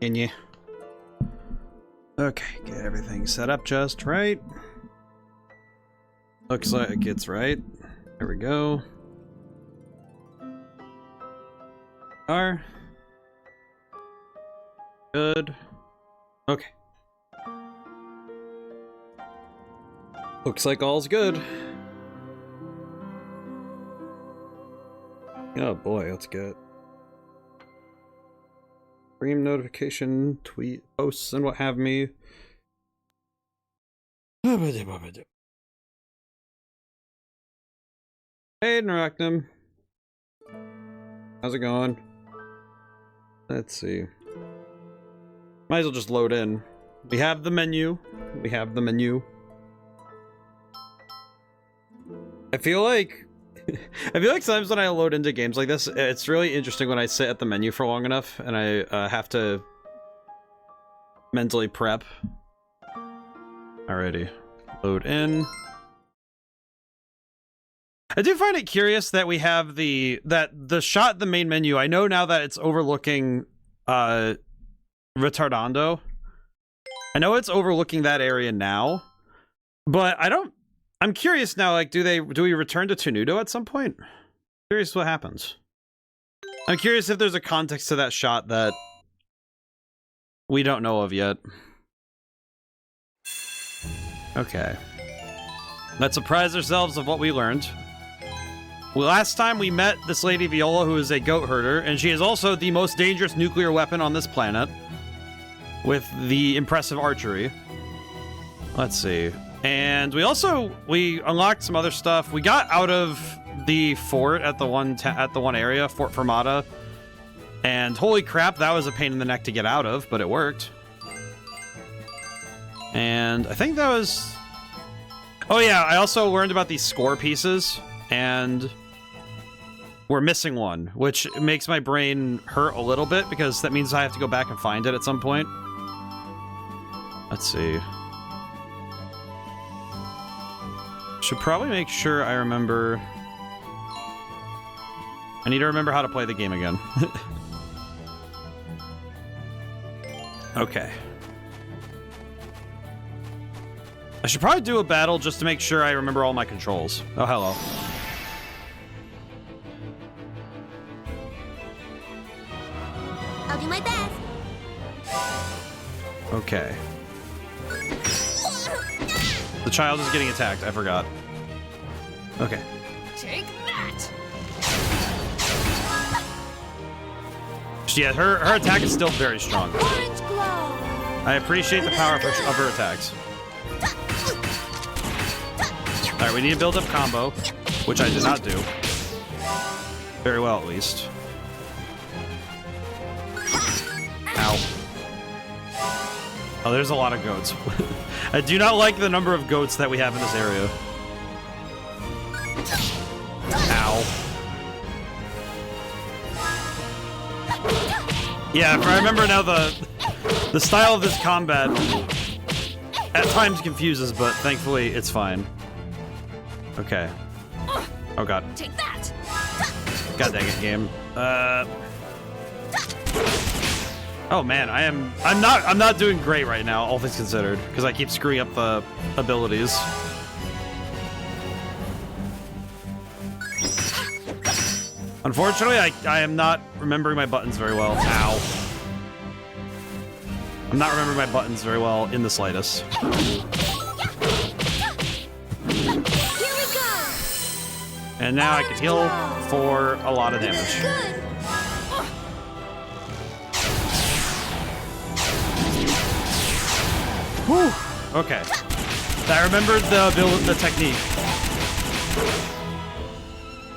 Can you? Okay, get everything set up just right. Looks like it's right. There we go. Are good. Okay. Looks like all's good. Oh boy, let's get stream notification, tweet, posts, and what have me. Hey, Narachnum. How's it going? Let's see. Might as well just load in. We have the menu. We have the menu. I feel like sometimes when I load into games like this, it's really interesting when I sit at the menu for long enough and I have to mentally prep. Alrighty. Load in. I do find it curious that we have the shot in the main menu. I know now that it's overlooking Retardando. I know it's overlooking that area now, but I'm curious now, like, do we return to Tenuto at some point? Curious what happens. I'm curious if there's a context to that shot that we don't know of yet. Okay. Let's surprise ourselves of what we learned. Well, last time we met this lady Viola, who is a goat herder, and she is also the most dangerous nuclear weapon on this planet, with the impressive archery. Let's see. And we unlocked some other stuff. We got out of the fort at the one area, Fort Fermata, and holy crap, that was a pain in the neck to get out of, but it worked. And I think that was... Oh yeah, I also learned about these score pieces, and we're missing one, which makes my brain hurt a little bit, because that means I have to go back and find it at some point. Let's see. Should probably make sure I remember... I need to remember how to play the game again. Okay. I should probably do a battle just to make sure I remember all my controls. Oh, hello. I'll do my best. Okay. The child is getting attacked. I forgot. Okay. Take that. Yeah, her attack is still very strong. Orange glow. I appreciate the power of her attacks. Alright, we need to build up combo, which I did not do. Very well, at least. Ow. Oh, there's a lot of goats. I do not like the number of goats that we have in this area. Ow. Yeah, if I remember now, the style of this combat at times confuses, but thankfully it's fine. Okay. Oh god. Take that. God dang it, game. Oh man, I'm not doing great right now, all things considered, because I keep screwing up the abilities. Unfortunately, I am not remembering my buttons very well. Ow. I'm not remembering my buttons very well in the slightest. Here we go. And now I can heal for a lot of damage. Good. Whew. Okay. I remembered the technique.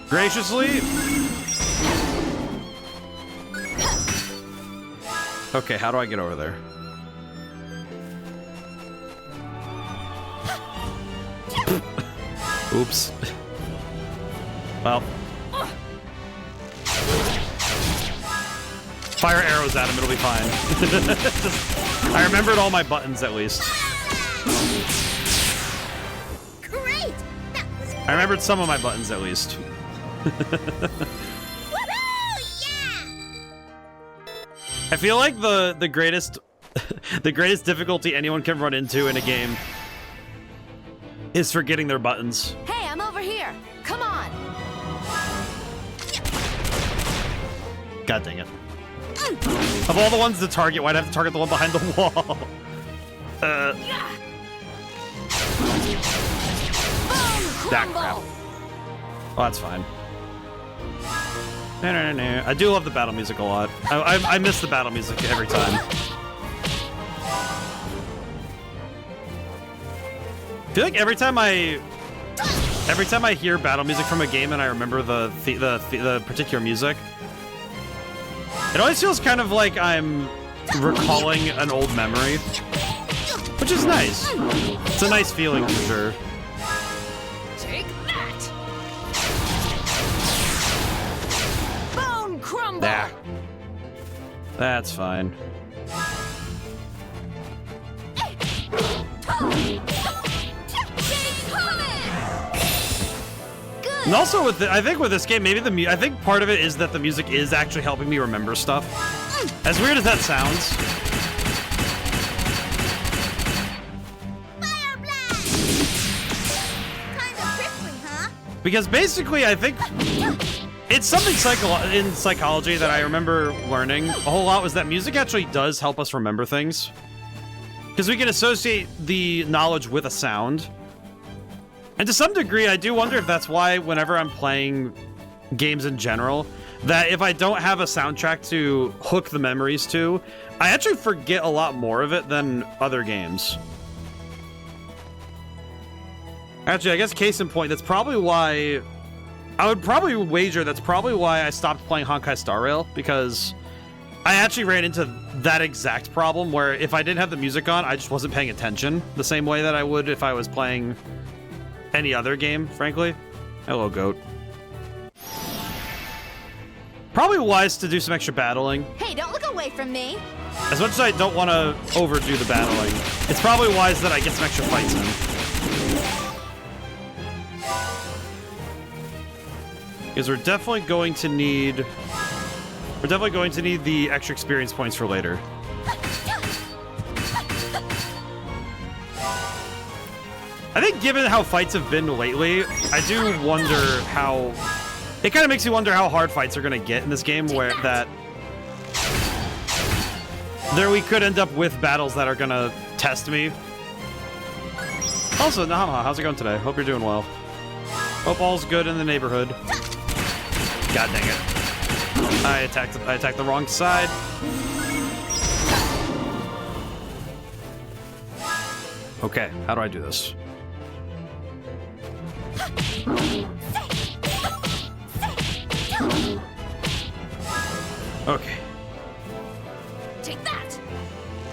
Graciously. Okay, how do I get over there? Oops. Well. Fire arrows at him, it'll be fine. I remembered all my buttons at least. Great. I remembered some of my buttons at least. Woohoo! Yeah. I feel like the greatest the greatest difficulty anyone can run into in a game is forgetting their buttons. Hey, I'm over here. Come on. God dang it. Of all the ones to target, why'd I have to target the one behind the wall? That crap. Oh, that's fine. No. I do love the battle music a lot. I miss the battle music every time. I feel like every time I hear battle music from a game and I remember the particular music, it always feels kind of like I'm recalling an old memory, which is nice. It's a nice feeling for sure. Take that. Bone crumble. Nah. That's fine. And also I think with this game, maybe I think part of it is that the music is actually helping me remember stuff. As weird as that sounds. Fire blast. Kind of crippling, huh? Because basically, I think it's something in psychology that I remember learning a whole lot was that music actually does help us remember things. Because we can associate the knowledge with a sound. And to some degree, I do wonder if that's why whenever I'm playing games in general, that if I don't have a soundtrack to hook the memories to, I actually forget a lot more of it than other games. Actually, I guess case in point, that's probably why... I would probably wager that's probably why I stopped playing Honkai Star Rail, because I actually ran into that exact problem where if I didn't have the music on, I just wasn't paying attention the same way that I would if I was playing any other game, frankly. Hello, goat. Probably wise to do some extra battling. Hey, don't look away from me. As much as I don't want to overdo the battling, it's probably wise that I get some extra fights in. Because we're definitely going to need the extra experience points for later. I think given how fights have been lately, I do wonder how... It kind of makes you wonder how hard fights are going to get in this game, where that... There we could end up with battles that are going to test me. Also, Nahama, how's it going today? Hope you're doing well. Hope all's good in the neighborhood. God dang it. I attacked the wrong side. Okay, how do I do this? Okay. Take that.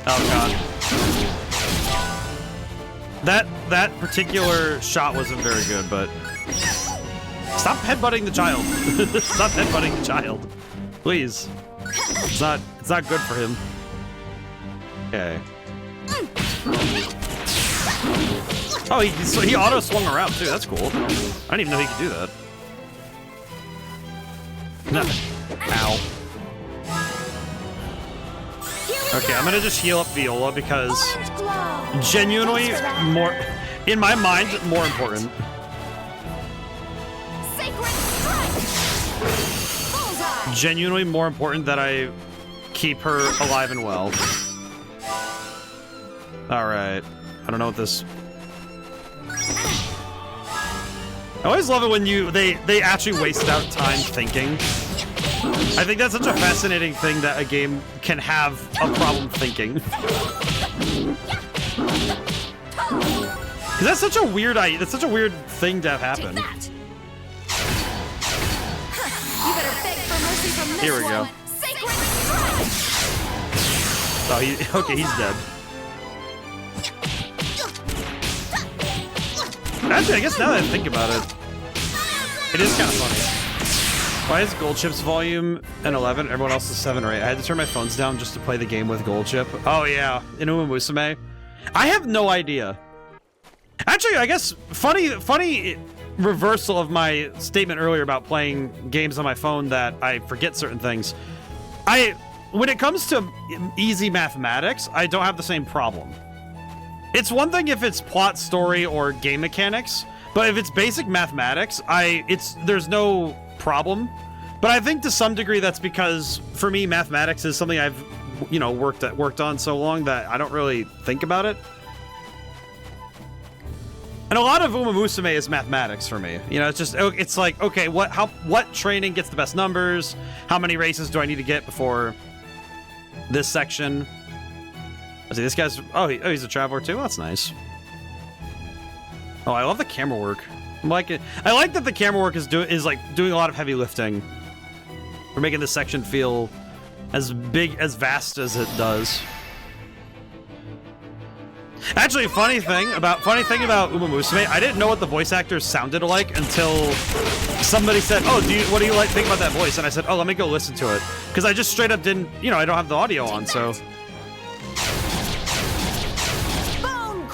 Oh god. That particular shot wasn't very good, but stop headbutting the child. Stop headbutting the child. Please. It's not good for him. Okay. Oh, he auto swung around too. That's cool. I didn't even know he could do that. Nothing. Ow. Okay, I'm gonna just heal up Viola because genuinely more, in my mind, more important. Genuinely more important that I keep her alive and well. Alright. I don't know what this... I always love it when they actually waste out time thinking. I think that's such a fascinating thing that a game can have a problem thinking. Because that's such a weird thing to have happen. Here we go. Oh, okay, he's dead. Actually, I guess now that I think about it, it is kind of funny. Why is Gold Chip's volume an 11? Everyone else is 7 or 8. I had to turn my phones down just to play the game with Gold Chip. Oh yeah, Inuma Musume. I have no idea. Actually, I guess funny reversal of my statement earlier about playing games on my phone that I forget certain things. when it comes to easy mathematics, I don't have the same problem. It's one thing if it's plot, story, or game mechanics, but if it's basic mathematics, there's no problem. But I think to some degree that's because for me mathematics is something I've worked on so long that I don't really think about it. And a lot of Uma Musume is mathematics for me. You know, it's like, okay, what training gets the best numbers? How many races do I need to get before this section? I see this guy's, he's a traveler too? That's nice. Oh, I love the camera work. I like that the camera work is doing a lot of heavy lifting. We're making this section feel as vast as it does. Actually, funny thing about Uma Musume, I didn't know what the voice actors sounded like until somebody said, "Oh, what do you think about that voice?" And I said, "Oh, let me go listen to it," because I just straight up didn't, I don't have the audio on, so.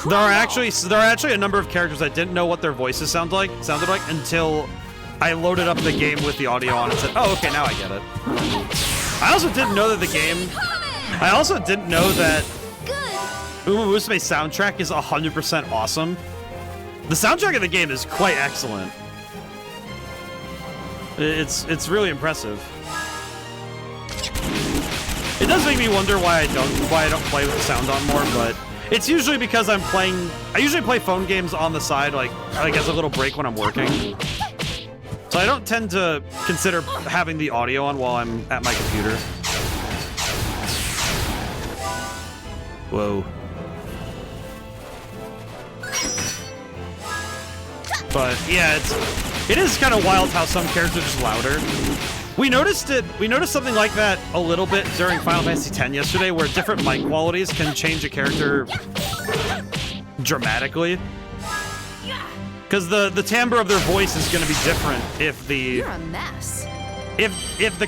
There are actually a number of characters I didn't know what their voices sounded like until I loaded up the game with the audio on and said, "Oh, okay, now I get it." I also didn't know that Uma Musume's soundtrack is 100% awesome. The soundtrack of the game is quite excellent. It's really impressive. It does make me wonder why I don't play with the sound on more, but it's usually because I usually play phone games on the side, like as a little break when I'm working. So I don't tend to consider having the audio on while I'm at my computer. Whoa. But yeah, it is kind of wild how some characters are just louder. We noticed something like that a little bit during Final Fantasy X yesterday, where different mic qualities can change a character dramatically. Because the timbre of their voice is going to be different if You're a mess. If the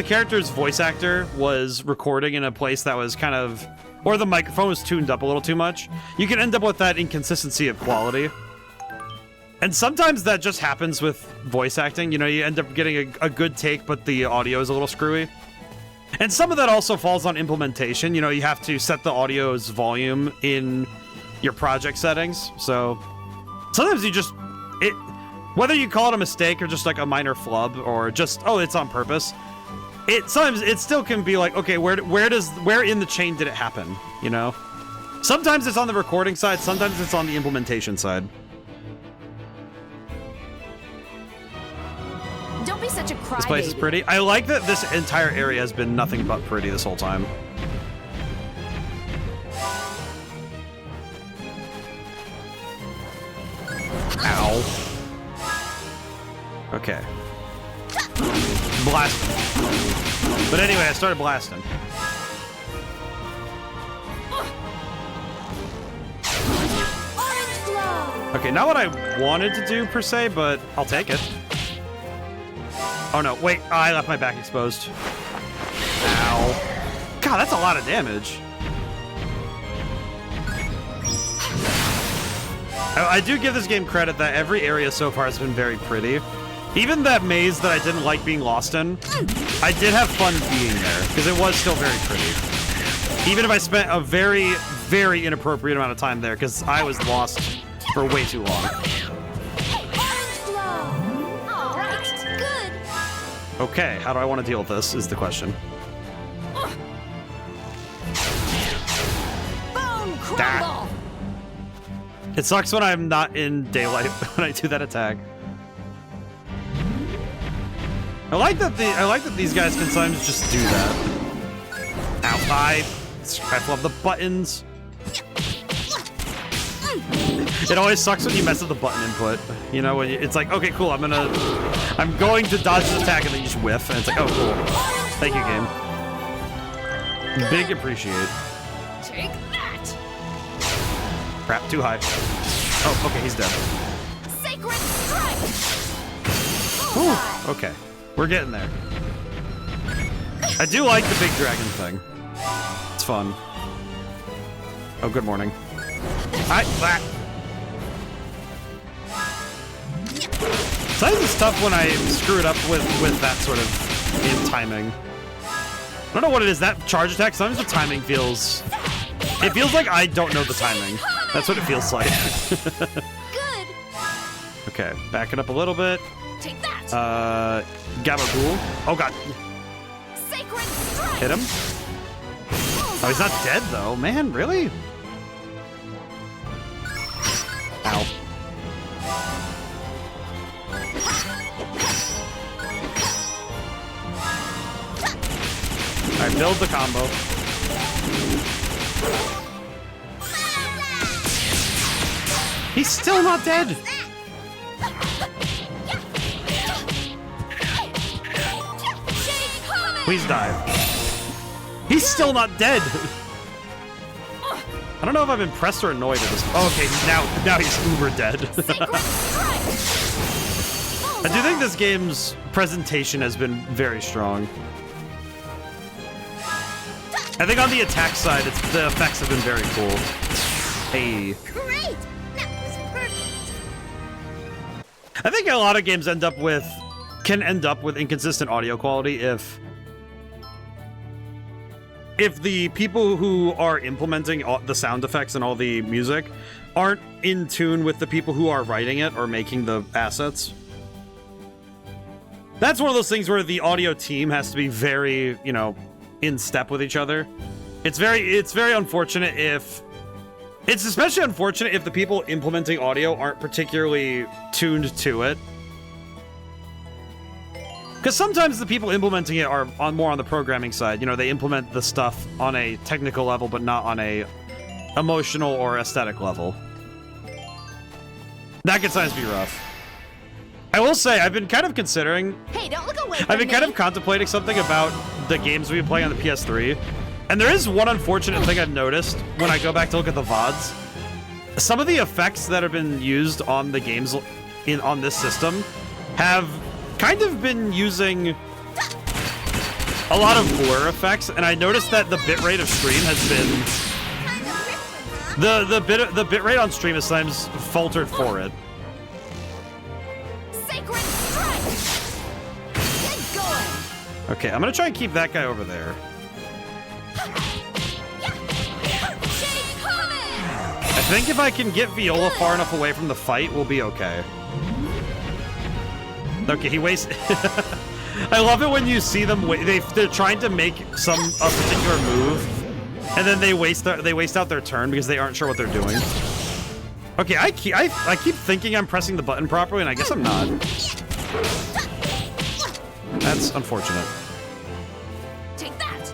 character's voice actor was recording in a place that was kind of, or the microphone was tuned up a little too much, you can end up with that inconsistency of quality. And sometimes that just happens with voice acting. You end up getting a good take, but the audio is a little screwy. And some of that also falls on implementation. You have to set the audio's volume in your project settings. So sometimes whether you call it a mistake or just like a minor flub or just, it's on purpose, sometimes it still can be like, okay, where in the chain did it happen? Sometimes it's on the recording side, sometimes it's on the implementation side. Don't be such a crybaby. This place is pretty. I like that this entire area has been nothing but pretty this whole time. Ow. Okay. Blasting. But anyway, I started blasting. Orange glow. Okay, not what I wanted to do per se, but I'll take it. Oh no, wait, I left my back exposed. Ow. God, that's a lot of damage. I do give this game credit that every area so far has been very pretty. Even that maze that I didn't like being lost in, I did have fun being there, because it was still very pretty. Even if I spent a very, very inappropriate amount of time there, because I was lost for way too long. Okay, how do I want to deal with this is the question. Bone crumble. It sucks when I'm not in daylight when I do that attack. I like that these guys can sometimes just do that. Ow, I love the buttons. It always sucks when you mess with the button input. When it's like, okay, cool, I'm going to dodge this attack, and then you just whiff, and it's like, oh, cool. Thank you, game. Big appreciate. Take that. Crap, too high. Oh, okay, he's dead. Sacred strike. Whew, okay, we're getting there. I do like the big dragon thing. It's fun. Oh, good morning. Sometimes it's tough when I screw it up with that sort of timing. I don't know what it is. That charge attack, sometimes the timing feels... It feels like I don't know the timing. That's what it feels like. Good. Okay, back it up a little bit. Take that. Gabagool. Oh god. Sacred strike. Hit him. Oh, he's not dead though. Man, really? Ow. Alright, build the combo. He's still not dead! Please die. He's still not dead! I don't know if I'm impressed or annoyed at this. Oh, okay, now he's uber dead. I do think this game's presentation has been very strong. I think on the attack side, the effects have been very cool. Hey. Great. That was perfect. I think a lot of games can end up with inconsistent audio quality if the people who are implementing all the sound effects and all the music aren't in tune with the people who are writing it or making the assets. That's one of those things where the audio team has to be very, you know, in step with each other. It's very unfortunate if... It's especially unfortunate if the people implementing audio aren't particularly tuned to it. Because sometimes the people implementing it are more on the programming side. You know, they implement the stuff on a technical level, but not on a emotional or aesthetic level. That can sometimes be rough. I will say, I've been kind of considering... Hey, don't look away from I've been kind of contemplating something about the games we've been playing on the PS3. And there is one unfortunate thing I've noticed when I go back to look at the VODs. Some of the effects that have been used on the games on this system have kind of been using a lot of blur effects, and I noticed that the bitrate of stream has been... The bitrate on stream has sometimes faltered for it. Okay, I'm gonna try and keep that guy over there. I think if I can get Viola far enough away from the fight, we'll be okay. Okay, he wastes... I love it when you see them... They're trying to make a particular move, and then they waste out their turn because they aren't sure what they're doing. Okay, I keep thinking I'm pressing the button properly, and I guess I'm not. That's unfortunate. Take that.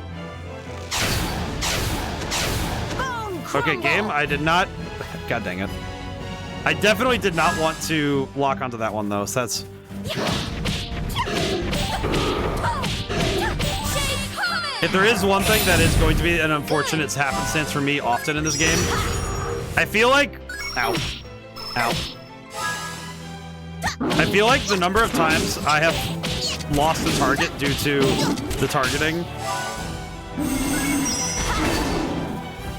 Okay, game, I did not... God dang it. I definitely did not want to lock onto that one, though, so that's... If there is one thing that is going to be an unfortunate happenstance for me often in this game, I feel like... Ow. Ow. I feel like the number of times I have lost the target due to the targeting.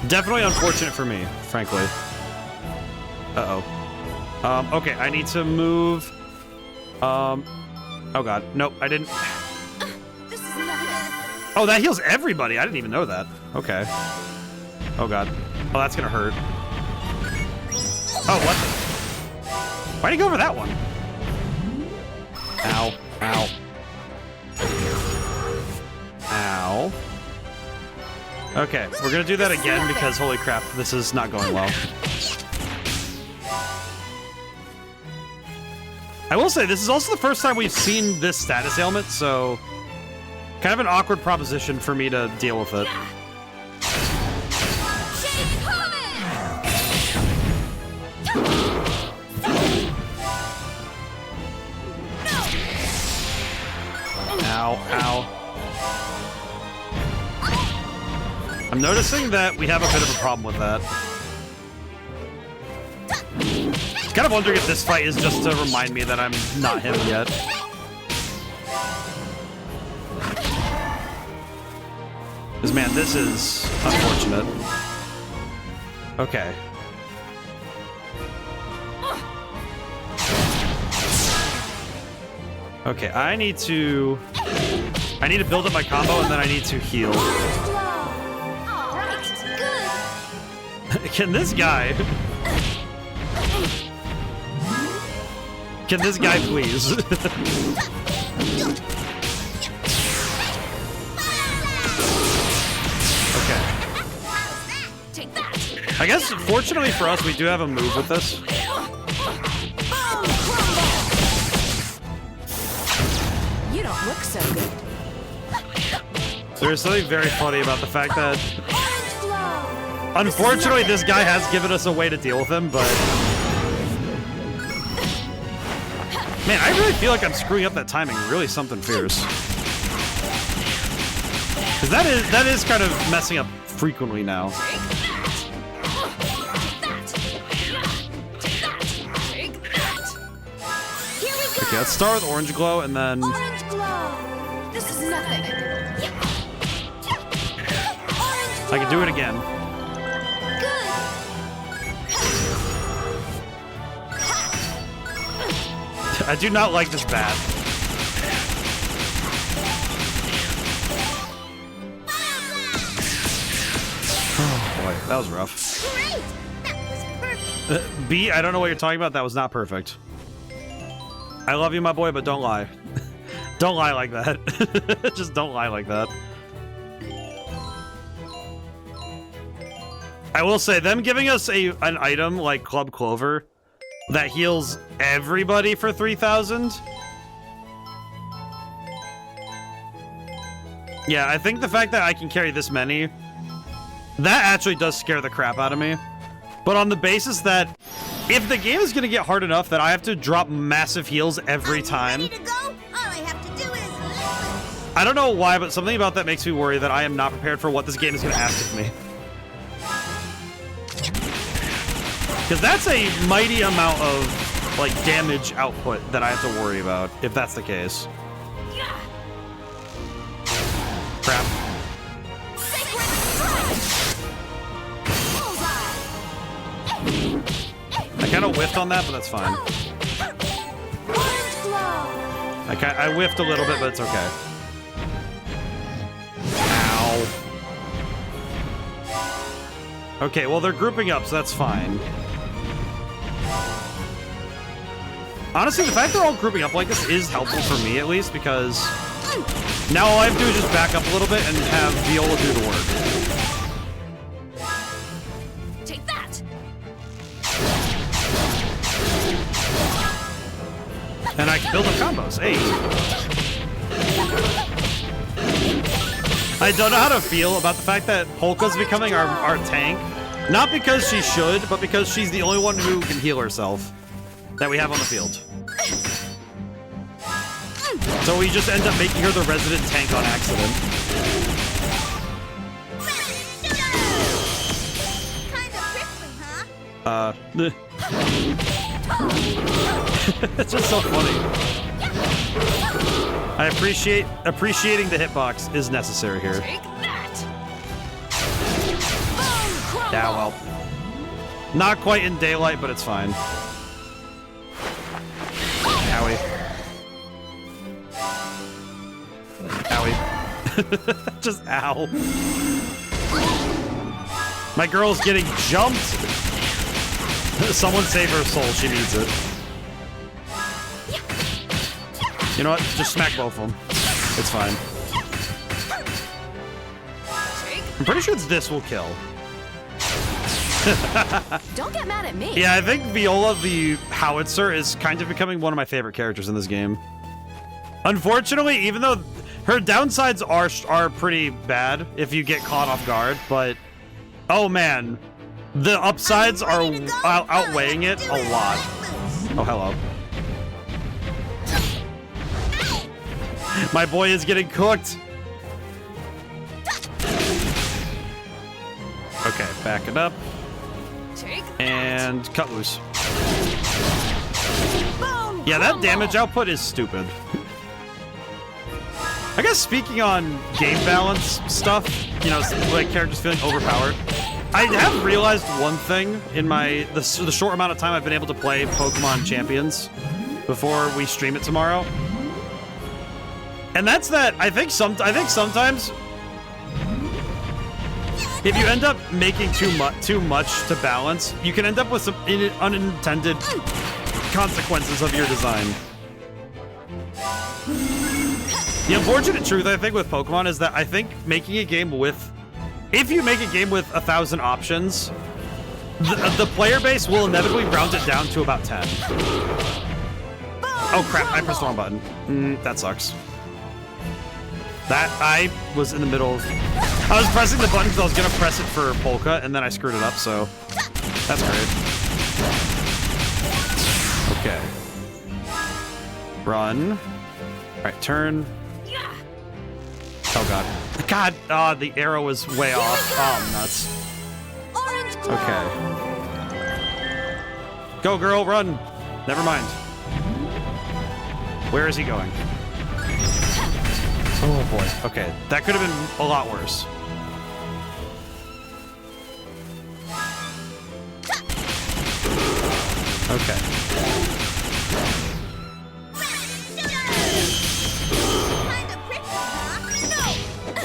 Definitely unfortunate for me, frankly. Uh-oh. Okay, I need to move... Oh god. Nope, I didn't... Oh, that heals everybody! I didn't even know that. Okay. Oh god. Oh, that's gonna hurt. Oh, what the... Why'd he go over that one? Ow. Ow. Ow. Okay, we're gonna do that again because, holy crap, this is not going well. I will say, this is also the first time we've seen this status ailment, so... Kind of an awkward proposition for me to deal with it. Ow, ow. I'm noticing that we have a bit of a problem with that. Kind of wondering if this fight is just to remind me that I'm not him yet. Because, man, this is unfortunate. Okay. Okay, I need to... I need to build up my combo, and then I need to heal. Alright, good. Can this guy... Can this guy please? Okay. Take that. I guess, fortunately for us, we do have a move with this. You don't look so good. There's something very funny about the fact that... Unfortunately, this guy has given us a way to deal with him, but... Man, I really feel like I'm screwing up that timing really something fierce. Because that is kind of messing up frequently now. Okay, let's start with Orange Glow, and then... Orange glow. This is nothing. I can do it again. I do not like this bat. Oh boy, that was rough. Great. That was perfect. B, I don't know what you're talking about. That was not perfect. I love you, my boy, but don't lie. Don't lie like that. Just don't lie like that. I will say, them giving us an item like Club Clover that heals everybody for 3,000. Yeah, I think the fact that I can carry this many, that actually does scare the crap out of me. But on the basis that if the game is going to get hard enough that I have to drop massive heals every time, Ready to go? All I have to do is lose. I don't know why, but something about that makes me worry that I am not prepared for what this game is going to ask of me. Because that's a mighty amount of, like, damage output that I have to worry about, if that's the case. Crap. I kind of whiffed on that, but that's fine. I whiffed a little bit, but it's okay. Ow. Okay, well, they're grouping up, so that's fine. Honestly, the fact they're all grouping up like this is helpful for me, at least, because now all I have to do is just back up a little bit and have Viola do the work. Take that. And I can build up combos. Hey. I don't know how to feel about the fact that Polka's becoming our tank. Not because she should, but because she's the only one who can heal herself that we have on the field. So we just end up making her the resident tank on accident. Kind of prickly, huh? It's just so funny. I appreciating the hitbox is necessary here. Take that. Yeah, well. Not quite in daylight, but it's fine. Owie. Owie. Just ow. My girl's getting jumped. Someone save her soul. She needs it. You know what? Just smack both of them. It's fine. I'm pretty sure this will kill. Don't get mad at me. Yeah, I think Viola the Howitzer is kind of becoming one of my favorite characters in this game. Unfortunately, even though her downsides are pretty bad if you get caught off guard, but oh man, the upsides are outweighing it a lot. Oh, hello. My boy is getting cooked. Okay, back it up. And cut loose. Yeah, that damage output is stupid. I guess speaking on game balance stuff, you know, like characters feeling overpowered, I have realized one thing in the short amount of time I've been able to play Pokemon Champions before we stream it tomorrow. And that's that. I think sometimes if you end up making too much to balance, you can end up with some unintended consequences of your design. The unfortunate truth, I think, with Pokemon is that I think making a game with, if you make a game with 1,000 options, the player base will inevitably round it down to about 10. Oh crap, I pressed the wrong button. That sucks. That, I was in the middle of... I was pressing the button because I was going to press it for Polka, and then I screwed it up, so... That's great. Okay. Run. Alright, turn. Oh god. God, the arrow was way off. Oh, I'm nuts. Okay. Go, girl, run! Never mind. Where is he going? Oh boy. Okay, that could have been a lot worse. Okay.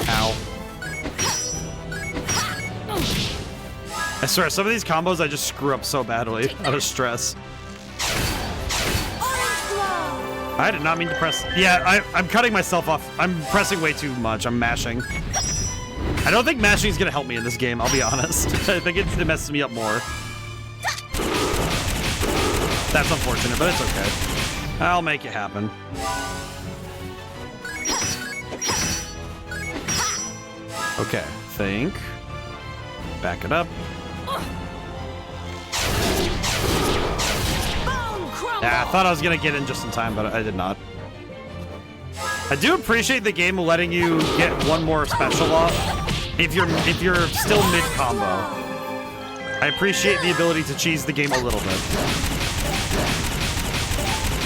Ow. I swear, some of these combos I just screw up so badly out of stress. I did not mean to press... Yeah, I'm cutting myself off. I'm pressing way too much. I'm mashing. I don't think mashing is going to help me in this game, I'll be honest. I think it messes me up more. That's unfortunate, but it's okay. I'll make it happen. Okay, think. Back it up. Yeah, I thought I was gonna get in just in time, but I did not. I do appreciate the game letting you get one more special off if you're still mid combo. I appreciate the ability to cheese the game a little bit,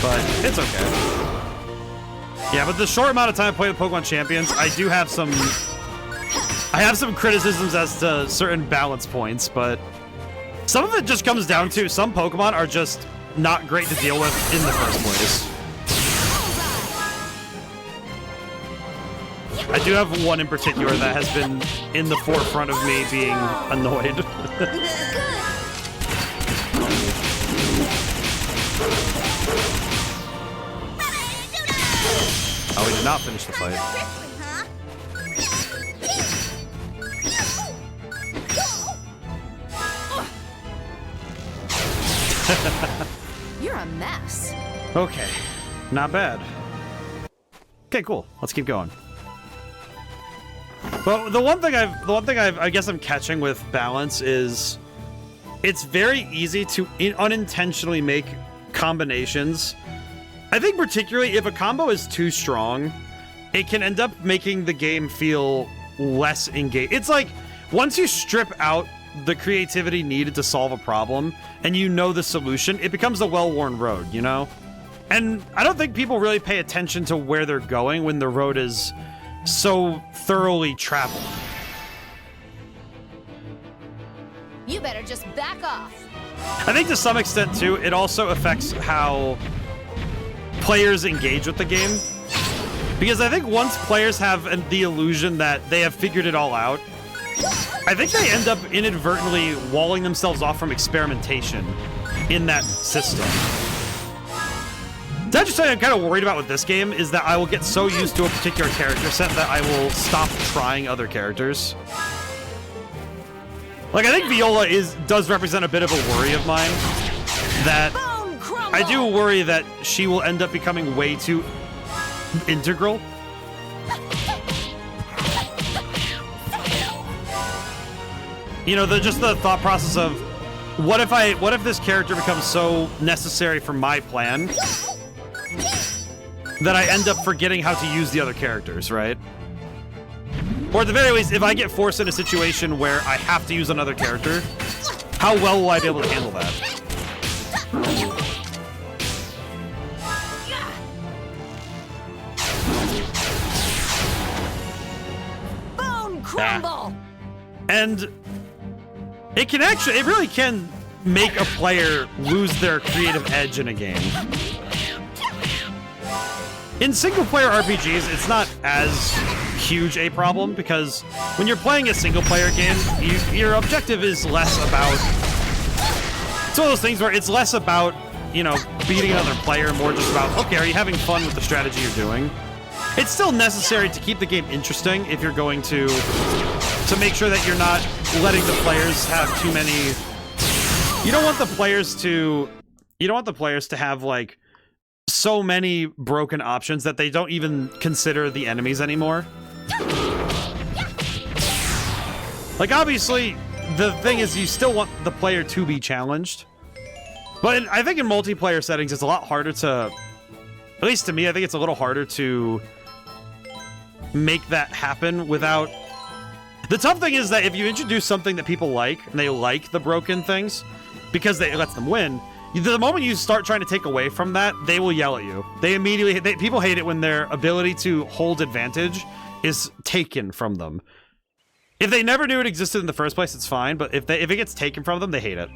but it's okay. Yeah, but the short amount of time I played with Pokemon Champions, I have some criticisms as to certain balance points, but some of it just comes down to some Pokemon are just not great to deal with in the first place. I do have one in particular that has been in the forefront of me being annoyed. Oh, we did not finish the fight. You're a mess. Okay, not bad. Okay, cool. Let's keep going. Well, the one thing I guess I'm catching with balance is it's very easy to unintentionally make combinations. I think particularly if a combo is too strong, it can end up making the game feel less engaged. It's like once you strip out the creativity needed to solve a problem and you know the solution, it becomes a well-worn road, you know? And I don't think people really pay attention to where they're going when the road is so thoroughly traveled. You better just back off. I think to some extent too, it also affects how players engage with the game. Because I think once players have the illusion that they have figured it all out, I think they end up inadvertently walling themselves off from experimentation in that system. That's just something I'm kind of worried about with this game, is that I will get so used to a particular character set that I will stop trying other characters. Like, I think Viola does represent a bit of a worry of mine, that I do worry that she will end up becoming way too integral. You know, just the thought process of what if this character becomes so necessary for my plan that I end up forgetting how to use the other characters, right? Or at the very least, if I get forced in a situation where I have to use another character, how well will I be able to handle that? Bone crumble. And it really can make a player lose their creative edge in a game. In single-player RPGs, it's not as huge a problem because when you're playing a single-player game, your objective is less about... It's one of those things where it's less about, you know, beating another player, more just about, okay, are you having fun with the strategy you're doing? It's still necessary to keep the game interesting if you're going to make sure that you're not letting the players have too many... You don't want the players to have, like, so many broken options that they don't even consider the enemies anymore. Like, obviously, the thing is you still want the player to be challenged. But I think in multiplayer settings, it's a lot harder to... At least to me, I think it's a little harder to make that happen without... The tough thing is that if you introduce something that people like, and they like the broken things, because it lets them win... The moment you start trying to take away from that, they will yell at you. People hate it when their ability to hold advantage is taken from them. If they never knew it existed in the first place, it's fine. But if it gets taken from them, they hate it.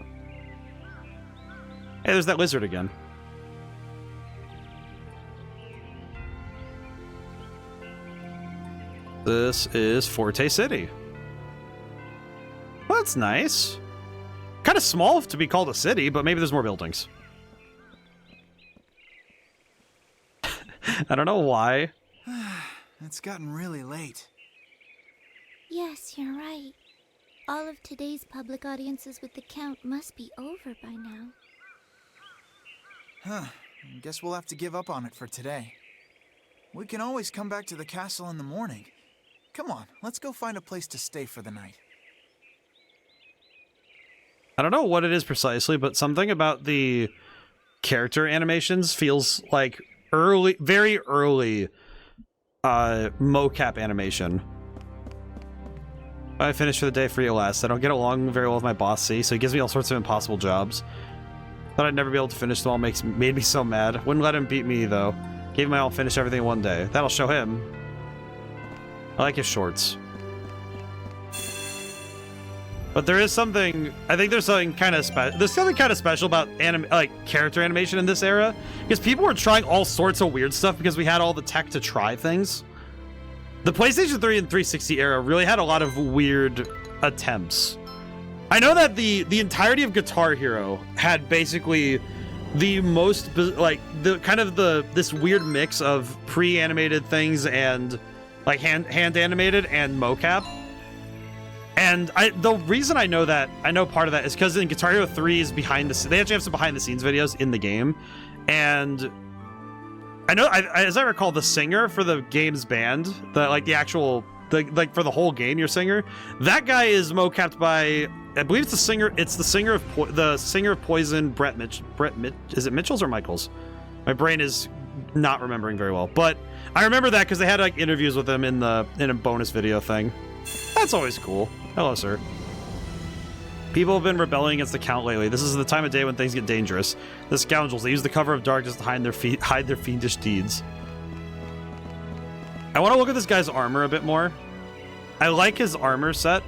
Hey, there's that lizard again. This is Forte City. Well, that's nice. Kind of small to be called a city, but maybe there's more buildings. I don't know why. It's gotten really late. Yes, you're right. All of today's public audiences with the Count must be over by now. Huh. Guess we'll have to give up on it for today. We can always come back to the castle in the morning. Come on, let's go find a place to stay for the night. I don't know what it is precisely, but something about the character animations feels like very early mocap animation. I finished for the day free at last. I don't get along very well with my boss, C, so he gives me all sorts of impossible jobs. Thought I'd never be able to finish them all, made me so mad. Wouldn't let him beat me, though. Gave him my all, finish everything in one day. That'll show him. I like his shorts. But there is something, I think there's something kind of special. There's something kind of special about character animation in this era, because people were trying all sorts of weird stuff because we had all the tech to try things. The PlayStation 3 and 360 era really had a lot of weird attempts. I know that the entirety of Guitar Hero had basically the most this weird mix of pre-animated things and like hand animated and mocap. And the reason I know part of that is because in Guitar Hero 3 is they actually have some behind the scenes videos in the game, and I know as I recall, the singer for the game's band, for the whole game, your singer, that guy is mocapped by, I believe it's the singer of Poison, Brett is it Mitchell's or Michaels? My brain is not remembering very well, but I remember that because they had like interviews with him in a bonus video thing. That's always cool. Hello, sir. People have been rebelling against the Count lately. This is the time of day when things get dangerous. The scoundrels, they use the cover of darkness to hide their fiendish deeds. I want to look at this guy's armor a bit more. I like his armor set.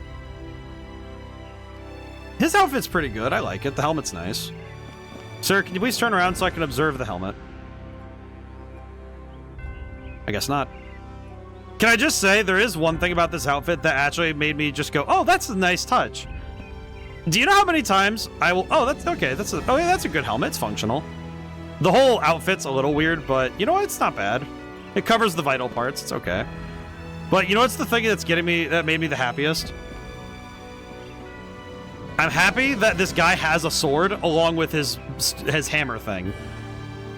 His outfit's pretty good. I like it. The helmet's nice. Sir, can you please turn around so I can observe the helmet? I guess not. Can I just say, there is one thing about this outfit that actually made me just go, oh, that's a nice touch. Do you know how many times I will... Oh, that's okay. Oh, yeah, that's a good helmet. It's functional. The whole outfit's a little weird, but you know what? It's not bad. It covers the vital parts. It's okay. But you know what's the thing that made me the happiest? I'm happy that this guy has a sword along with his hammer thing.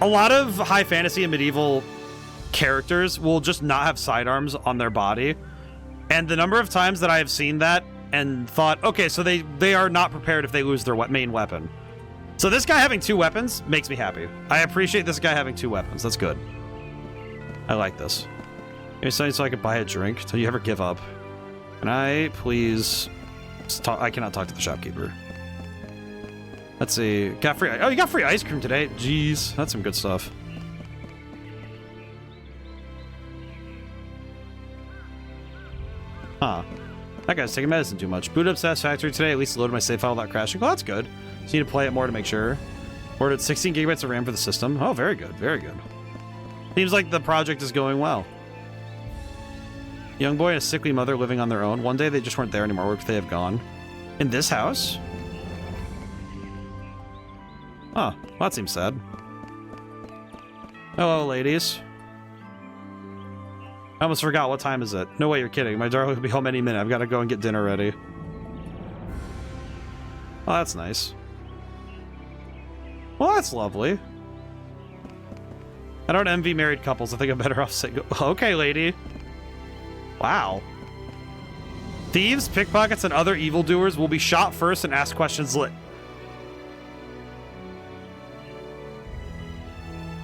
A lot of high fantasy and medieval characters will just not have sidearms on their body, and the number of times that I have seen that and thought, okay, so they are not prepared if they lose their main weapon. So this guy having two weapons makes me happy. I appreciate this guy having two weapons. That's good. I like this. Maybe something so I could buy a drink. Till you ever give up. Can I please talk? I cannot talk to the shopkeeper. Let's see. Got free. Oh, you got free ice cream today. Jeez, that's some good stuff. Huh. That guy's taking medicine too much. Boot up Satisfactory today. At least loaded my save file without crashing. Well, that's good. Just need to play it more to make sure. Ordered 16 gigabytes of RAM for the system. Oh, very good. Very good. Seems like the project is going well. Young boy and a sickly mother living on their own. One day they just weren't there anymore. Where could they have gone? In this house? Oh, well, that seems sad. Hello, ladies. I almost forgot. What time is it? No way, you're kidding. My darling will be home any minute. I've got to go and get dinner ready. Oh, that's nice. Well, that's lovely. I don't envy married couples. I think I'm better off single. Okay, lady. Wow. Thieves, pickpockets, and other evildoers will be shot first and asked questions later.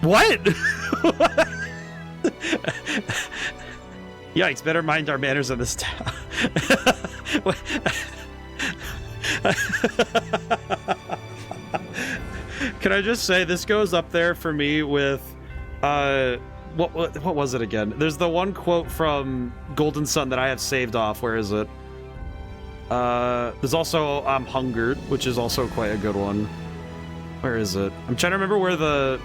What? Yikes, better mind our manners in this town. Can I just say, this goes up there for me with, what was it again? There's the one quote from Golden Sun that I have saved off. Where is it? There's also, I'm Hungered, which is also quite a good one. Where is it? I'm trying to remember where the...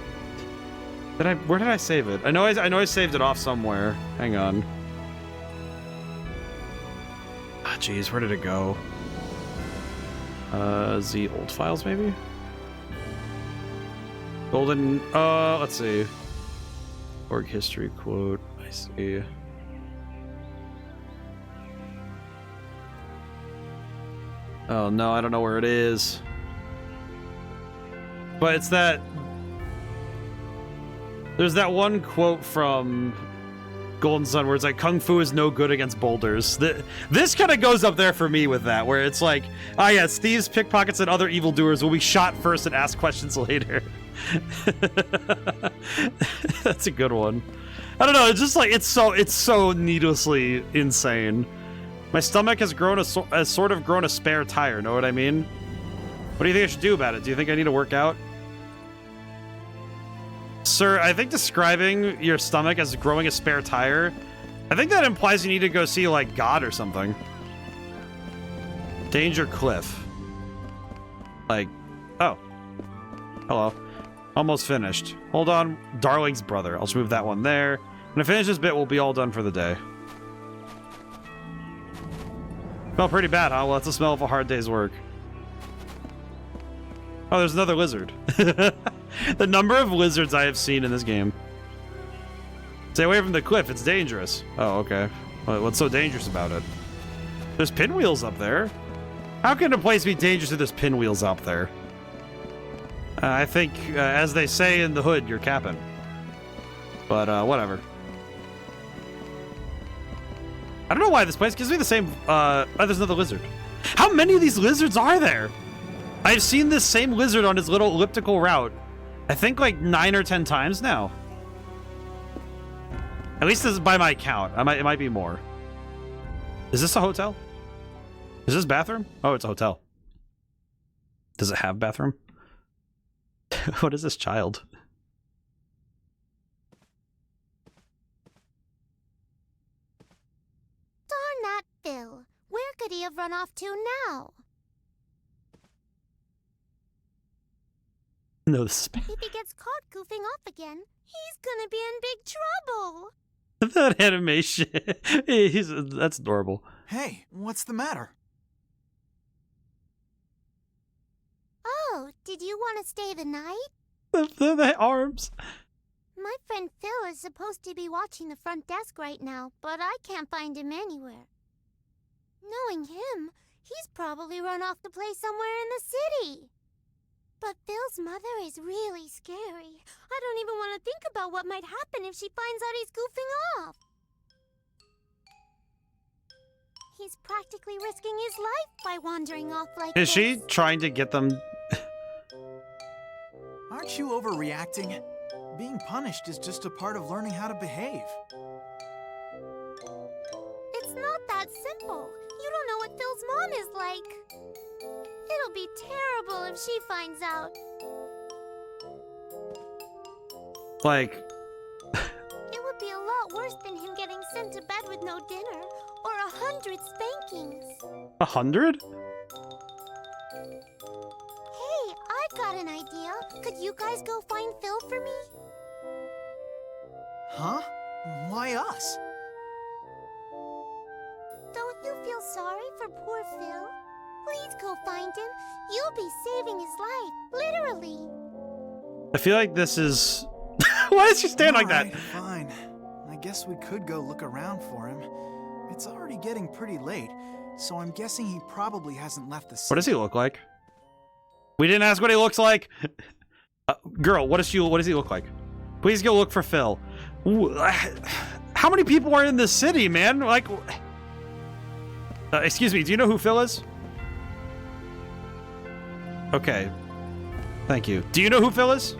Where did I save it? I know I saved it off somewhere. Hang on. Ah, jeez, where did it go? Z old files, maybe? Golden, let's see. Org history quote, I see. Oh no, I don't know where it is. But it's that... There's that one quote from Golden Sun where it's like, Kung Fu is no good against boulders. This kind of goes up there for me with that, where it's like, ah yes, thieves, pickpockets, and other evildoers will be shot first and ask questions later. That's a good one. I don't know, it's just like, it's so needlessly insane. My stomach has sort of grown a spare tire, know what I mean? What do you think I should do about it? Do you think I need to work out? Sir, I think describing your stomach as growing a spare tire, I think that implies you need to go see, like, God or something. Danger Cliff. Like, oh. Hello. Almost finished. Hold on, Darling's brother. I'll just move that one there. When I finish this bit, we'll be all done for the day. Smell pretty bad, huh? Well, that's the smell of a hard day's work. Oh, there's another lizard. The number of lizards I have seen in this game. Stay away from the cliff, it's dangerous. Oh, okay. What's so dangerous about it? There's pinwheels up there. How can a place be dangerous if there's pinwheels up there? I think, as they say in the hood, you're capping. But, whatever. I don't know why this place gives me the same, oh, there's another lizard. How many of these lizards are there? I've seen this same lizard on his little elliptical route, I think like 9 or 10 times now. At least this is by my count. It might be more. Is this a hotel? Is this bathroom? Oh, it's a hotel. Does it have bathroom? What is this child? Darn that Phil. Where could he have run off to now? No, this is If he gets caught goofing off again, he's gonna be in big trouble. that animation. That's adorable. Hey, what's the matter? Oh, did you want to stay the night? The arms. My friend Phil is supposed to be watching the front desk right now, but I can't find him anywhere. Knowing him, he's probably run off to play somewhere in the city. But Phil's mother is really scary. I don't even want to think about what might happen if she finds out he's goofing off. He's practically risking his life by wandering off like this. Is she trying to get them? Aren't you overreacting? Being punished is just a part of learning how to behave. It's not that simple. You don't know what Phil's mom is like. It'll be terrible if she finds out. Like... It would be a lot worse than him getting sent to bed with no dinner, or 100 spankings. 100? Hey, I've got an idea. Could you guys go find Phil for me? Huh? Why us? Don't you feel sorry for poor Phil? Please go find him. You'll be saving his life, literally. I feel like this is... Why does she stand like that? Alright, fine. I guess we could go look around for him. It's already getting pretty late, so I'm guessing he probably hasn't left the city. What does he look like? We didn't ask what he looks like. Girl, what does he look like? Please go look for Phil. How many people are in this city, man? Like, excuse me, do you know who Phil is? Okay. Thank you. Do you know who Phil is?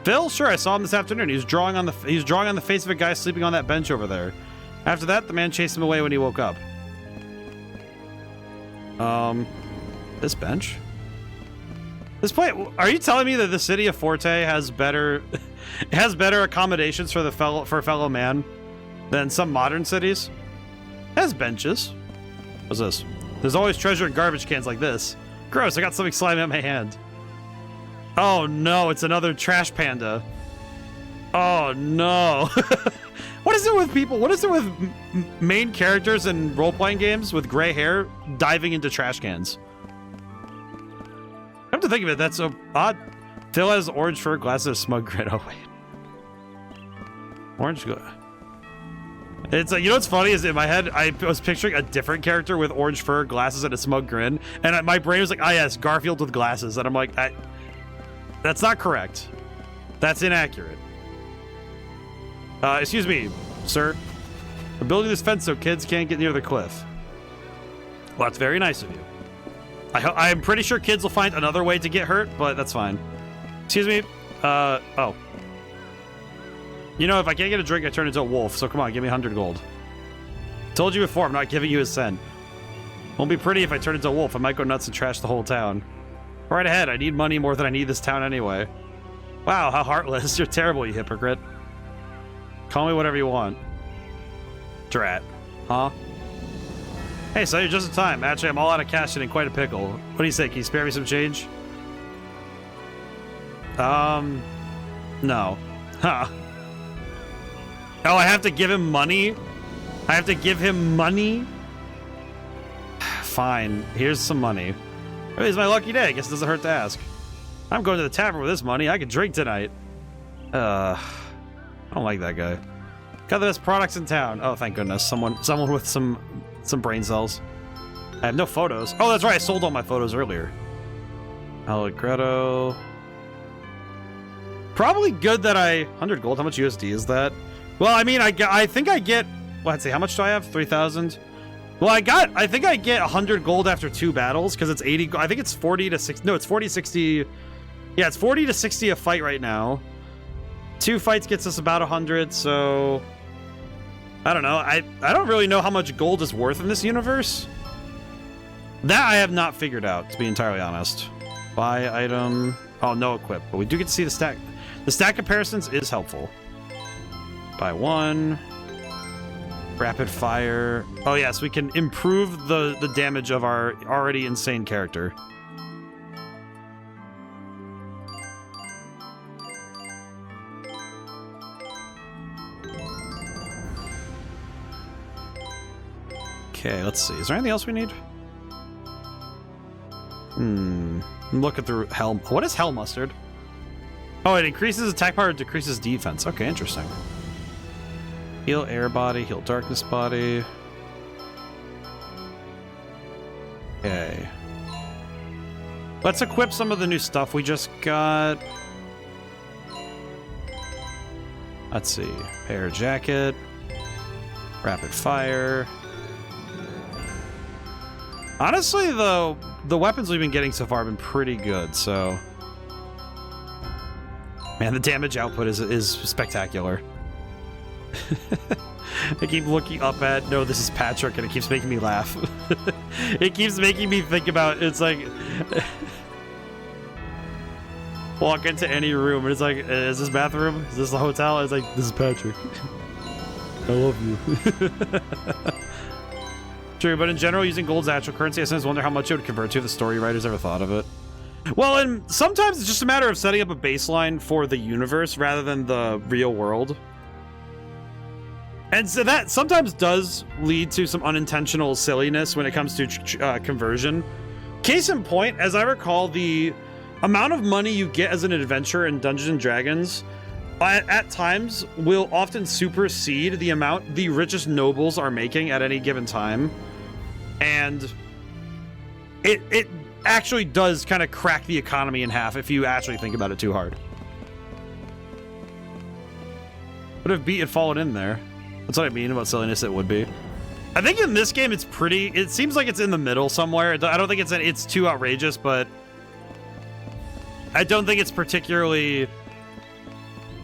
Phil? Sure, I saw him this afternoon. He was drawing on the face of a guy sleeping on that bench over there. After that, the man chased him away when he woke up. This bench? This place, are you telling me that the city of Forte has better accommodations for fellow man than some modern cities? It has benches. What's this? There's always treasure in garbage cans like this. Gross, I got something slimy in my hand. Oh no, it's another trash panda. Oh no. What is it with people? What is it with main characters in role-playing games with gray hair diving into trash cans? Come to think of it, that's so odd. Phil has orange fur, glasses, and a smug grin. Oh wait. Orange. It's you know what's funny is in my head I was picturing a different character with orange fur, glasses, and a smug grin, and my brain was like, ah yes, Garfield with glasses, and I'm like, that's not correct. That's inaccurate. Excuse me, sir. We're building this fence so kids can't get near the cliff. Well, that's very nice of you. I'm pretty sure kids will find another way to get hurt, but that's fine. Excuse me. Oh. You know, if I can't get a drink, I turn into a wolf, so come on, give me 100 gold. Told you before, I'm not giving you a cent. Won't be pretty if I turn into a wolf. I might go nuts and trash the whole town. Right ahead, I need money more than I need this town anyway. Wow, how heartless. You're terrible, you hypocrite. Call me whatever you want. Drat. Huh? Hey, so you're just in time. Actually, I'm all out of cash and in quite a pickle. What do you say? Can you spare me some change? No. Huh. Oh, I have to give him money? I have to give him money? Fine. Here's some money. It's my lucky day. I guess it doesn't hurt to ask. I'm going to the tavern with this money. I can drink tonight. I don't like that guy. Got the best products in town. Oh, thank goodness. Someone with some brain cells. I have no photos. Oh, that's right. I sold all my photos earlier. Allegretto. Probably good that 100 gold. How much USD is that? Well, I mean, I think I get, well, let's see, how much do I have? 3,000? Well, I think I get 100 gold after 2 battles, because it's 80, I think it's 40 to 60, no, it's 40, 60, yeah, it's 40 to 60 a fight right now. 2 fights gets us about 100, so, I don't know, I don't really know how much gold is worth in this universe. That I have not figured out, to be entirely honest. Buy item, oh, no equip, but we do get to see the stack. The stack comparisons is helpful. Buy 1. Rapid fire. Oh yes, we can improve the damage of our already insane character. Okay, let's see. Is there anything else we need? Look at the hell. What is hell mustard? Oh, it increases attack power, decreases defense. Okay, interesting. Heal air body, heal darkness body. Okay. Let's equip some of the new stuff we just got. Let's see. Air jacket. Rapid fire. Honestly, though, the weapons we've been getting so far have been pretty good, so... Man, the damage output is spectacular. I keep looking up at, no, this is Patrick, and it keeps making me laugh. It keeps making me think about, it's like... walk into any room, and it's like, is this bathroom? Is this the hotel? It's like, this is Patrick. I love you. True, but in general, using gold's actual currency, I sometimes wonder how much it would convert to if the story writers ever thought of it. Well, and sometimes it's just a matter of setting up a baseline for the universe rather than the real world. And so that sometimes does lead to some unintentional silliness when it comes to conversion. Case in point, as I recall, the amount of money you get as an adventurer in Dungeons & Dragons at times will often supersede the amount the richest nobles are making at any given time. And it actually does kind of crack the economy in half if you actually think about it too hard. Would have beat had fallen in there. That's what I mean about silliness. It would be. I think in this game it's pretty. It seems like it's in the middle somewhere. I don't think it's too outrageous, but I don't think it's particularly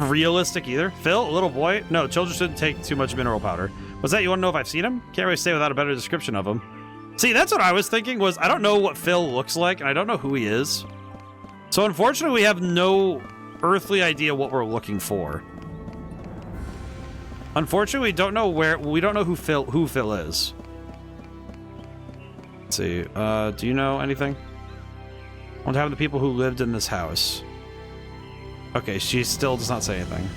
realistic either. Phil, a little boy. No, children shouldn't take too much mineral powder. Was that? You want to know if I've seen him? Can't really say without a better description of him. See, that's what I was thinking. Was I don't know what Phil looks like, and I don't know who he is. So unfortunately, we have no earthly idea what we're looking for. Unfortunately, we don't know who Phil is. Let's see. Do you know anything? I want to have the people who lived in this house. Okay, she still does not say anything.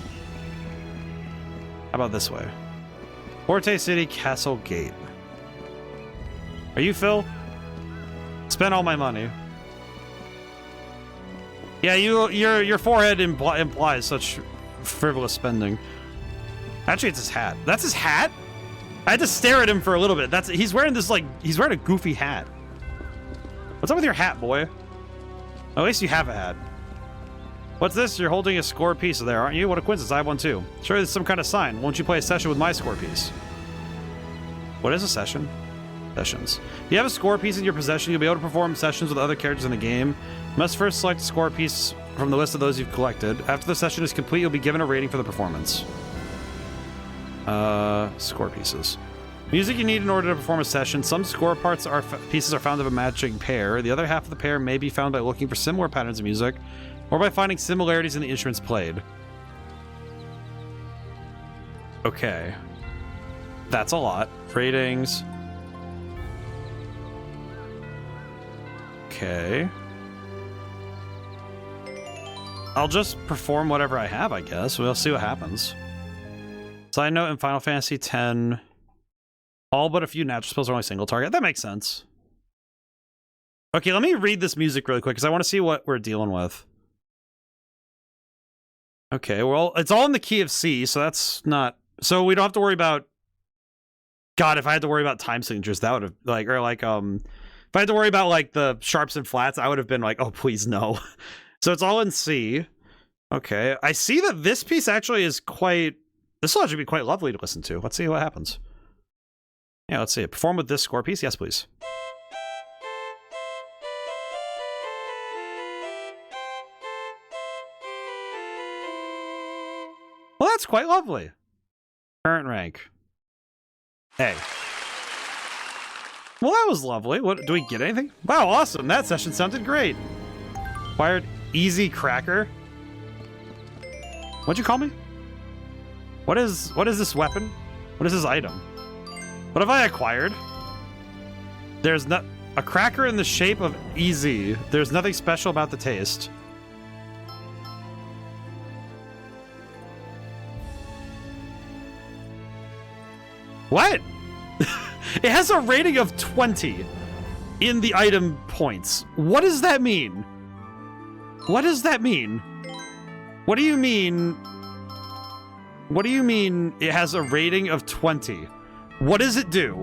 How about this way? Forte City Castle Gate. Are you Phil? Spent all my money. Yeah, your forehead implies such frivolous spending. Actually, it's his hat. That's his hat? I had to stare at him for a little bit. He's wearing this, like, he's wearing a goofy hat. What's up with your hat, boy? At least you have a hat. What's this? You're holding a score piece there, aren't you? What a coincidence. I have one too. Sure, there's some kind of sign. Won't you play a session with my score piece? What is a session? Sessions. If you have a score piece in your possession, you'll be able to perform sessions with other characters in the game. You must first select a score piece from the list of those you've collected. After the session is complete, you'll be given a rating for the performance. Score pieces. Music you need in order to perform a session. Some score parts pieces are found of a matching pair. The other half of the pair may be found by looking for similar patterns of music, or by finding similarities in the instruments played. Okay. That's a lot. Ratings. Okay. I'll just perform whatever I have, I guess. We'll see what happens. Side note, in Final Fantasy X, all but a few natural spells are only single target. That makes sense. Okay, let me read this music really quick, because I want to see what we're dealing with. Okay, well, it's all in the key of C, so that's not... So we don't have to worry about... God, if I had to worry about time signatures, that would have... If I had to worry about, like, the sharps and flats, I would have been like, oh, please, no. So it's all in C. Okay, I see that this piece actually is quite... This will actually be quite lovely to listen to. Let's see what happens. Yeah, let's see it. Perform with this score piece? Yes, please. Well, that's quite lovely. Current rank. A. Well, that was lovely. What, do we get anything? Wow, awesome. That session sounded great. Acquired Easy Cracker. What'd you call me? What is this weapon? What is this item? What have I acquired? There's not a cracker in the shape of easy. There's nothing special about the taste. What? It has a rating of 20 in the item points. What does that mean? What does that mean? What do you mean? What do you mean it has a rating of 20? What does it do?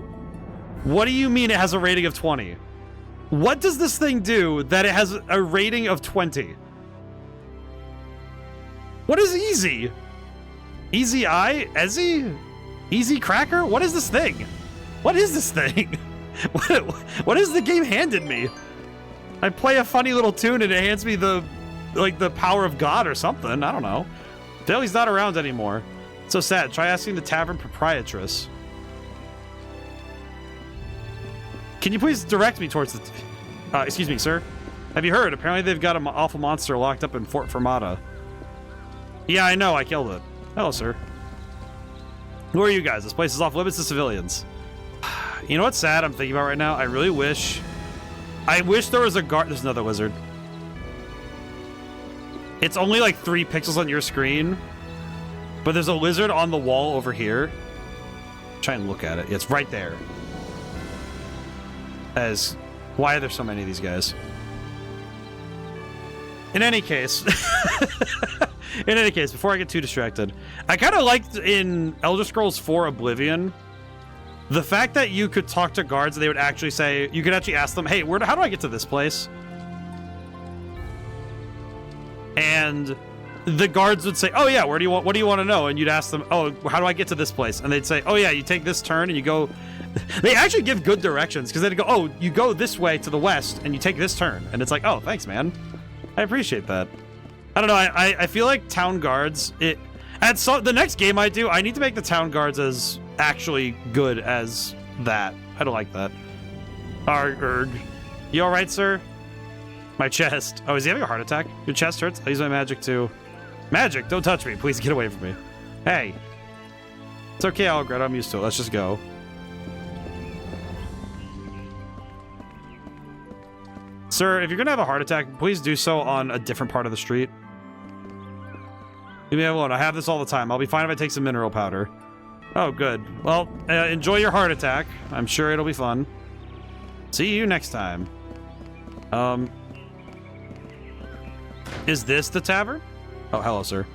What do you mean it has a rating of 20? What does this thing do that it has a rating of 20? What is easy? Easy eye? Ezzy? Easy cracker? What is this thing? What is this thing? What has the game handed me? I play a funny little tune and it hands me the power of God or something. I don't know. Daily's not around anymore. So sad. Try asking the tavern proprietress. Can you please direct me towards the... excuse me, sir. Have you heard? Apparently they've got an awful monster locked up in Fort Fermata. Yeah, I know. I killed it. Hello, sir. Who are you guys? This place is off limits to civilians. You know what's sad I'm thinking about right now? I really wish... I wish there was a guard... There's another lizard. It's only like 3 pixels on your screen. But there's a lizard on the wall over here. Try and look at it. It's right there. Why are there so many of these guys? In any case, before I get too distracted, I kind of liked in Elder Scrolls 4 Oblivion, the fact that you could talk to guards and they would actually say, you could actually ask them, hey, how do I get to this place? And the guards would say, oh yeah, what do you want to know? And you'd ask them, oh, how do I get to this place? And they'd say, oh yeah, you take this turn and you go. They actually give good directions, because they'd go, oh, you go this way to the west and you take this turn. And it's like, oh, thanks, man. I appreciate that. I don't know. I feel like town guards, the next game I do, I need to make the town guards as actually good as that. I don't like that. Arg. You all right, sir? My chest. Oh, is he having a heart attack? Your chest hurts? I'll use my magic too. Magic, don't touch me. Please get away from me. Hey. It's okay, Algret. I'm used to it. Let's just go. Sir, if you're gonna have a heart attack, please do so on a different part of the street. Leave me alone. I have this all the time. I'll be fine if I take some mineral powder. Oh, good. Well, enjoy your heart attack. I'm sure it'll be fun. See you next time. Is this the tavern? Oh, hello, sir.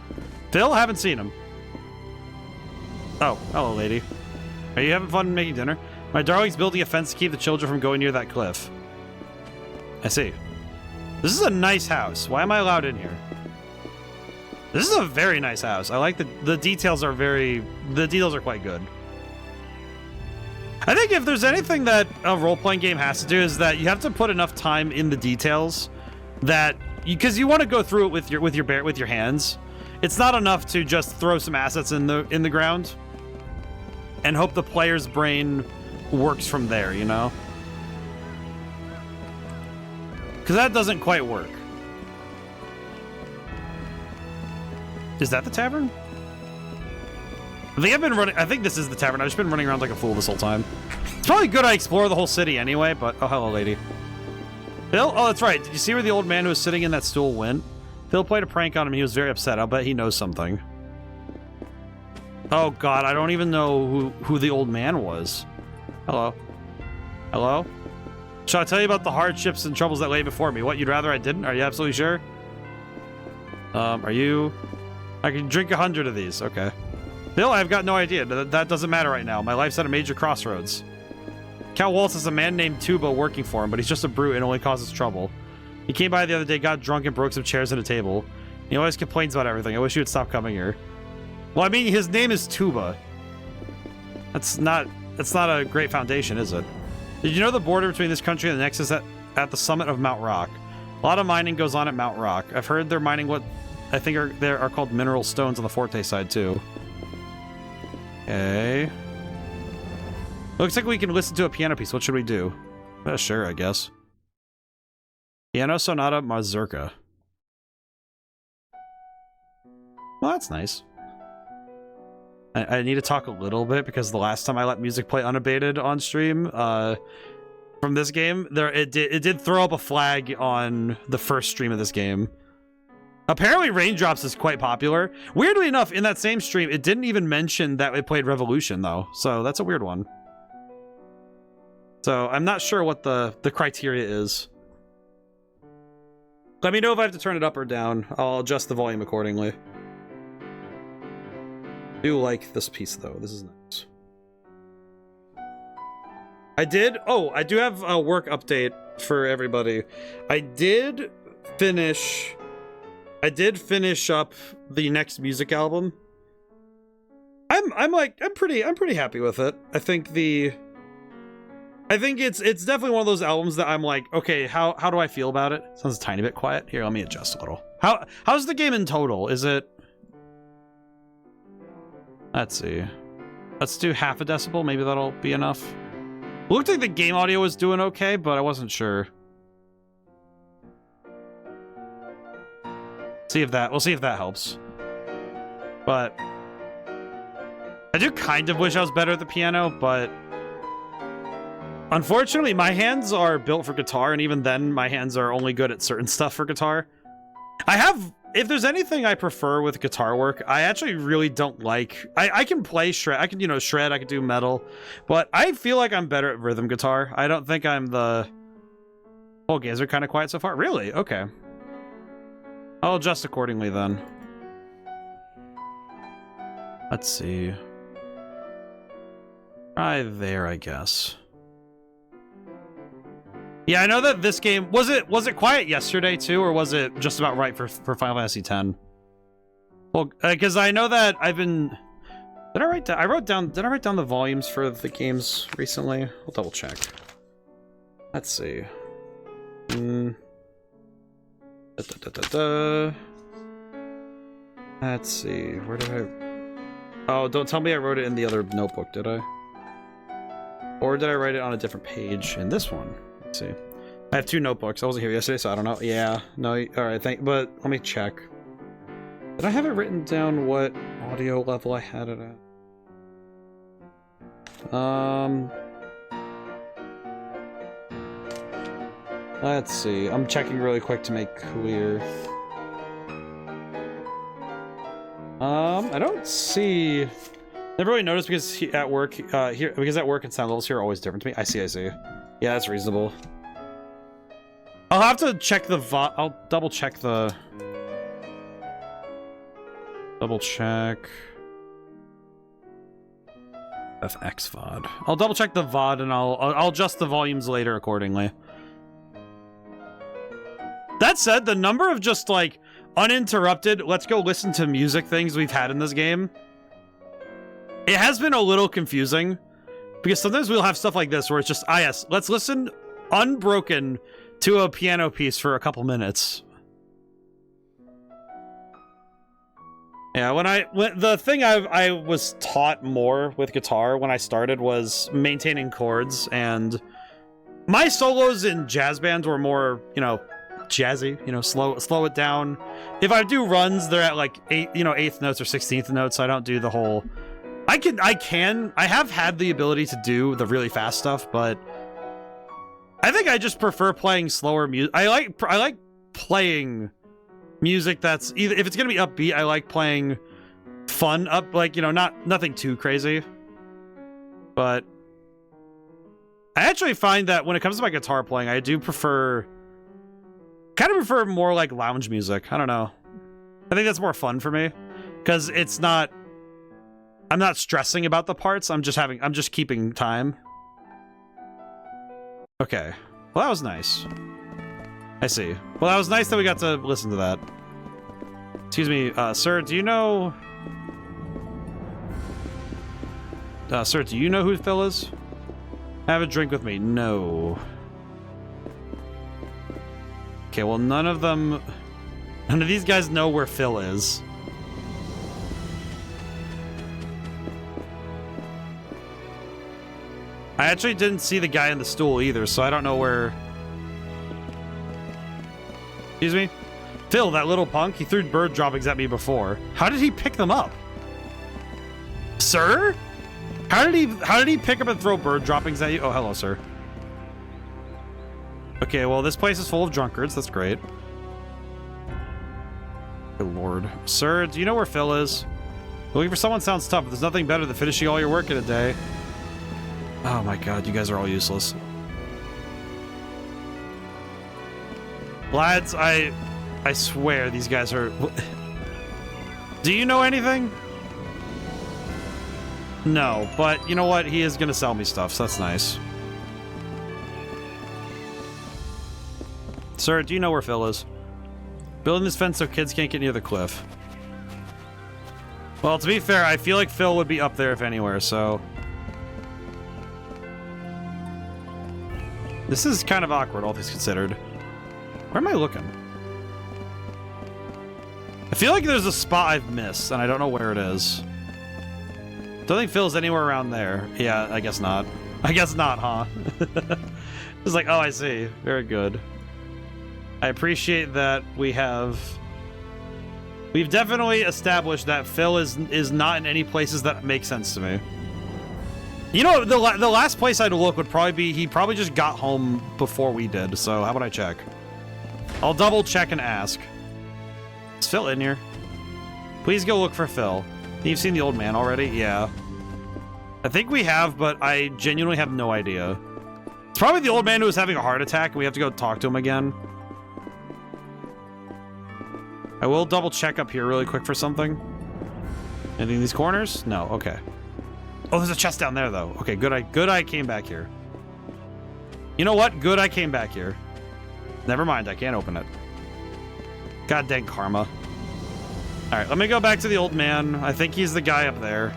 Phil? Haven't seen him. Oh, hello, lady. Are you having fun making dinner? My darling's building a fence to keep the children from going near that cliff. I see. This is a nice house. Why am I allowed in here? This is a very nice house. I like the details are the details are quite good. I think if there's anything that a role-playing game has to do is that you have to put enough time in the details that because you want to go through it with your hands. It's not enough to just throw some assets in the ground and hope the player's brain works from there, you know? Because that doesn't quite work. Is that the tavern? I think this is the tavern. I've just been running around like a fool this whole time. It's probably good I explore the whole city anyway, but... Oh, hello, lady. Phil? Oh, that's right. Did you see where the old man who was sitting in that stool went? Phil played a prank on him. He was very upset. I'll bet he knows something. Oh, God. I don't even know who the old man was. Hello? Hello? Shall I tell you about the hardships and troubles that lay before me? What, you'd rather I didn't? Are you absolutely sure? Are you... I can drink 100 of these. Okay. Bill, I've got no idea. That doesn't matter right now. My life's at a major crossroads. Cal Waltz has a man named Tuba working for him, but he's just a brute and only causes trouble. He came by the other day, got drunk, and broke some chairs and a table. He always complains about everything. I wish you would stop coming here. Well, I mean, his name is Tuba. That's not a great foundation, is it? Did you know the border between this country and the next is at the summit of Mount Rock? A lot of mining goes on at Mount Rock. I've heard they're mining what I think are called mineral stones on the Forte side, too. Okay. Looks like we can listen to a piano piece. What should we do? Sure, I guess. Piano Sonata Mazurka. Well, that's nice. I need to talk a little bit because the last time I let music play unabated on stream from this game, it did throw up a flag on the first stream of this game. Apparently Raindrops is quite popular. Weirdly enough, in that same stream, it didn't even mention that it played Revolution, though. So that's a weird one. So I'm not sure what the criteria is. Let me know if I have to turn it up or down. I'll adjust the volume accordingly. I do like this piece, though. This is nice. I do have a work update for everybody. I did finish up the next music album. I'm pretty happy with it. I think it's definitely one of those albums that I'm like, okay, how do I feel about it? Sounds a tiny bit quiet. Here, let me adjust a little. How's the game in total? Is it... Let's see. Let's do half a decibel. Maybe that'll be enough. Looked like the game audio was doing okay, but I wasn't sure. We'll see if that helps. But I do kind of wish I was better at the piano, but unfortunately my hands are built for guitar, and even then my hands are only good at certain stuff for guitar. I have if there's anything I prefer with guitar work, I actually really don't like... I can play shred. I can, you know, shred. I can do metal. But I feel like I'm better at rhythm guitar. I don't think I'm the... Whole games are kind of quiet so far. Really? Okay. I'll adjust accordingly then. Let's see. Right there, I guess. Yeah, I know that this game was it quiet yesterday too, or was it just about right for Final Fantasy X? Well, because I know that I've been. Did I write down? Did I write down the volumes for the games recently? I'll double check. Let's see. Let's see. Where did I? Oh, don't tell me I wrote it in the other notebook, did I? Or did I write it on a different page in this one? Let's see. I have two notebooks. I wasn't here yesterday, so I don't know. Yeah, no, all right, but let me check. Did I have it written down what audio level I had it at? Let's see. I'm checking really quick to make clear. I don't see... Never really noticed because at work, because at work and sound levels here are always different to me. I see. Yeah, that's reasonable. I'll have to check the I'll double check the... Double check... FX VOD. I'll double check the VOD and I'll adjust the volumes later accordingly. That said, the number of just like uninterrupted, let's go listen to music things we've had in this game, it has been a little confusing because sometimes we'll have stuff like this where it's just, yes, let's listen unbroken to a piano piece for a couple minutes. Yeah, the thing I was taught more with guitar when I started was maintaining chords, and my solos in jazz bands were more, you know, jazzy, you know, slow it down. If I do runs, they're at like 8th notes or 16th notes. So I don't do the whole. I have had the ability to do the really fast stuff, but I think I just prefer playing slower music. I like playing music that's either, if it's gonna be upbeat, I like playing fun up, like, you know, nothing too crazy. But I actually find that when it comes to my guitar playing, I do prefer more like lounge music. I don't know. I think that's more fun for me because I'm not stressing about the parts. I'm just keeping time. Okay. Well, that was nice. I see. Well, that was nice that we got to listen to that. Excuse me, sir, do you know... sir, do you know who Phil is? Have a drink with me. No. Okay, well, none of these guys know where Phil is. I actually didn't see the guy in the stool either, so I don't know where... Excuse me? Phil, that little punk, he threw bird droppings at me before. How did he pick them up? Sir? How did he pick up and throw bird droppings at you? Oh, hello, sir. Okay, well, this place is full of drunkards. That's great. Good lord. Sir, do you know where Phil is? Looking for someone sounds tough, but there's nothing better than finishing all your work in a day. Oh my god, you guys are all useless. Lads, I swear these guys are... Do you know anything? No, but you know what? He is gonna sell me stuff, so that's nice. Sir, do you know where Phil is? Building this fence so kids can't get near the cliff. Well, to be fair, I feel like Phil would be up there if anywhere, so... This is kind of awkward, all things considered. Where am I looking? I feel like there's a spot I've missed, and I don't know where it is. Don't think Phil's anywhere around there. Yeah, I guess not. I guess not, huh? It's like, oh, I see. Very good. I appreciate that we've definitely established that Phil is not in any places that make sense to me. You know, the last place I'd look would probably be, he probably just got home before we did, so how about I check? I'll double check and ask. Is Phil in here? Please go look for Phil. You've seen the old man already? Yeah. I think we have, but I genuinely have no idea. It's probably the old man who was having a heart attack, and we have to go talk to him again. I will double check up here really quick for something. Anything in these corners? No, okay. Oh, there's a chest down there, though. Okay, good I came back here. You know what? Good I came back here. Never mind, I can't open it. God dang karma. Alright, let me go back to the old man. I think he's the guy up there.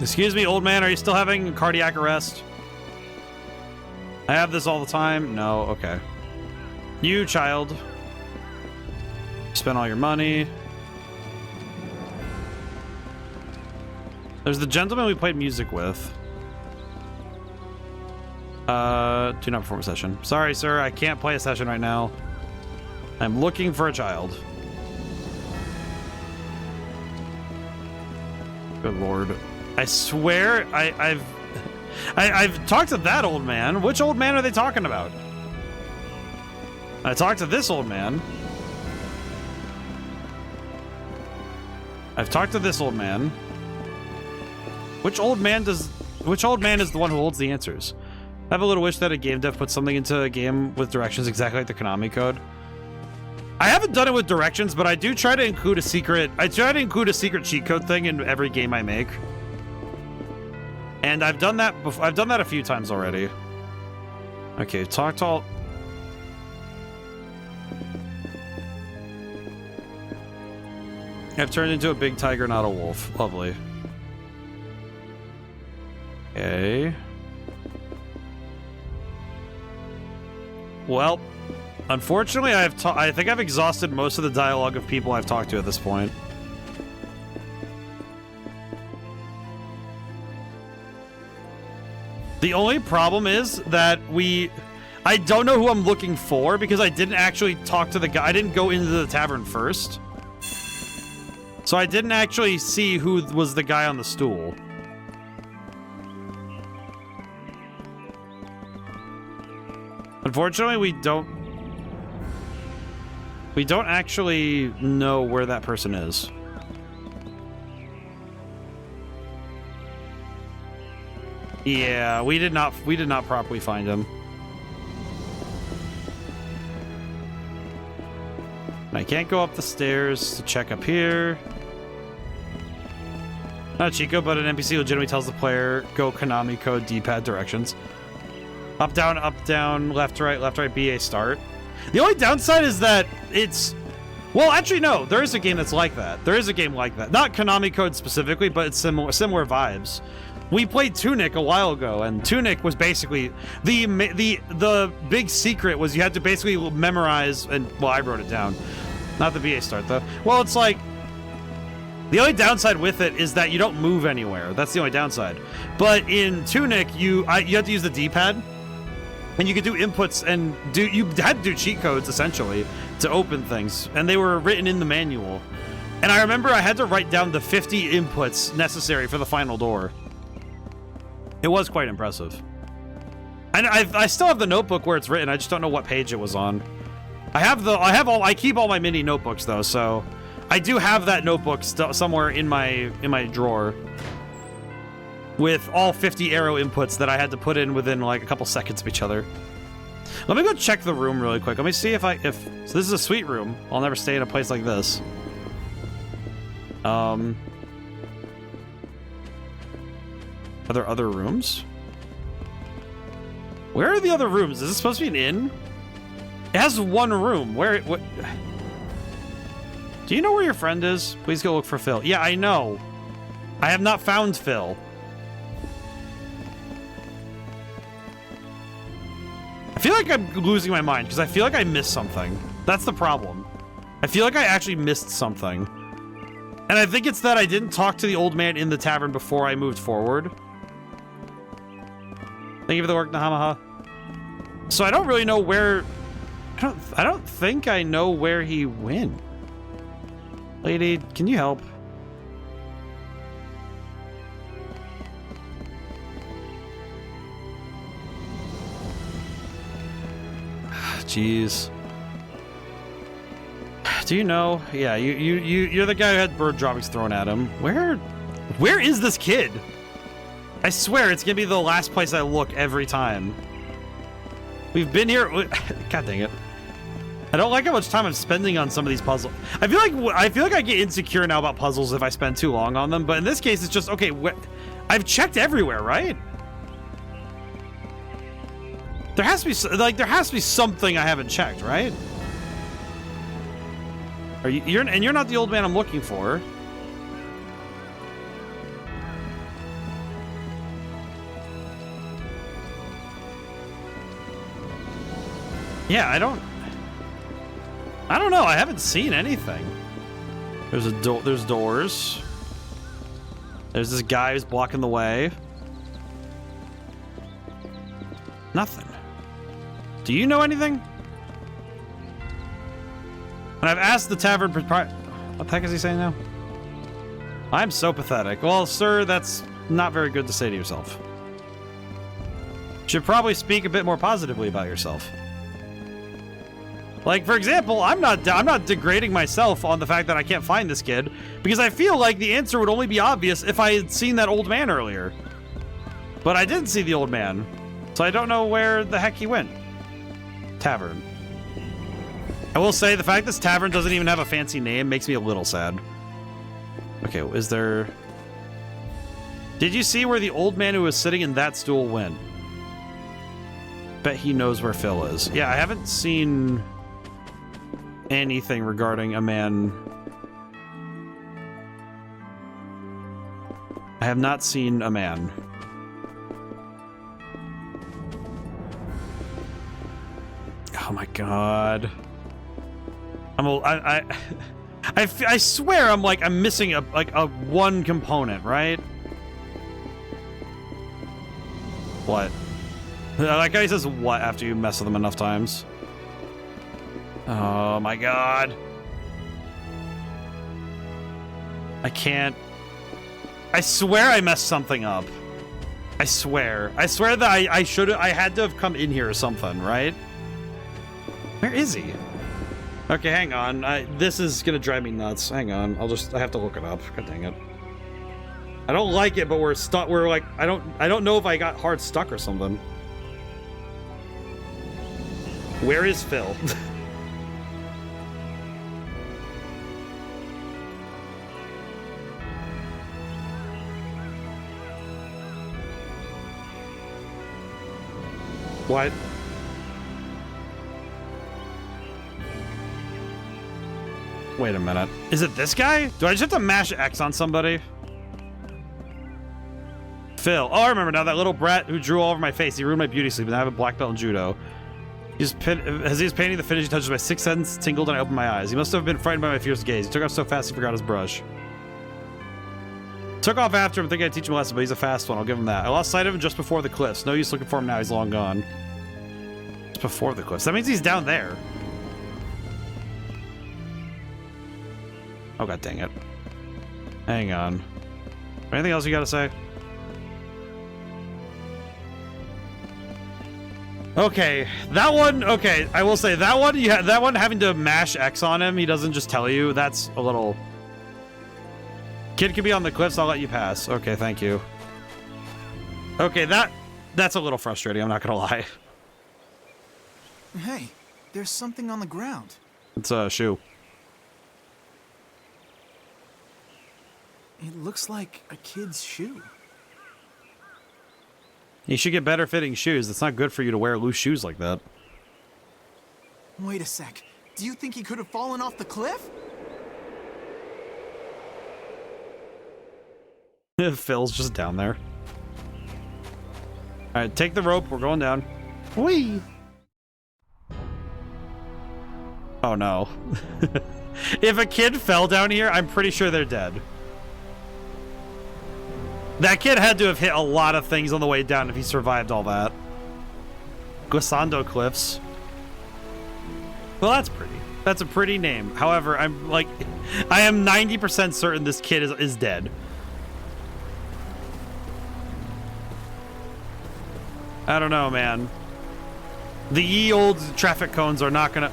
Excuse me, old man, are you still having cardiac arrest? I have this all the time. No, okay. You, child. Spent all your money. There's the gentleman we played music with. Do not perform a session. Sorry, sir, I can't play a session right now. I'm looking for a child. Good lord. I swear I've talked to that old man. Which old man are they talking about? I talked to this old man. I've talked to this old man. Which old man is the one who holds the answers? I have a little wish that a game dev put something into a game with directions exactly like the Konami code. I haven't done it with directions, but I do try to include a secret. I try to include a secret cheat code thing in every game I make. And I've done that before. I've done that a few times already. Okay, talk to all. I've turned into a big tiger, not a wolf. Lovely. Okay. Well, unfortunately, I think I've exhausted most of the dialogue of people I've talked to at this point. The only problem is that I don't know who I'm looking for because I didn't actually talk to the guy. I didn't go into the tavern first. So I didn't actually see who was the guy on the stool. Unfortunately, we don't actually know where that person is. Yeah, we did not properly find him. I can't go up the stairs to check up here. Not Chico, but an NPC legitimately tells the player, go Konami code D-pad directions. Up, down, left, right, BA, start. The only downside is that it's... Well, actually, no. There is a game that's like that. There is a game like that. Not Konami code specifically, but it's similar vibes. We played Tunic a while ago, and Tunic was basically... The big secret was you had to basically memorize... And, well, I wrote it down. Not the BA start, though. Well, it's like... The only downside with it is that you don't move anywhere. That's the only downside. But in Tunic, you have to use the D-pad. And you could do inputs and you had to do cheat codes essentially to open things, and they were written in the manual. And I remember I had to write down the 50 inputs necessary for the final door. It was quite impressive. And I still have the notebook where it's written. I just don't know what page it was on. I keep all my mini notebooks though, so I do have that notebook somewhere in my drawer. With all 50 arrow inputs that I had to put in within like a couple seconds of each other. Let me go check the room really quick. Let me see if so this is a sweet room. I'll never stay in a place like this. Are there other rooms? Where are the other rooms? Is this supposed to be an inn? It has one room. What? Do you know where your friend is? Please go look for Phil. Yeah, I know. I have not found Phil. I feel like I'm losing my mind because I feel like I missed something. That's the problem. I feel like I actually missed something. And I think it's that I didn't talk to the old man in the tavern before I moved forward. Thank you for the work, Nahamaha. So I don't really know where... I don't think I know where he went. Lady, can you help? jeez. Do you know? Yeah, you're the guy who had bird droppings thrown at him. Where is this kid? I swear it's gonna be the last place I look every time. We've been here. God dang it! I don't like how much time I'm spending on some of these puzzles. I feel like I get insecure now about puzzles if I spend too long on them. But in this case, it's just okay. I've checked everywhere, right? There has to be something I haven't checked, right? You're not the old man I'm looking for. Yeah, I don't know. I haven't seen anything. There's doors. There's this guy who's blocking the way. Nothing. Do you know anything? And I've asked the tavern proprietor. What the heck is he saying now? I'm so pathetic. Well, sir, that's not very good to say to yourself. Should probably speak a bit more positively about yourself. Like, for example, I'm not degrading myself on the fact that I can't find this kid, because I feel like the answer would only be obvious if I had seen that old man earlier. But I didn't see the old man, so I don't know where the heck he went. Tavern. I will say, the fact this tavern doesn't even have a fancy name makes me a little sad. Okay, is there... Did you see where the old man who was sitting in that stool went? Bet he knows where Phil is. Yeah, I haven't seen anything regarding a man. I have not seen a man. Oh my god. I swear I'm missing a one component, right? What? That guy says what after you mess with him enough times. Oh my god. I can't. I swear I messed something up. I swear. I swear that I had to have come in here or something, right? Where is he? Okay, hang on. This is gonna drive me nuts. Hang on. I have to look it up. God dang it. I don't like it, but we're stuck. We're like, I don't know if I got hard stuck or something. Where is Phil? What? Wait a minute. Is it this guy? Do I just have to mash X on somebody? Phil. Oh, I remember now. That little brat who drew all over my face. He ruined my beauty sleep, and I have a black belt in judo. As he was painting the finishing touches, my sixth sense tingled and I opened my eyes. He must have been frightened by my fierce gaze. He took off so fast he forgot his brush. Took off after him, thinking I'd teach him a lesson, but he's a fast one. I'll give him that. I lost sight of him just before the cliffs. No use looking for him now. He's long gone. It's before the cliffs. That means he's down there. Oh, god dang it. Hang on. Anything else you gotta say? Okay, that one, okay, I will say that one, that one having to mash X on him, he doesn't just tell you, that's a little... Kid could be on the cliffs, I'll let you pass. Okay, thank you. Okay, that's a little frustrating, I'm not gonna lie. Hey, there's something on the ground. It's a shoe. It looks like a kid's shoe. You should get better fitting shoes. It's not good for you to wear loose shoes like that. Wait a sec. Do you think he could have fallen off the cliff? Phil's just down there. Alright, take the rope. We're going down. Whee! Oh no. If a kid fell down here, I'm pretty sure they're dead. That kid had to have hit a lot of things on the way down if he survived all that. Glissando Cliffs. Well, that's pretty. That's a pretty name. However, I am 90% certain this kid is dead. I don't know, man. The ye old traffic cones are not gonna...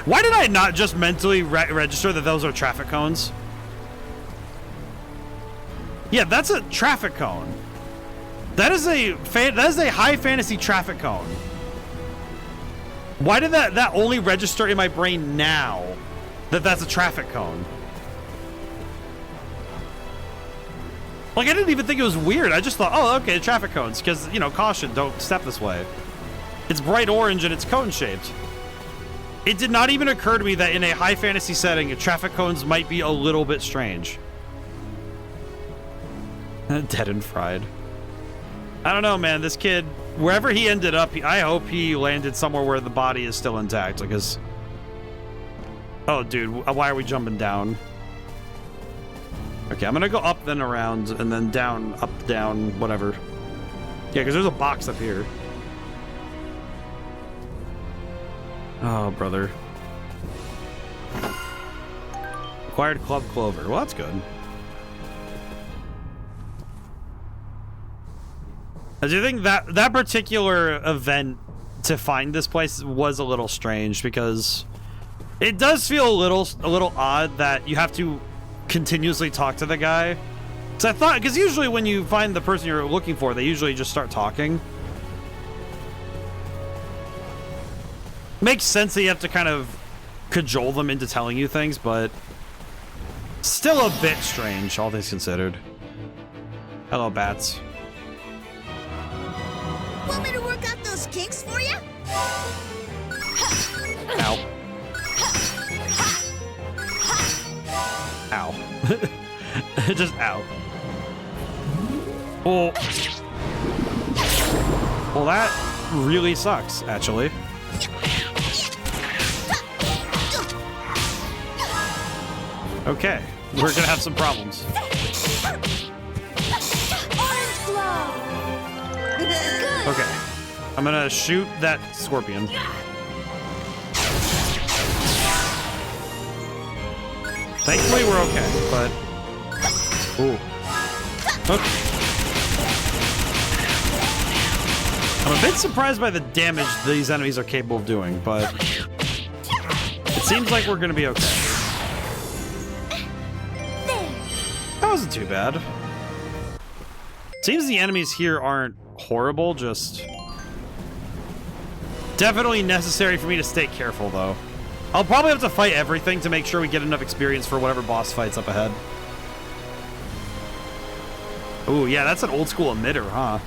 Why did I not just mentally register that those are traffic cones? Yeah, that's a traffic cone. That is a high fantasy traffic cone. Why did that only register in my brain now that that's a traffic cone? Like, I didn't even think it was weird. I just thought, oh, okay, traffic cones, because, you know, caution, don't step this way. It's bright orange and it's cone shaped. It did not even occur to me that in a high fantasy setting, traffic cones might be a little bit strange. Dead and fried. I don't know, man. This kid, wherever he ended up, I hope he landed somewhere where the body is still intact. Because, oh, dude, why are we jumping down? Okay, I'm gonna go up, then around, and then down, up, down, whatever. Yeah, because there's a box up here. Oh, brother. Acquired Club Clover. Well, that's good. I do think that particular event to find this place was a little strange, because it does feel a little odd that you have to continuously talk to the guy. So I thought, because usually when you find the person you're looking for, they usually just start talking. Makes sense that you have to kind of cajole them into telling you things, but still a bit strange, all things considered. Hello, bats. Want me to work out those kinks for you? Ow. Ow. Just ow. Oh. Well, that really sucks, actually. Okay, we're gonna have some problems. Okay, I'm gonna shoot that scorpion. Thankfully, we're okay, but... Ooh. Okay. I'm a bit surprised by the damage these enemies are capable of doing, but... It seems like we're gonna be okay. That wasn't too bad. Seems the enemies here aren't horrible, just... Definitely necessary for me to stay careful, though. I'll probably have to fight everything to make sure we get enough experience for whatever boss fight's up ahead. Ooh, yeah, that's an old school emitter, huh?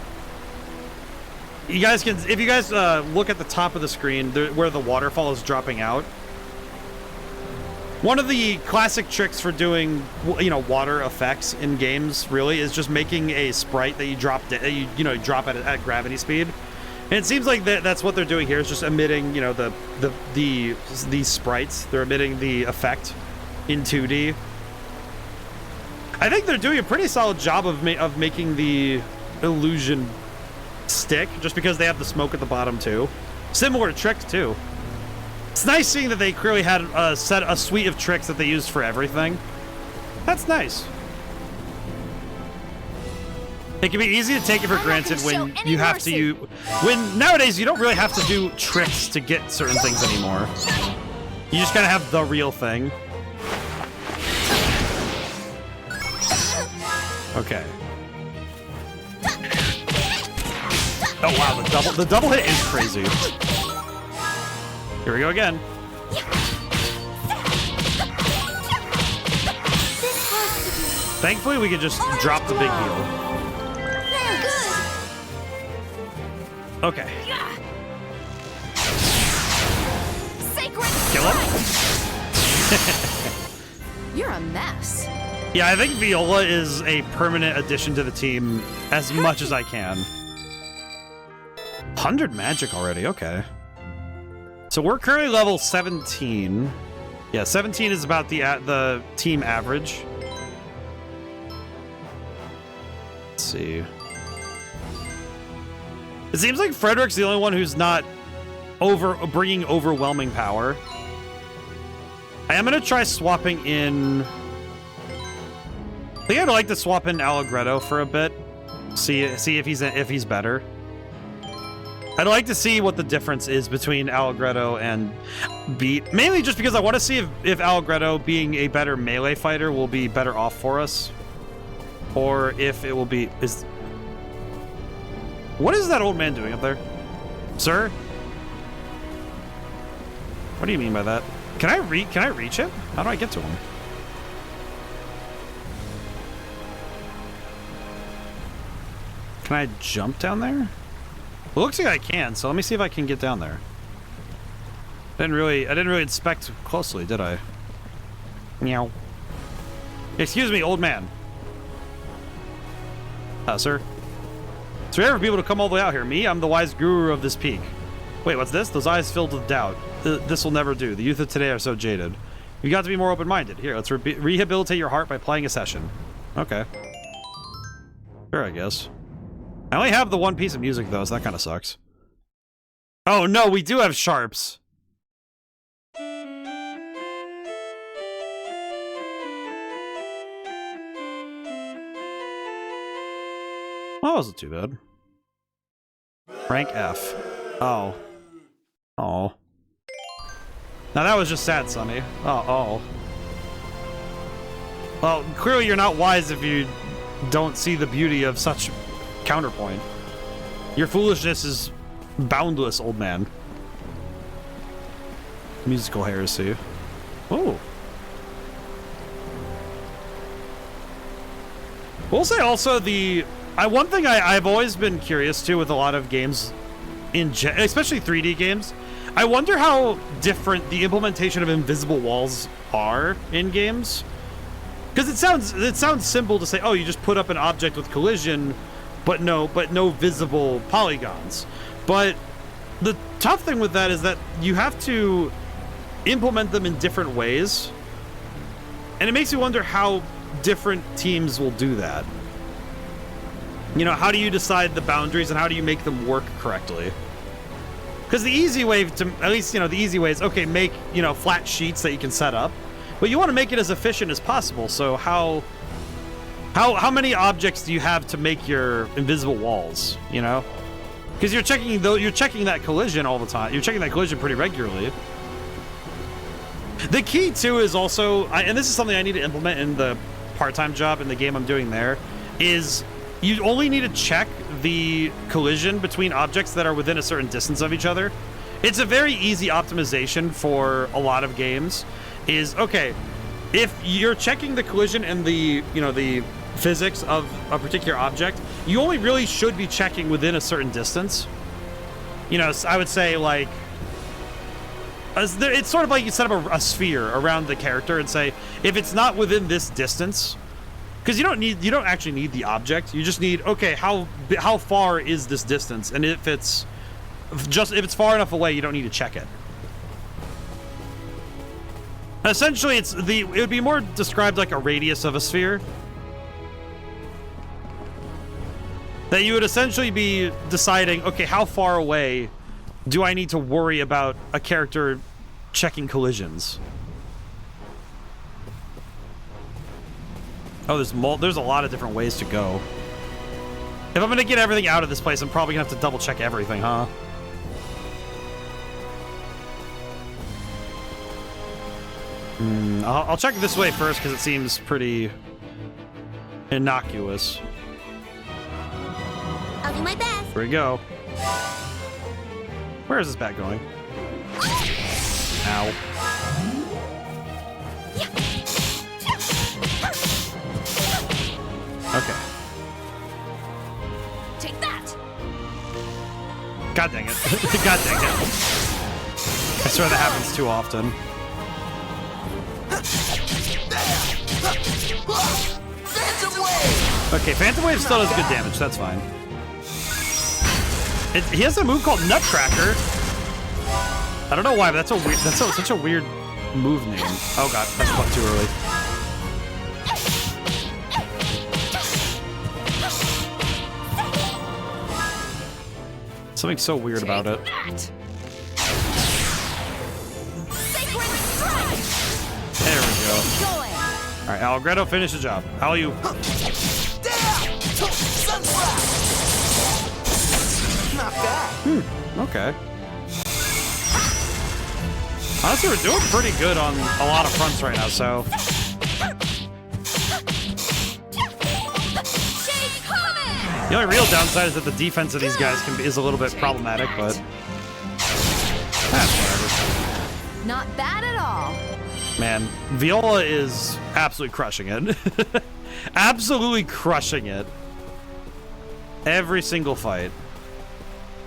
You guys can, if you guys look at the top of the screen, where the waterfall is dropping out. One of the classic tricks for doing, you know, water effects in games, really, is just making a sprite that you drop, you know, drop at gravity speed. And it seems like that's what they're doing here, is just emitting, you know, these sprites. They're emitting the effect in 2D. I think they're doing a pretty solid job of making the illusion stick, just because they have the smoke at the bottom too. Similar tricks too. It's nice seeing that they clearly had a suite of tricks that they used for everything. That's nice. It can be easy to take it for granted when you have to when nowadays you don't really have to do tricks to get certain things anymore. You just gotta have the real thing. Okay. Oh wow, the double hit is crazy. Here we go again. Thankfully we can just drop the big heal. Okay. Kill him. You're a mess. Yeah, I think Viola is a permanent addition to the team as much as I can. 100 magic already, okay. So we're currently level 17. Yeah, 17 is about the team average. Let's see. It seems like Frederick's the only one who's not bringing overwhelming power. I am gonna try swapping in. I think I'd like to swap in Allegretto for a bit. See if he's better. I'd like to see what the difference is between Allegretto and Beat. Mainly just because I want to see if Allegretto, being a better melee fighter, will be better off for us. Or if it will be... What is that old man doing up there? Sir? What do you mean by that? Can I reach him? How do I get to him? Can I jump down there? Well, it looks like I can, so let me see if I can get down there. I didn't really inspect closely, did I? Meow. Excuse me, old man. Sir. So rare for people to come all the way out here. Me? I'm the wise guru of this peak. Wait, what's this? Those eyes filled with doubt. This will never do. The youth of today are so jaded. You got to be more open-minded. Here, let's rehabilitate your heart by playing a session. Okay. Sure, I guess. I only have the one piece of music, though, so that kind of sucks. Oh, no, we do have sharps. Well, that wasn't too bad. Rank F. Oh. Oh. Now, that was just sad, Sonny. Oh. Well, clearly you're not wise if you don't see the beauty of such counterpoint. Your foolishness is boundless, old man. Musical heresy. Oh. We'll say also one thing I've always been curious to with a lot of games, especially 3D games, I wonder how different the implementation of invisible walls are in games. Because it sounds simple to say, oh, you just put up an object with collision, but no visible polygons. But the tough thing with that is that you have to implement them in different ways. And it makes you wonder how different teams will do that. You know, how do you decide the boundaries and how do you make them work correctly? Because the easy way the easy way is, okay, make, flat sheets that you can set up. But you want to make it as efficient as possible. So how many objects do you have to make your invisible walls, Because you're checking that collision all the time. You're checking that collision pretty regularly. The key too is also, and this is something I need to implement in the part-time job in the game I'm doing there, is you only need to check the collision between objects that are within a certain distance of each other. It's a very easy optimization for a lot of games. Is, okay, if you're checking the collision and the physics of a particular object, you only really should be checking within a certain distance. I would say, like, it's sort of like you set up a sphere around the character and say, if it's not within this distance, because you don't actually need the object, you just need, okay, how far is this distance, and if it's far enough away, you don't need to check it. Essentially, it would be more described like a radius of a sphere. That you would essentially be deciding, okay, how far away do I need to worry about a character checking collisions? Oh, there's a lot of different ways to go. If I'm gonna get everything out of this place, I'm probably gonna have to double check everything, huh? I'll check this way first because it seems pretty innocuous. I'll do my best. Here we go. Where is this bat going? Ow. Okay. Take that. God dang it. God dang it. I swear that happens too often. Okay, Phantom Wave still does good damage. That's fine. He has a move called Nutcracker. I don't know why, but that's such a weird move name. Oh god, that's about too early. Something so weird about it. There we go. Alright, Allegretto, finish the job. How are you? Not bad. Okay. Honestly, we're doing pretty good on a lot of fronts right now, so... The only real downside is that the defense of these guys is a little bit problematic, but... That's whatever. Not bad at all. Man, Viola is absolutely crushing it. Absolutely crushing it. Every single fight.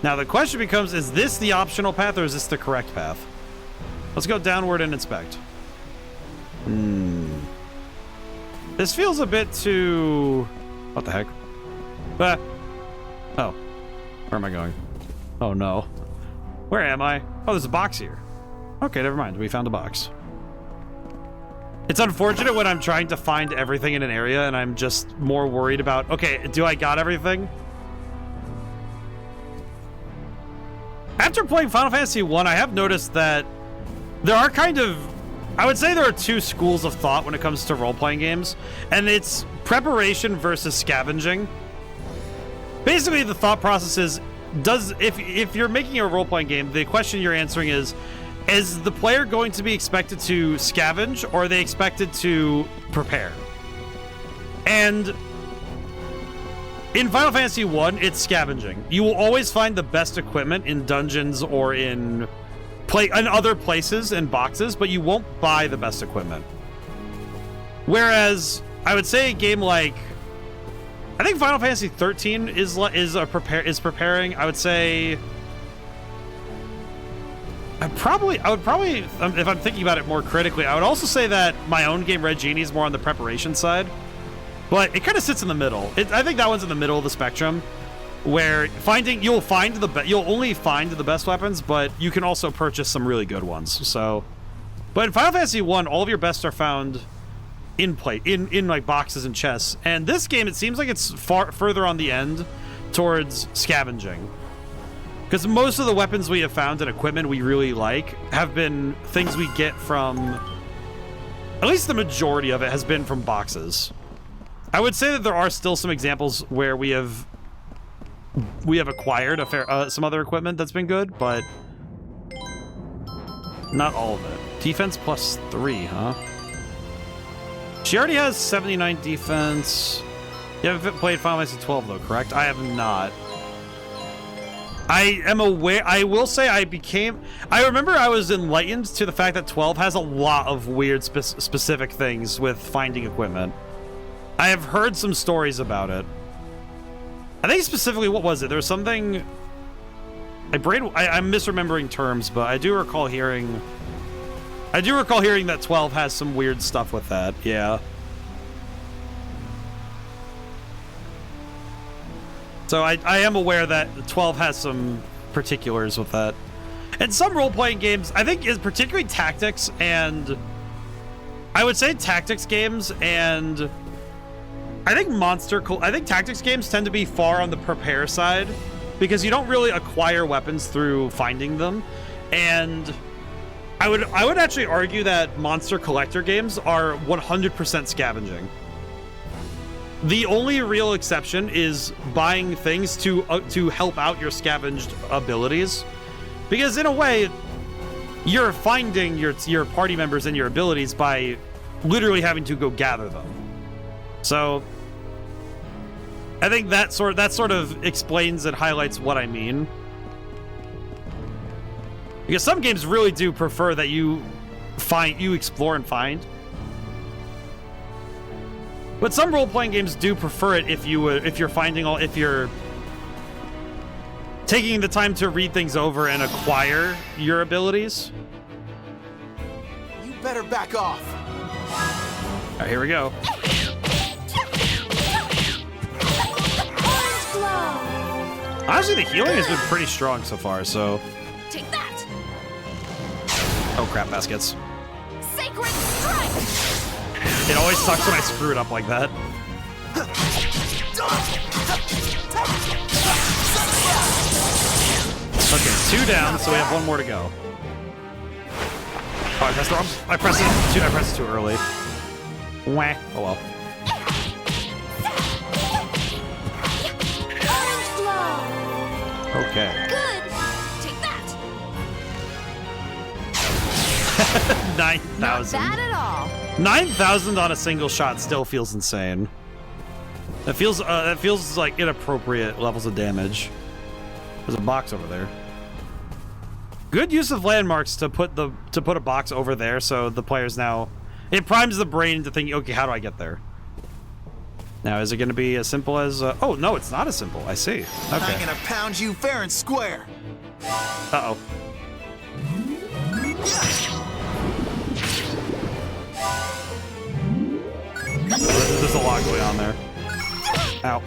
Now the question becomes, is this the optional path or is this the correct path? Let's go downward and inspect. This feels a bit too... What the heck? Oh. Where am I going? Oh no. Where am I? Oh, there's a box here. Okay, never mind. We found a box. It's unfortunate when I'm trying to find everything in an area and I'm just more worried about, okay, do I got everything? After playing Final Fantasy I, I have noticed that there are kind of, I would say there are two schools of thought when it comes to role-playing games, and it's preparation versus scavenging. Basically, the thought process is, if you're making a role-playing game, the question you're answering is the player going to be expected to scavenge, or are they expected to prepare? And in Final Fantasy I, it's scavenging. You will always find the best equipment in dungeons or in other places and boxes, but you won't buy the best equipment. Whereas, I would say a game like... I think Final Fantasy 13 is preparing. I would say... I would probably, if I'm thinking about it more critically, I would also say that my own game, Red Genie, is more on the preparation side. But it kind of sits in the middle. I think that one's in the middle of the spectrum, where you'll only find the best weapons, but you can also purchase some really good ones. So, but in Final Fantasy 1, all of your best are found in like boxes and chests. And this game, it seems like it's further on the end towards scavenging. Because most of the weapons we have found and equipment we really like have been things we get from... At least the majority of it has been from boxes. I would say that there are still some examples where we have acquired some other equipment that's been good, but not all of it. Defense +3, huh? She already has 79 defense. You haven't played Final Fantasy 12 though, correct? I have not. I am aware. I will say I remember I was enlightened to the fact that 12 has a lot of weird specific things with finding equipment. I have heard some stories about it. I think specifically, what was it? There was something... I'm misremembering terms, but I do recall hearing that 12 has some weird stuff with that, yeah. So I am aware that 12 has some particulars with that. And some role-playing games, I think, is particularly tactics, and I would say tactics games, and I think tactics games tend to be far on the prepare side, because you don't really acquire weapons through finding them. And I would actually argue that monster collector games are 100% scavenging. The only real exception is buying things to help out your scavenged abilities, because in a way, you're finding your party members and your abilities by literally having to go gather them. So I think that sort of explains and highlights what I mean. Because some games really do prefer that you explore and find. But some role-playing games do prefer it if you're taking the time to read things over and acquire your abilities. You better back off. All right, here we go. Honestly, the healing has been pretty strong so far, so... Take that! Oh crap, baskets. Sacred strike! It always sucks when I screw it up like that. Okay, 2 down, so we have 1 more to go. Oh, I pressed it too early. Wah. Oh well. Okay. Good. Not 9,000. bad at all. 9,000 on a single shot still feels insane. That feels like inappropriate levels of damage. There's a box over there. Good use of landmarks to put a box over there, so the players now, it primes the brain into thinking, okay, how do I get there? Now, is it going to be as simple as? Oh no, it's not as simple. I see. Okay. I'm gonna pound you fair and square. Uh oh. There's a lot going on there. Ow.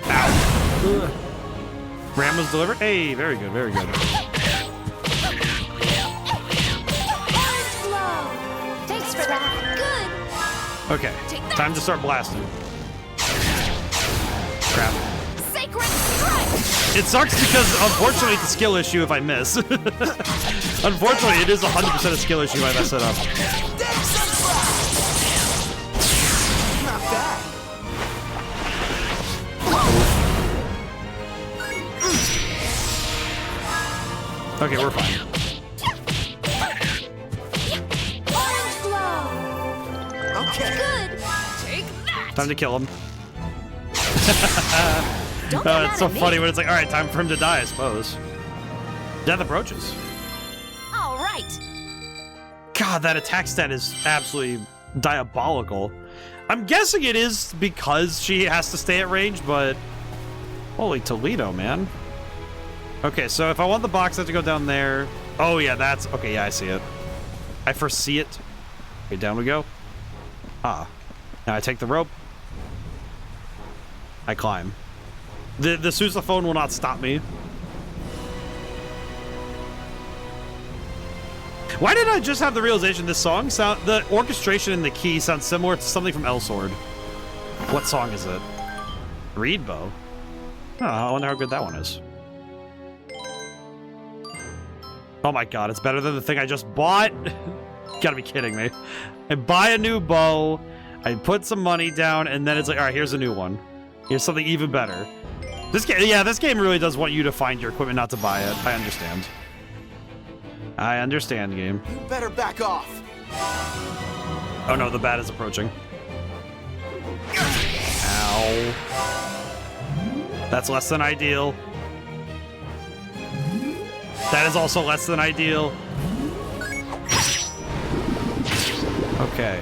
Ow. Ram was delivered. Hey, very good, very good. Thanks for that. Good. Okay, time to start blasting. Crap. Sacred strike. It sucks because, unfortunately, it's a skill issue if I miss. Unfortunately, it is 100% a skill issue if I mess it up. Not bad. Okay, we're fine. Orange glow. Okay. Good. Take that. Time to kill him. Don't get It's so mad at funny me. when it's like, all right, time for him to die, I suppose. Death approaches. All right. God, that attack stat is absolutely diabolical. I'm guessing it is because she has to stay at range, but holy Toledo, man. Okay, so if I want the box, I have to go down there. Oh yeah, that's okay. Yeah, I see it. I foresee it. Okay, down we go. Ah, now I take the rope. I climb. The sousaphone will not stop me. Why did I just have the realization this song sound, the orchestration and the key sounds similar to something from Elsword? What song is it? Reed Bow. Oh, I wonder how good that one is. Oh my god, it's better than the thing I just bought? Gotta be kidding me. I buy a new bow, I put some money down, and then it's like, alright, here's a new one. Here's something even better. This game, yeah, this game really does want you to find your equipment, not to buy it. I understand. I understand, game. You better back off. Oh no, the bat is approaching. Ow. That's less than ideal. That is also less than ideal. Okay,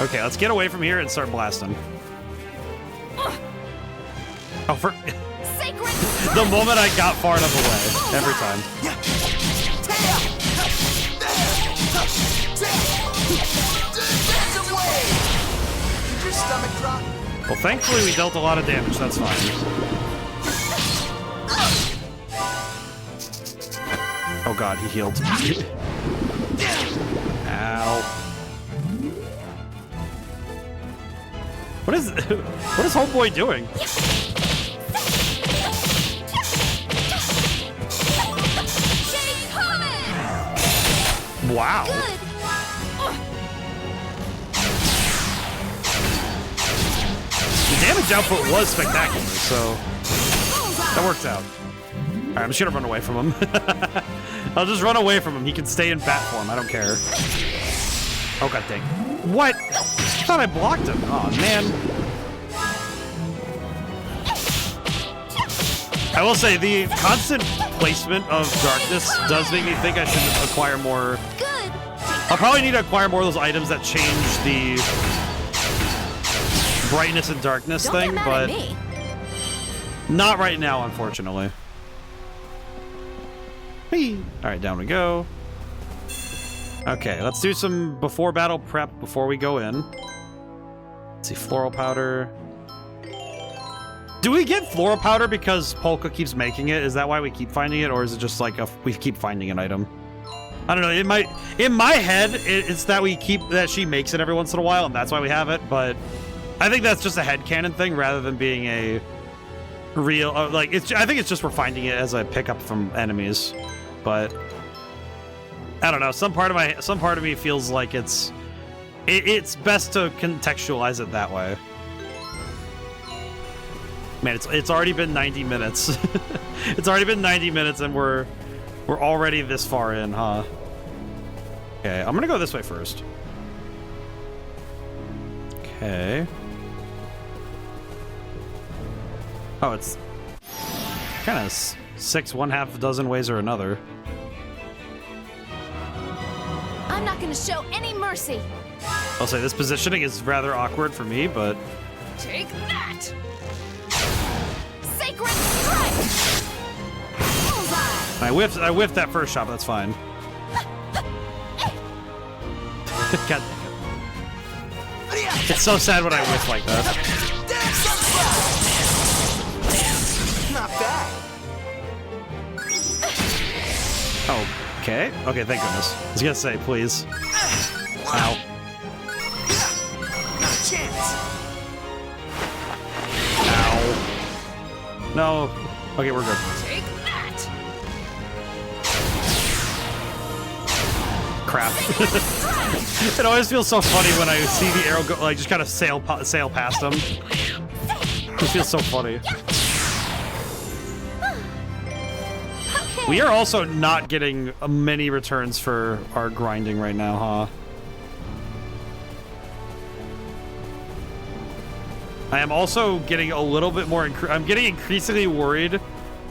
Okay, let's get away from here and start blasting. Oh, for Sacred the moment I got far enough away, every time. Did your stomach drop? Well, thankfully we dealt a lot of damage, that's fine. Oh god, he healed. Ow. What is homeboy doing? Shake coming. Wow. Good. The damage output was spectacular, so that worked out. Alright, I'm just gonna run away from him. I'll just run away from him. He can stay in bat form, I don't care. Oh god dang. What? I thought I blocked him. Oh man. I will say the constant placement of darkness does make me think I should acquire more. Good. I'll probably need to acquire more of those items that change the brightness and darkness Don't thing, get mad but at me. not right now, unfortunately. Whee! All right, down we go. Okay, let's do some before battle prep before we go in. Let's see, floral powder. Do we get floral powder because Polka keeps making it? Is that why we keep finding it, or is it just like we keep finding an item? I don't know. It might, in my head, it's that she makes it every once in a while, and that's why we have it. But I think that's just a headcanon thing rather than being a real like. I think it's just we're finding it as a pickup from enemies, but I don't know. Some part of me feels like it's It's best to contextualize it that way. Man, it's already been 90 minutes. It's already been 90 minutes and we're already this far in, huh? Okay, I'm gonna go this way first. Okay. Oh, it's kind of 6 1/2 dozen ways or another. I'm not gonna show any mercy. I'll say this positioning is rather awkward for me, but Take that! Sacred strike! Bullseye! I whiffed that first shot, but that's fine. God. It's so sad when I whiff like that. Not bad. Okay. Okay, thank goodness. I was gonna say, please. Ow. Not a chance. Ow. No. Okay, we're good. Take that! Crap. It always feels so funny when I see the arrow go, like, just kind of sail past him. It feels so funny. We are also not getting many returns for our grinding right now, huh? I am also getting a little bit more... I'm getting increasingly worried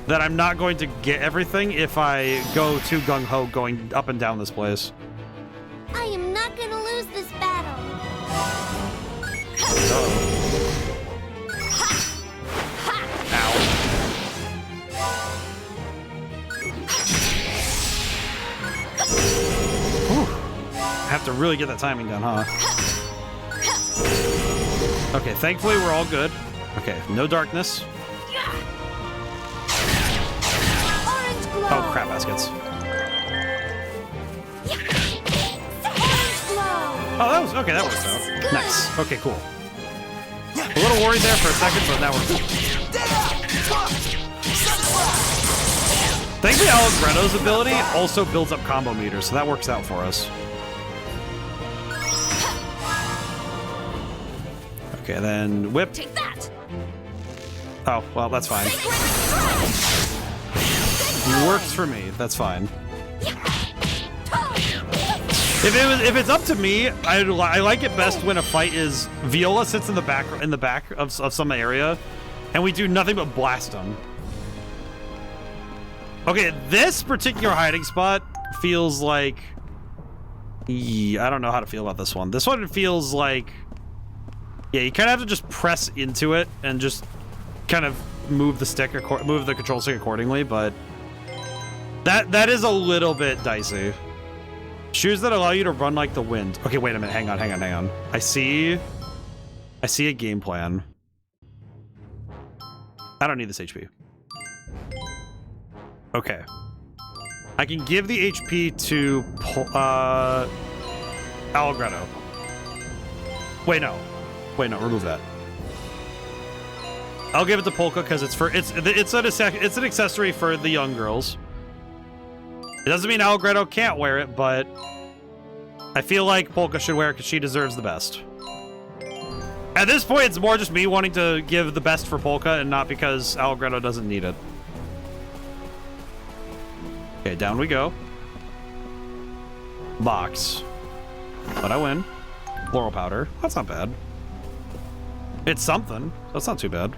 that I'm not going to get everything if I go too gung-ho going up and down this place. I am not gonna lose this battle. Ow. Whew. I have to really get that timing done, huh? Okay, thankfully we're all good. Okay, no darkness. Orange glow. Oh, crap baskets. Orange glow. Oh, that was... Okay, that worked out. Nice. Okay, cool. A little worried there for a second, but now we're cool. Thankfully, Allegretto's ability also builds up combo meters, so that works out for us. Okay, then whip. Take that! Oh, well, that's fine. Works for me. That's fine. If it's up to me, I like it best when a fight is Viola sits in the back of some area, and we do nothing but blast them. Okay, this particular hiding spot feels like... I don't know how to feel about this one. This one feels like... Yeah, you kind of have to just press into it and just kind of move the control stick accordingly, but that is a little bit dicey. Shoes that allow you to run like the wind. Okay, wait a minute. Hang on. I see a game plan. I don't need this HP. Okay. I can give the HP to Allegretto. Wait, no, remove that. I'll give it to Polka because it's an accessory for the young girls. It doesn't mean Allegretto can't wear it, but I feel like Polka should wear it because she deserves the best. At this point, it's more just me wanting to give the best for Polka and not because Allegretto doesn't need it. Okay, down we go. Box. But I win. Floral powder. That's not bad. It's something. That's not too bad.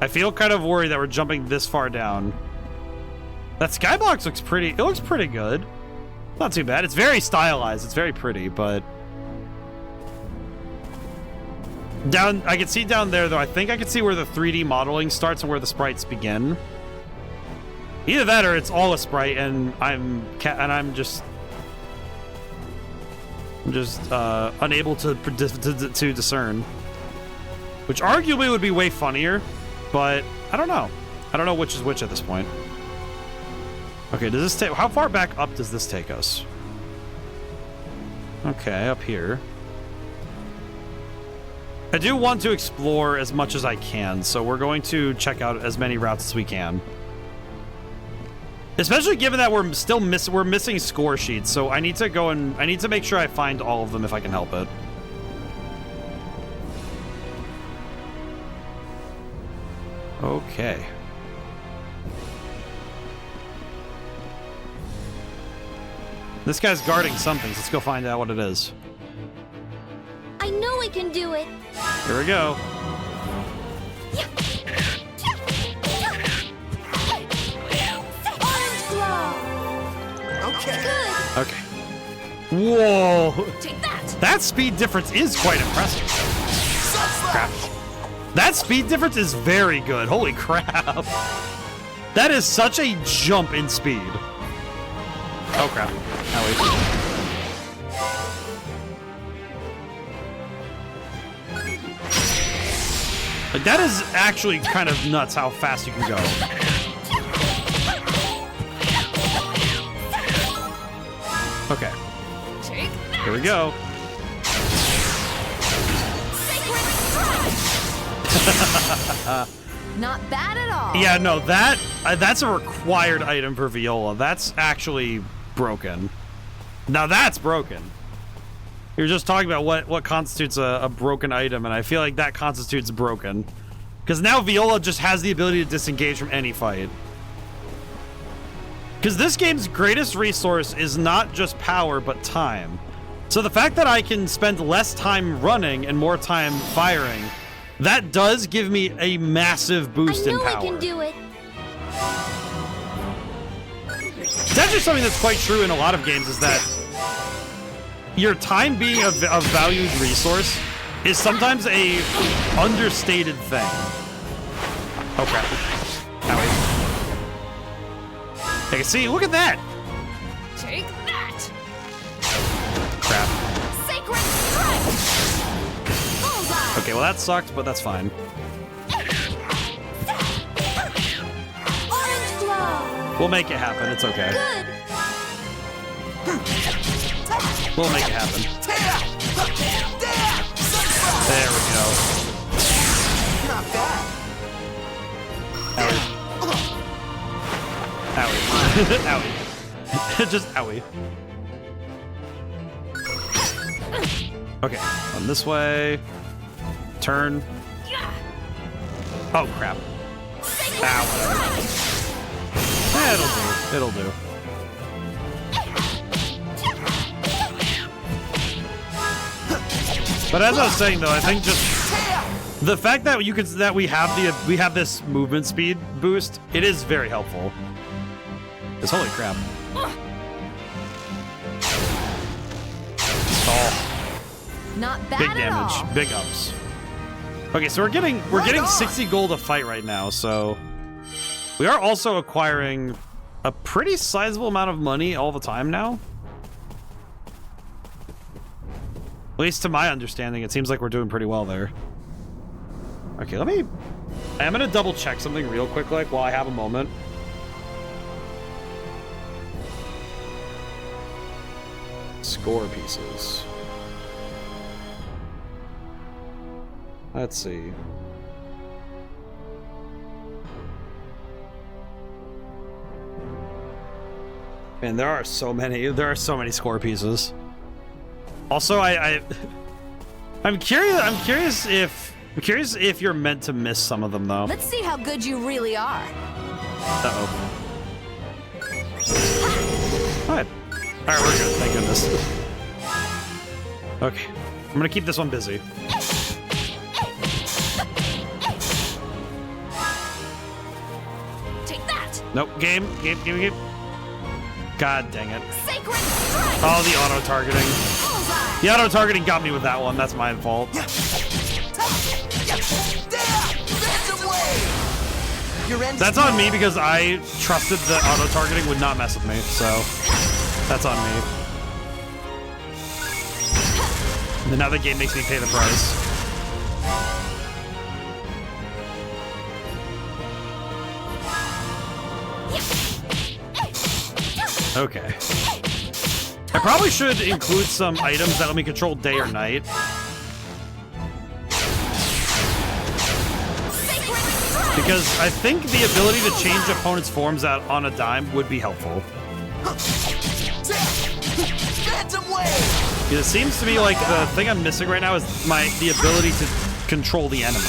I feel kind of worried that we're jumping this far down. That skybox looks pretty... It looks pretty good. Not too bad. It's very stylized. It's very pretty, but... Down... I can see down there, though. I think I can see where the 3D modeling starts and where the sprites begin. Either that or it's all a sprite, and I'm just unable to discern. Which arguably would be way funnier, but I don't know. I don't know which is which at this point. Okay, does this take... How far back up does this take us? Okay, up here. I do want to explore as much as I can, so we're going to check out as many routes as we can. Especially given that we're missing score sheets, so I need to go and I need to make sure I find all of them if I can help it. Okay. This guy's guarding something, so let's go find out what it is. I know we can do it. Here we go. Orange glow. Okay. Good. Okay. Whoa. Take that! That speed difference is quite impressive. Crap. That speed difference is very good. Holy crap. That is such a jump in speed. Oh crap. Like, that is actually kind of nuts how fast you can go. Okay. Take that! Here we go. Not bad at all. Yeah, no, that's a required item for Viola. That's actually broken. Now that's broken. You're just talking about what constitutes a broken item, and I feel like that constitutes broken. Because now Viola just has the ability to disengage from any fight. Because this game's greatest resource is not just power, but time. So the fact that I can spend less time running and more time firing, that does give me a massive boost in power. I know we can do it. It's actually something that's quite true in a lot of games, is that your time being a valued resource is sometimes a understated thing. Oh crap. Owie. Hey, see, look at that! Take that! Crap. Sacred strike! Bullseye! Okay, well that sucked, but that's fine. Orange glow. We'll make it happen, it's okay. Good. We'll make it happen. There we go. Not bad. Owie. Owie. Owie. Just owie. Okay, on this way. Turn. Oh, crap. Ah, whatever. It'll do. But as I was saying, though, I think just the fact that we have this movement speed boost, it is very helpful. Because holy crap. Oh, Not bad big at all. damage, big ups. Okay, so we're getting 60 gold a fight right now, so we are also acquiring a pretty sizable amount of money all the time now. At least to my understanding, it seems like we're doing pretty well there. Okay, I'm gonna double check something real quick, like, while I have a moment. Score pieces. Let's see. Man, there are so many score pieces. Also, I'm curious if you're meant to miss some of them, though. Let's see how good you really are. Uh-oh. Alright, we're good, thank goodness. Okay, I'm gonna keep this one busy. Take that! Nope, game. God dang it. Sacred strike! Oh, the auto-targeting. Bullseye! The auto-targeting got me with that one, that's my fault. That's on me because I trusted that auto-targeting would not mess with me, so that's on me. And now the game makes me pay the price. Okay. I probably should include some items that let me control day or night. because I think the ability to change opponents' forms out on a dime would be helpful. It seems to me like the thing I'm missing right now is the ability to control the enemy.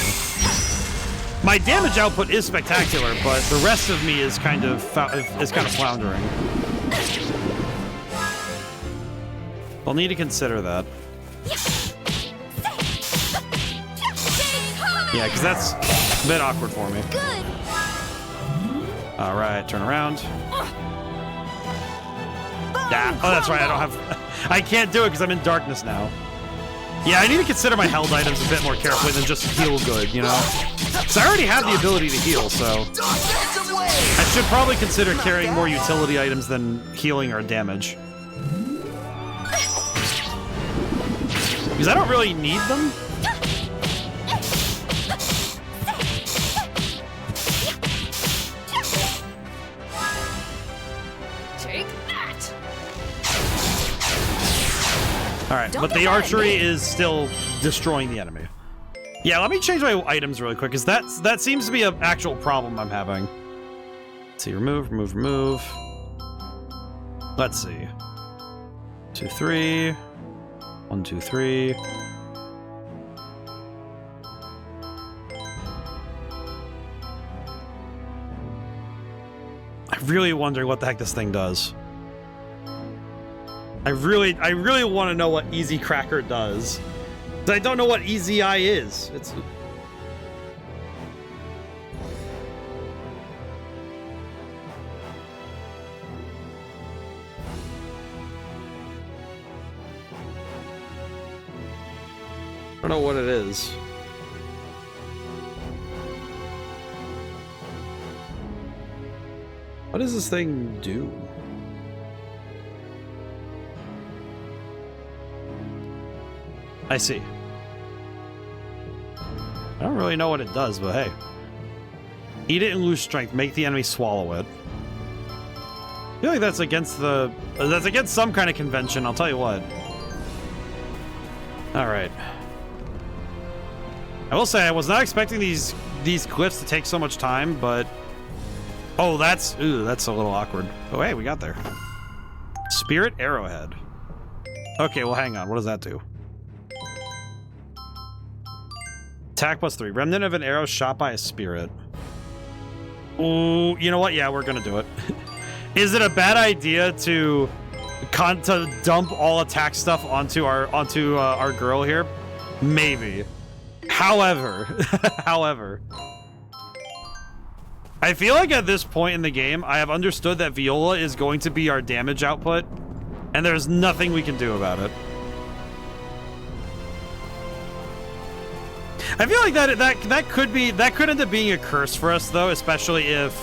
My damage output is spectacular, but the rest of me is kind of floundering. I'll need to consider that. Yeah, because that's a bit awkward for me. Good. All right, turn around. Yeah. Oh, that's right. I don't have. I can't do it because I'm in darkness now. Yeah, I need to consider my held items a bit more carefully than just heal good, you know? Because I already have the ability to heal, so I should probably consider carrying more utility items than healing or damage. Because I don't really need them. Take that. All right, but the archery is still destroying the enemy. Yeah, let me change my items really quick, because that seems to be an actual problem I'm having. Let's see, remove. Let's see. 2, 3. 1, 2, 3. I'm really wondering what the heck this thing does. I really want to know what Easy Cracker does. I don't know what Easy Eye is. It's... I don't know what it is. What does this thing do? I see. I don't really know what it does, but hey. Eat it and lose strength. Make the enemy swallow it. I feel like that's against some kind of convention, I'll tell you what. Alright. I will say I was not expecting these glyphs to take so much time, but oh, that's a little awkward. Oh, hey, we got there. Spirit Arrowhead. Okay, well, hang on. What does that do? Attack +3. Remnant of an arrow shot by a spirit. Ooh, you know what? Yeah, we're gonna do it. Is it a bad idea to dump all attack stuff onto our girl here? Maybe. However, I feel like at this point in the game, I have understood that Viola is going to be our damage output, and there's nothing we can do about it. I feel like that could end up being a curse for us, though, especially if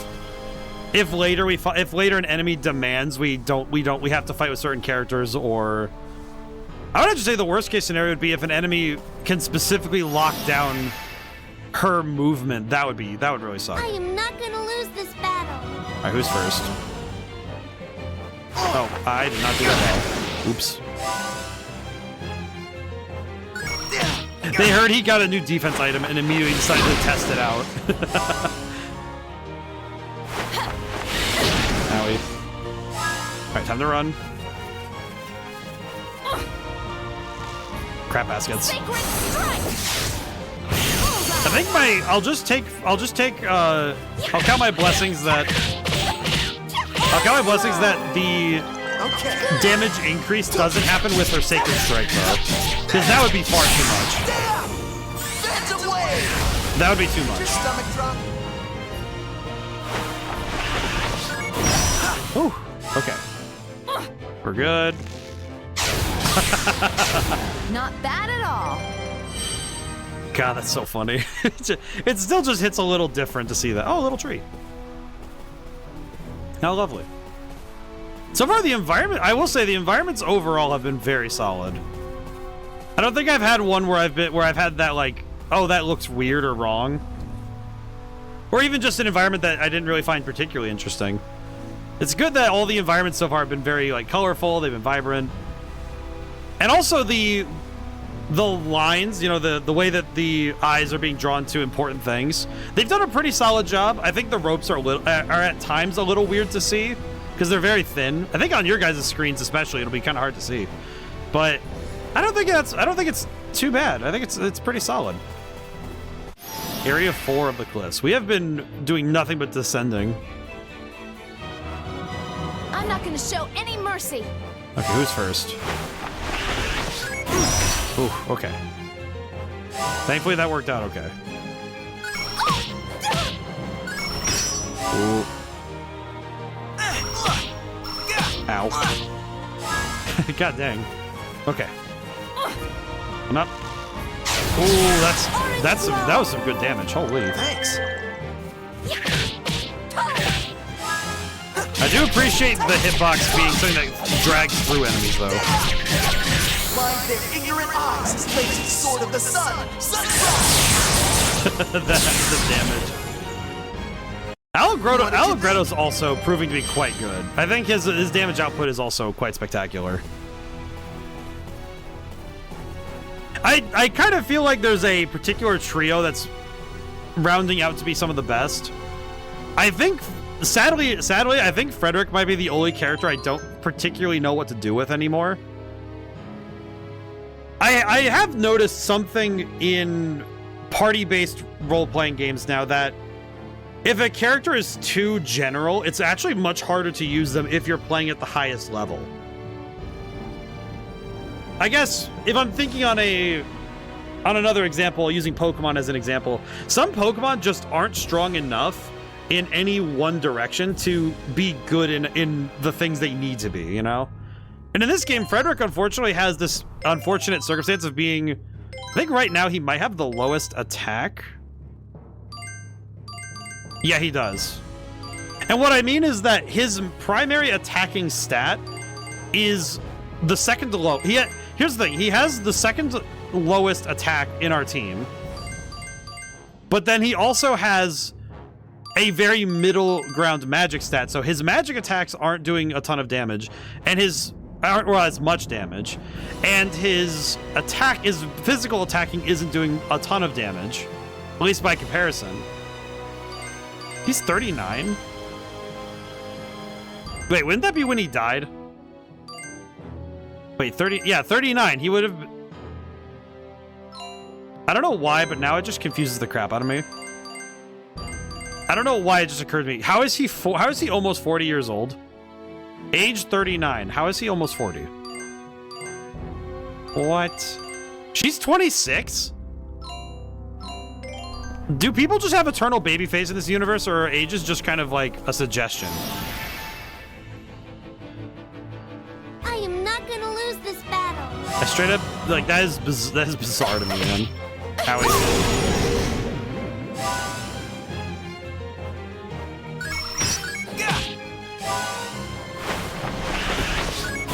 later an enemy demands we have to fight with certain characters, or I would have to say the worst case scenario would be if an enemy can specifically lock down her movement. That would really suck. I am not gonna lose this battle. All right, who's first? Oh, I did not do that well. Oops. They heard he got a new defense item and immediately decided to test it out. Owie. Alright, time to run. Crap baskets. I think I'll count my blessings that the damage increase doesn't happen with her Sacred Strike, though. Because that would be far too much. That would be too much. Ooh, okay. We're good. Not bad at all. God, that's so funny. It still just hits a little different to see that. Oh, a little tree. How lovely. So far, the environment, I will say the environments overall have been very solid. I don't think I've had one where I've had that, like, oh, that looks weird or wrong. Or even just an environment that I didn't really find particularly interesting. It's good that all the environments so far have been very, like, colorful, they've been vibrant. And also the the lines, you know, the way that the eyes are being drawn to important things. They've done a pretty solid job. I think the ropes are at times a little weird to see because they're very thin. I think on your guys' screens especially, it'll be kind of hard to see. But I don't think it's too bad. I think it's pretty solid. Area 4 of the cliffs. We have been doing nothing but descending. I'm not gonna show any mercy. Okay, who's first? Ooh, okay. Thankfully that worked out okay. Ooh. Ow. God dang. Okay. I'm up. Ooh, that was some good damage. Holy. Thanks. I do appreciate the hitbox being something that drags through enemies, though. Blind their ignorant eyes as lazy sword of the sun. Sunrise! That's the damage. Allegretto's also proving to be quite good. I think his damage output is also quite spectacular. I kind of feel like there's a particular trio that's rounding out to be some of the best. I think, sadly, I think Frederick might be the only character I don't particularly know what to do with anymore. I have noticed something in party-based role-playing games now that if a character is too general, it's actually much harder to use them if you're playing at the highest level. I guess if I'm thinking on another example, using Pokemon as an example, some Pokemon just aren't strong enough in any one direction to be good in the things they need to be, you know? And in this game, Frederick unfortunately has this unfortunate circumstance of being, I think right now he might have the lowest attack. Yeah, he does. And what I mean is that his primary attacking stat is the second to low. Here's the thing, he has the second lowest attack in our team, but then he also has a very middle ground magic stat, so his magic attacks aren't doing a ton of damage, and aren't as much damage, and his physical attacking isn't doing a ton of damage, at least by comparison. He's 39. Wait, wouldn't that be when he died? Wait, 30, yeah, 39. He would have... I don't know why, but now it just confuses the crap out of me. I don't know why it just occurred to me. How is he almost 40 years old? Age 39. How is he almost 40? What? She's 26? Do people just have eternal baby face in this universe, or are ages just kind of like a suggestion? I am not gonna lose this battle. I straight up, like, that is bizarre to me, man. How is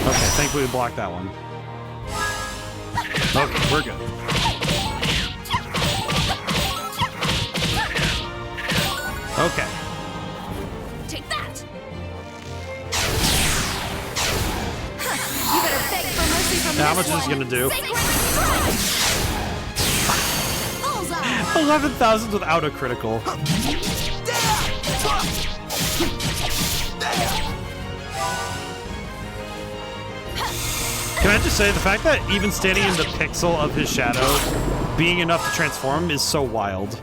Okay, thankfully we blocked that one. Okay, we're good. Okay. Take that. You better beg for mercy from Now, how this much is this gonna do? Bullseye. 11,000 without a critical. Can I just say, the fact that even standing in the pixel of his shadow being enough to transform is so wild.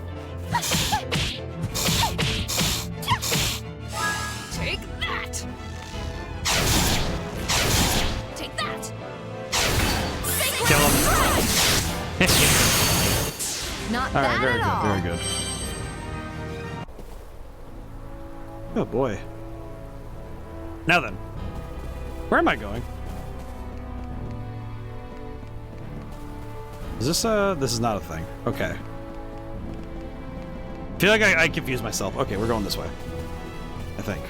Take that. Take that. Kill him. Not All right, bad very at all. good, very good. Oh boy. Now then, where am I going? Is this this is not a thing. Okay. I feel like I confused myself. Okay, we're going this way. I think.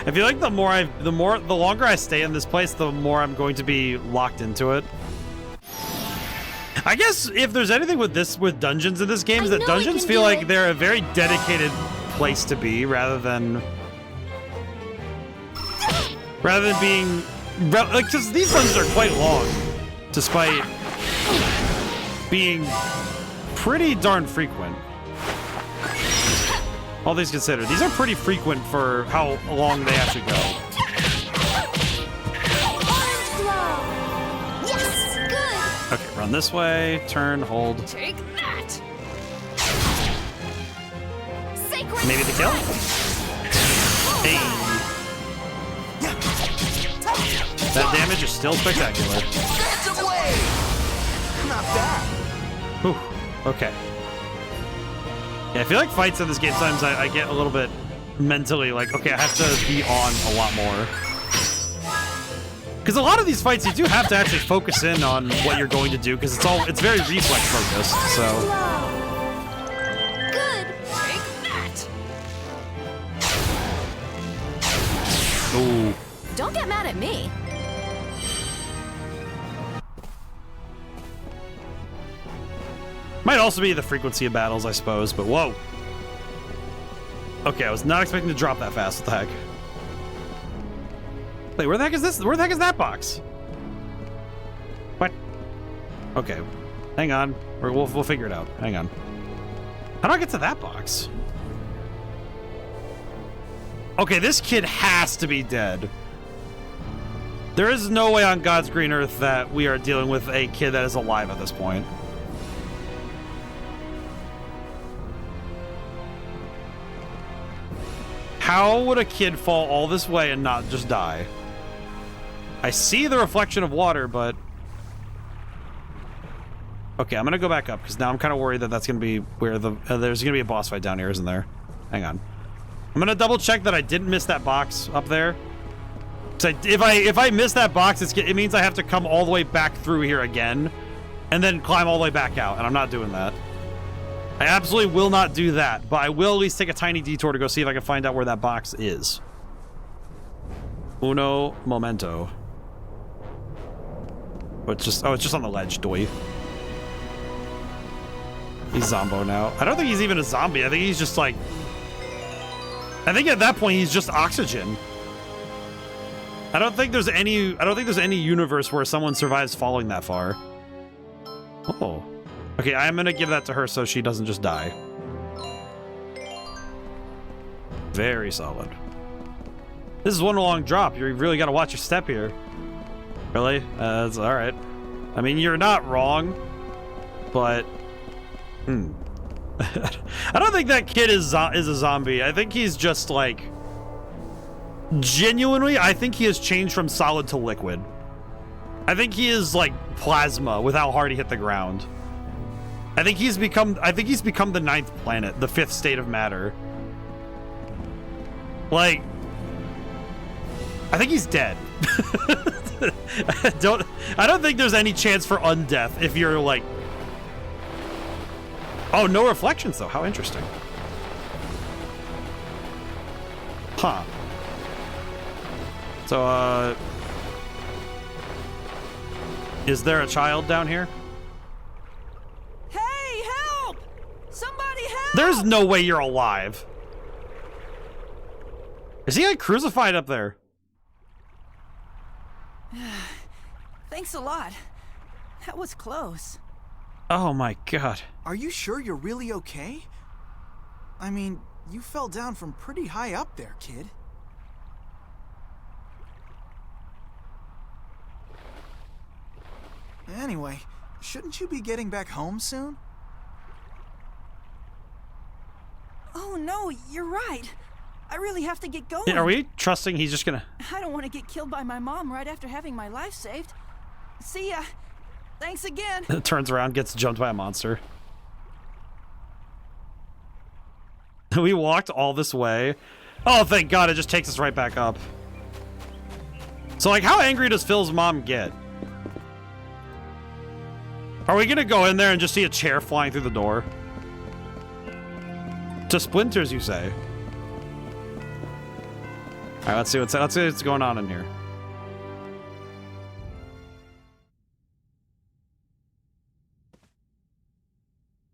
I feel like the longer I stay in this place, the more I'm going to be locked into it. I guess if there's anything with dungeons in this game, is that dungeons feel like they're a very dedicated place to be rather than being like, just these ones are quite long, despite being pretty darn frequent. All things considered, these are pretty frequent for how long they actually go. Orange glow. Yes, good. Okay, run this way, turn, hold. Take that. Sacred Maybe the kill? Hey. That damage is still spectacular. Dance away! Not bad. Whew. Okay. Yeah, I feel like fights in this game sometimes I get a little bit mentally like, okay, I have to be on a lot more. Because a lot of these fights, you do have to actually focus in on what you're going to do, because it's very reflex focused, so. good. Take that. Ooh. Don't get mad at me. Might also be the frequency of battles, I suppose, but whoa. Okay, I was not expecting to drop that fast. What the heck? Wait, where the heck is this? Where the heck is that box? What? Okay, hang on. We'll figure it out. Hang on. How do I get to that box? Okay, this kid has to be dead. There is no way on God's green earth that we are dealing with a kid that is alive at this point. How would a kid fall all this way and not just die? I see the reflection of water, but... Okay, I'm gonna go back up, because now I'm kind of worried that that's gonna be where the... there's gonna be a boss fight down here, isn't there? Hang on. I'm gonna double check that I didn't miss that box up there. So if I miss that box, it means I have to come all the way back through here again, and then climb all the way back out, and I'm not doing that. I absolutely will not do that, but I will at least take a tiny detour to go see if I can find out where that box is. Uno momento. Oh, it's just on the ledge, doy. He's Zombo now. I don't think he's even a zombie. I think he's just like... I think at that point he's just oxygen. I don't think there's any universe where someone survives falling that far. Oh. Okay, I'm gonna give that to her so she doesn't just die. Very solid. This is one long drop. You really gotta watch your step here. Really? That's alright. I mean, you're not wrong, but... I don't think that kid is a zombie. I think he's just, like... Genuinely, I think he has changed from solid to liquid. I think he is, like, plasma with how hard he hit the ground. I think he's become the 9th planet, the 5th state of matter. Like, I think he's dead. I don't think there's any chance for undeath if you're like... Oh, no reflections though. How interesting. Huh. So, is there a child down here? Hey, help! Somebody help! There's no way you're alive. Is he like crucified up there? Thanks a lot. That was close. Oh my god. Are you sure you're really okay? I mean, you fell down from pretty high up there, kid. Anyway, shouldn't you be getting back home soon? Oh no, you're right. I really have to get going. Are we trusting he's just gonna... I don't want to get killed by my mom right after having my life saved. See ya. Thanks again. Turns around, gets jumped by a monster. We walked all this way. Oh, thank God, it just takes us right back up. So, like, how angry does Phil's mom get? Are we gonna go in there and just see a chair flying through the door? To splinters, you say? All right, let's see what's going on in here.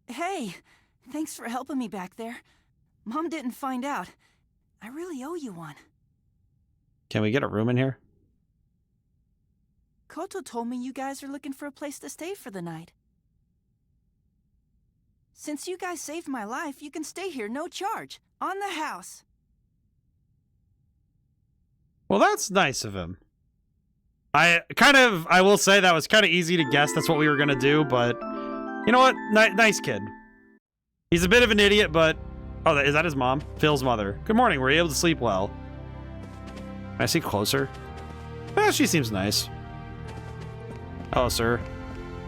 Hey, thanks for helping me back there. Mom didn't find out. I really owe you one. Can we get a room in here? Koto told me you guys are looking for a place to stay for the night. Since you guys saved my life, you can stay here no charge. On the house. Well, that's nice of him. I will say that was kind of easy to guess that's what we were going to do, but you know what? Nice kid. He's a bit of an idiot, but... Oh, is that his mom? Phil's mother. Good morning. Were you able to sleep well? Can I see closer? She seems nice. Hello, sir.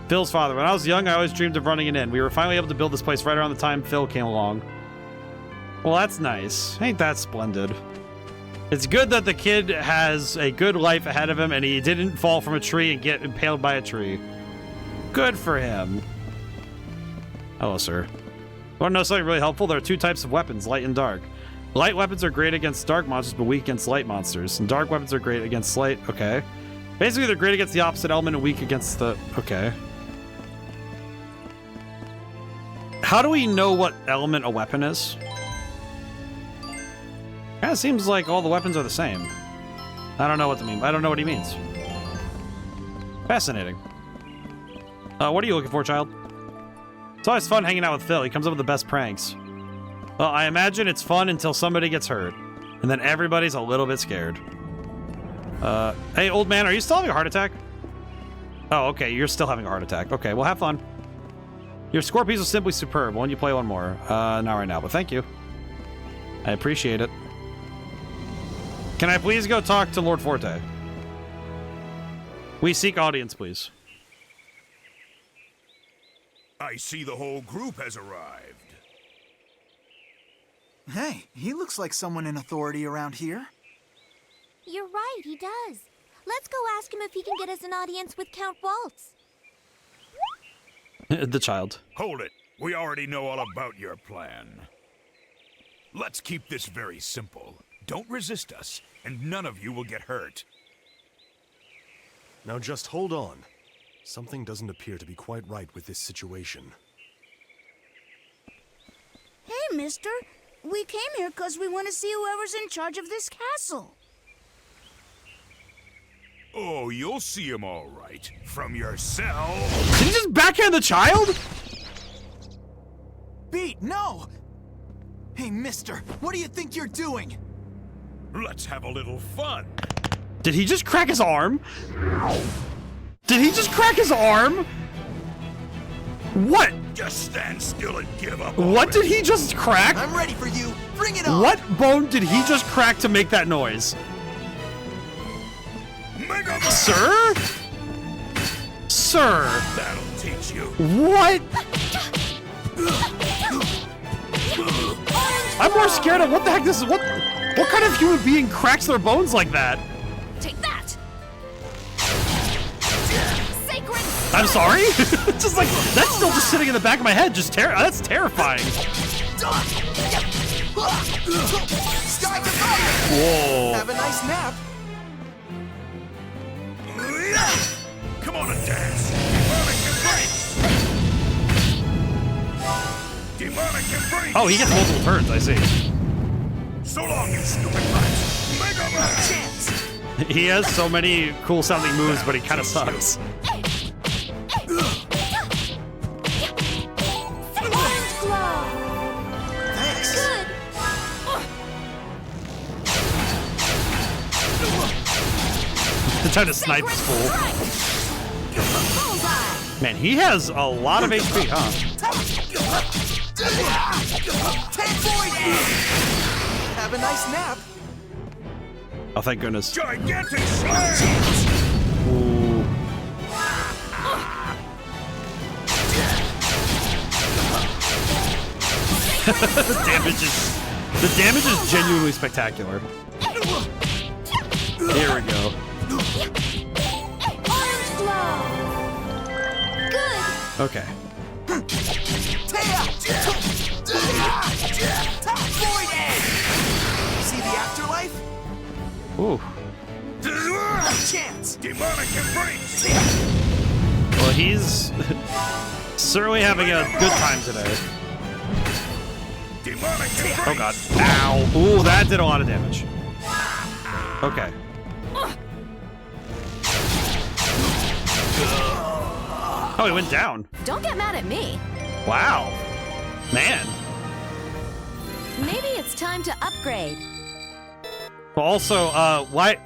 Phil's father. When I was young, I always dreamed of running an inn. We were finally able to build this place right around the time Phil came along. Well, that's nice. Ain't that splendid? It's good that the kid has a good life ahead of him and he didn't fall from a tree and get impaled by a tree. Good for him. Hello, sir. Want to know something really helpful? There are two types of weapons, light and dark. Light weapons are great against dark monsters, but weak against light monsters. And dark weapons are great against light. Okay. Basically, they're great against the opposite element and weak against the... Okay. How do we know what element a weapon is? Kind of seems like all the weapons are the same. I don't know what to mean. I don't know what he means. Fascinating. What are you looking for, child? It's always fun hanging out with Phil. He comes up with the best pranks. Well, I imagine it's fun until somebody gets hurt. And then everybody's a little bit scared. Hey, old man, are you still having a heart attack? Oh, okay, you're still having a heart attack. Okay, well, have fun. Your score piece was simply superb. Why don't you play one more? Not right now, but thank you. I appreciate it. Can I please go talk to Lord Forte? We seek audience, please. I see the whole group has arrived. Hey, he looks like someone in authority around here. You're right, he does. Let's go ask him if he can get us an audience with Count Waltz. The child. Hold it. We already know all about your plan. Let's keep this very simple. Don't resist us, and none of you will get hurt. Now just hold on. Something doesn't appear to be quite right with this situation. Hey, mister. We came here because we want to see whoever's in charge of this castle. Oh, you'll see him all right. From your cell. Did he just backhand the child? Beat, no! Hey, mister, what do you think you're doing? Let's have a little fun. Did he just crack his arm? Did he just crack his arm? What? Just stand still and give up. What did he just crack? I'm ready for you. Bring it on! What bone did he just crack to make that noise? Mega Man! Sir? Sir? That'll teach you. What? I'm more scared of what the heck this is. What kind of human being cracks their bones like that? Take that! Sacred! I'm sorry? It's just like, that's still just sitting in the back of my head. That's terrifying. Sky to fire! Whoa. Have a nice nap. Come on and dance. Demonic embrace. Oh, he gets multiple turns, I see. So long, you stupid rats. Mega Man! Chance. He has so many cool sounding moves, but he kind of sucks. Orange glow! Thanks. Good! The time to snipe is full. Bullseye! Man, he has a lot of HP, huh? Take void! Have a nice nap. Oh, thank goodness. Gigantic slam! Ooh. The damage is genuinely spectacular. Here we go. Orange glow! Good! Okay. Void Edge! See the afterlife? Ooh. Chance! Demonic embrace! Well, he's certainly having a good time today. Demonic embrace! Oh god. Ow. Ooh, that did a lot of damage. Okay. Oh, he went down. Don't get mad at me. Wow. Man. Maybe it's time to upgrade. But also, why?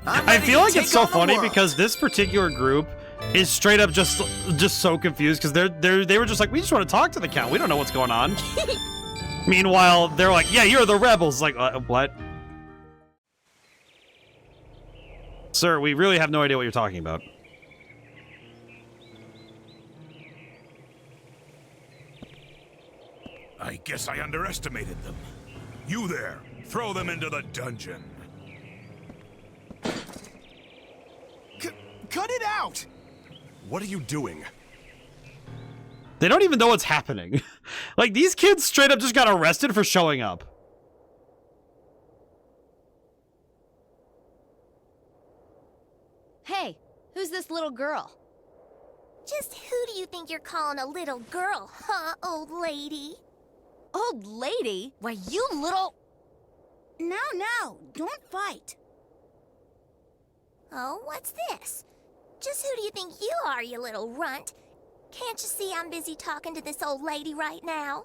I feel like it's so funny because this particular group is straight up just so confused because they were just like, we just want to talk to the Count. We don't know what's going on. Meanwhile, they're like, yeah, you're the rebels. Like, what? Sir, we really have no idea what you're talking about. I guess I underestimated them. You there, throw them into the dungeon. Cut it out! What are you doing? They don't even know what's happening. Like, these kids straight up just got arrested for showing up. Hey, who's this little girl? Just who do you think you're calling a little girl, huh, old lady? Old lady? Why, you little... Now, don't fight. Oh, what's this? Just who do you think you are, you little runt? Can't you see I'm busy talking to this old lady right now?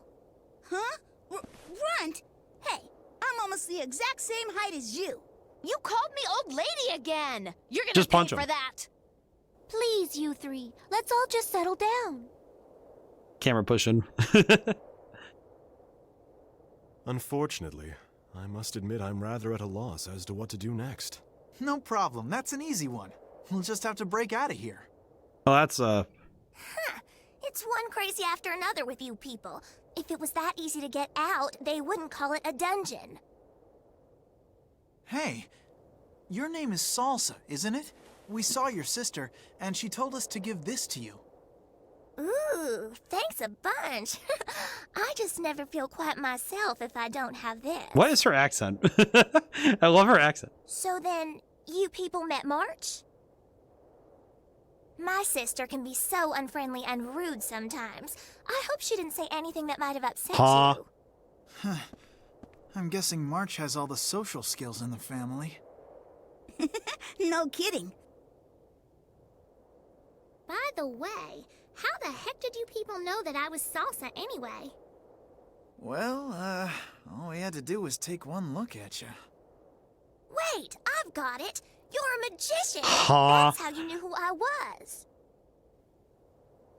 Huh? Runt? Hey, I'm almost the exact same height as you. You called me old lady again! You're gonna Just pay punch for him. that! Please, you three, let's all just settle down. Camera pushing. Unfortunately, I must admit I'm rather at a loss as to what to do next. No problem. That's an easy one. We'll just have to break out of here. Well, that's, It's one crazy after another with you people. If it was that easy to get out, they wouldn't call it a dungeon. Hey, your name is Salsa, isn't it? We saw your sister, and she told us to give this to you. Ooh, thanks a bunch. I just never feel quite myself if I don't have this. what is her accent? I love her accent. So then, you people met March? My sister can be so unfriendly and rude sometimes. I hope she didn't say anything that might have upset Huh. you. I'm guessing March has all the social skills in the family. No kidding. By the way, how the heck did you people know that I was Salsa anyway? Well, all we had to do was take one look at you. Wait, I've got it. You're a magician. Huh. That's how you knew who I was.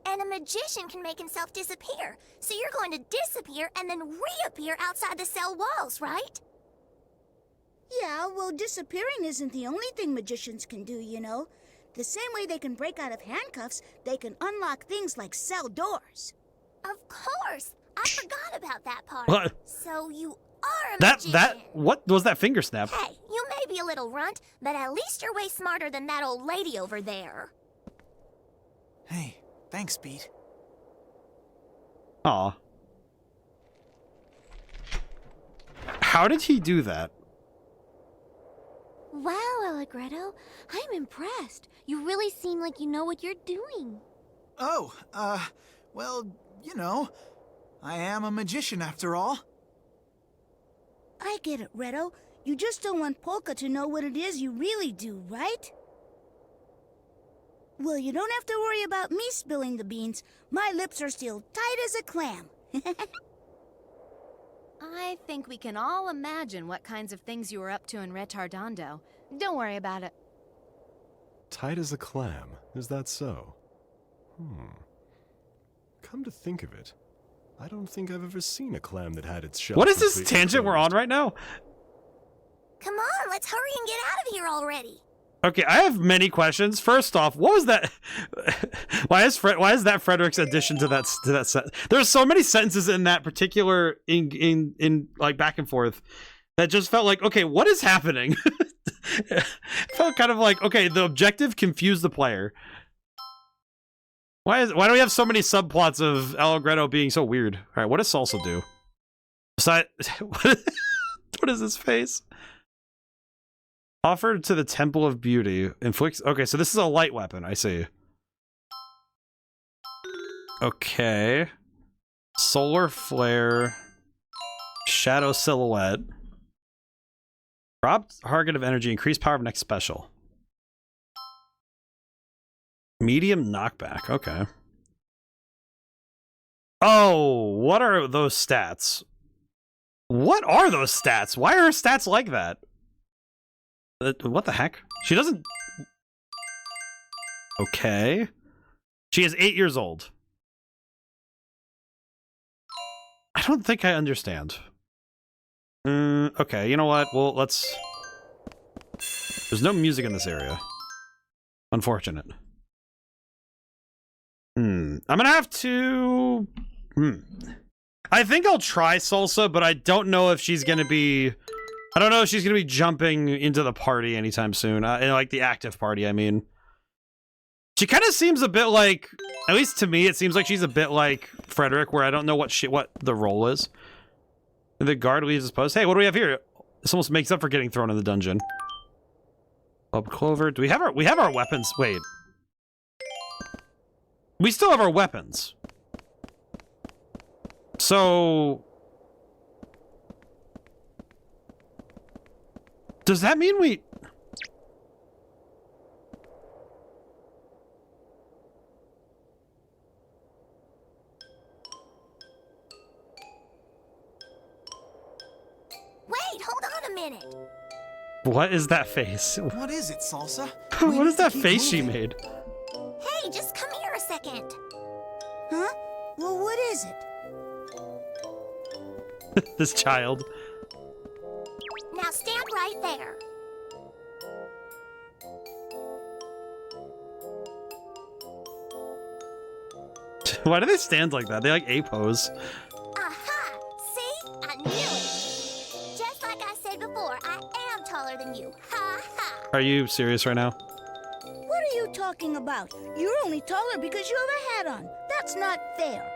And a magician can make himself disappear. So you're going to disappear and then reappear outside the cell walls, right? Yeah, well, disappearing isn't the only thing magicians can do, you know. The same way they can break out of handcuffs, they can unlock things like cell doors. Of course. I forgot about that part. What? So you are a magician. What was that finger snap? Hey, you may be a little runt, but at least you're way smarter than that old lady over there. Hey, thanks, Pete. Aw. How did he do that? Wow, Allegretto, I'm impressed. You really seem like you know what you're doing. Oh, well, you know, I am a magician after all. I get it, Redo. You just don't want Polka to know what it is you really do, right? Well, you don't have to worry about me spilling the beans. My lips are still tight as a clam. I think we can all imagine what kinds of things you were up to in Retardando. Don't worry about it. Tight as a clam, is that so? Come to think of it, I don't think I've ever seen a clam that had its shell. What is this completely tangent we're on closed. right now? Come on, let's hurry and get out of here already. Okay, I have many questions. First off, what was that? why is that Frederick's addition to that sentence? There's so many sentences in that particular in like back and forth that just felt like, okay, what is happening? It felt kind of like, okay, the objective confused the player. Why do we have so many subplots of Allegretto being so weird? All right, what does Salsa do? Besides, what is his face? Offered to the Temple of Beauty. Inflicts... Okay, so this is a light weapon. I see. Okay. Solar Flare. Shadow Silhouette. Rob target of energy. Increased power of next special. Medium knockback. Okay. Oh, what are those stats? What are those stats? Why are her stats like that? What the heck? She doesn't... Okay. She is 8 years old. I don't think I understand. Okay, you know what? Well, let's... There's no music in this area. Unfortunate. I'm gonna have to... I think I'll try Salsa, but I don't know if she's gonna be... I don't know if she's gonna be jumping into the party anytime soon. Like the active party, I mean. She kind of seems a bit like... At least to me, it seems like she's a bit like Frederick, where I don't know what the role is. The guard leaves his post. Hey, what do we have here? This almost makes up for getting thrown in the dungeon. Club Clover. Do we have our weapons? Wait. We still have our weapons. So... Does that mean we... Wait, hold on a minute. What is that face? What is it, Salsa? What is that face she made? Hey, just come here a second. Huh? Well, what is it? This child. Now stand right there. Why do they stand like that? They like A-pose. Aha! See? I knew it. Just like I said before, I am taller than you. Ha ha! Are you serious right now? What are you talking about? You're only taller because you have a hat on. That's not fair.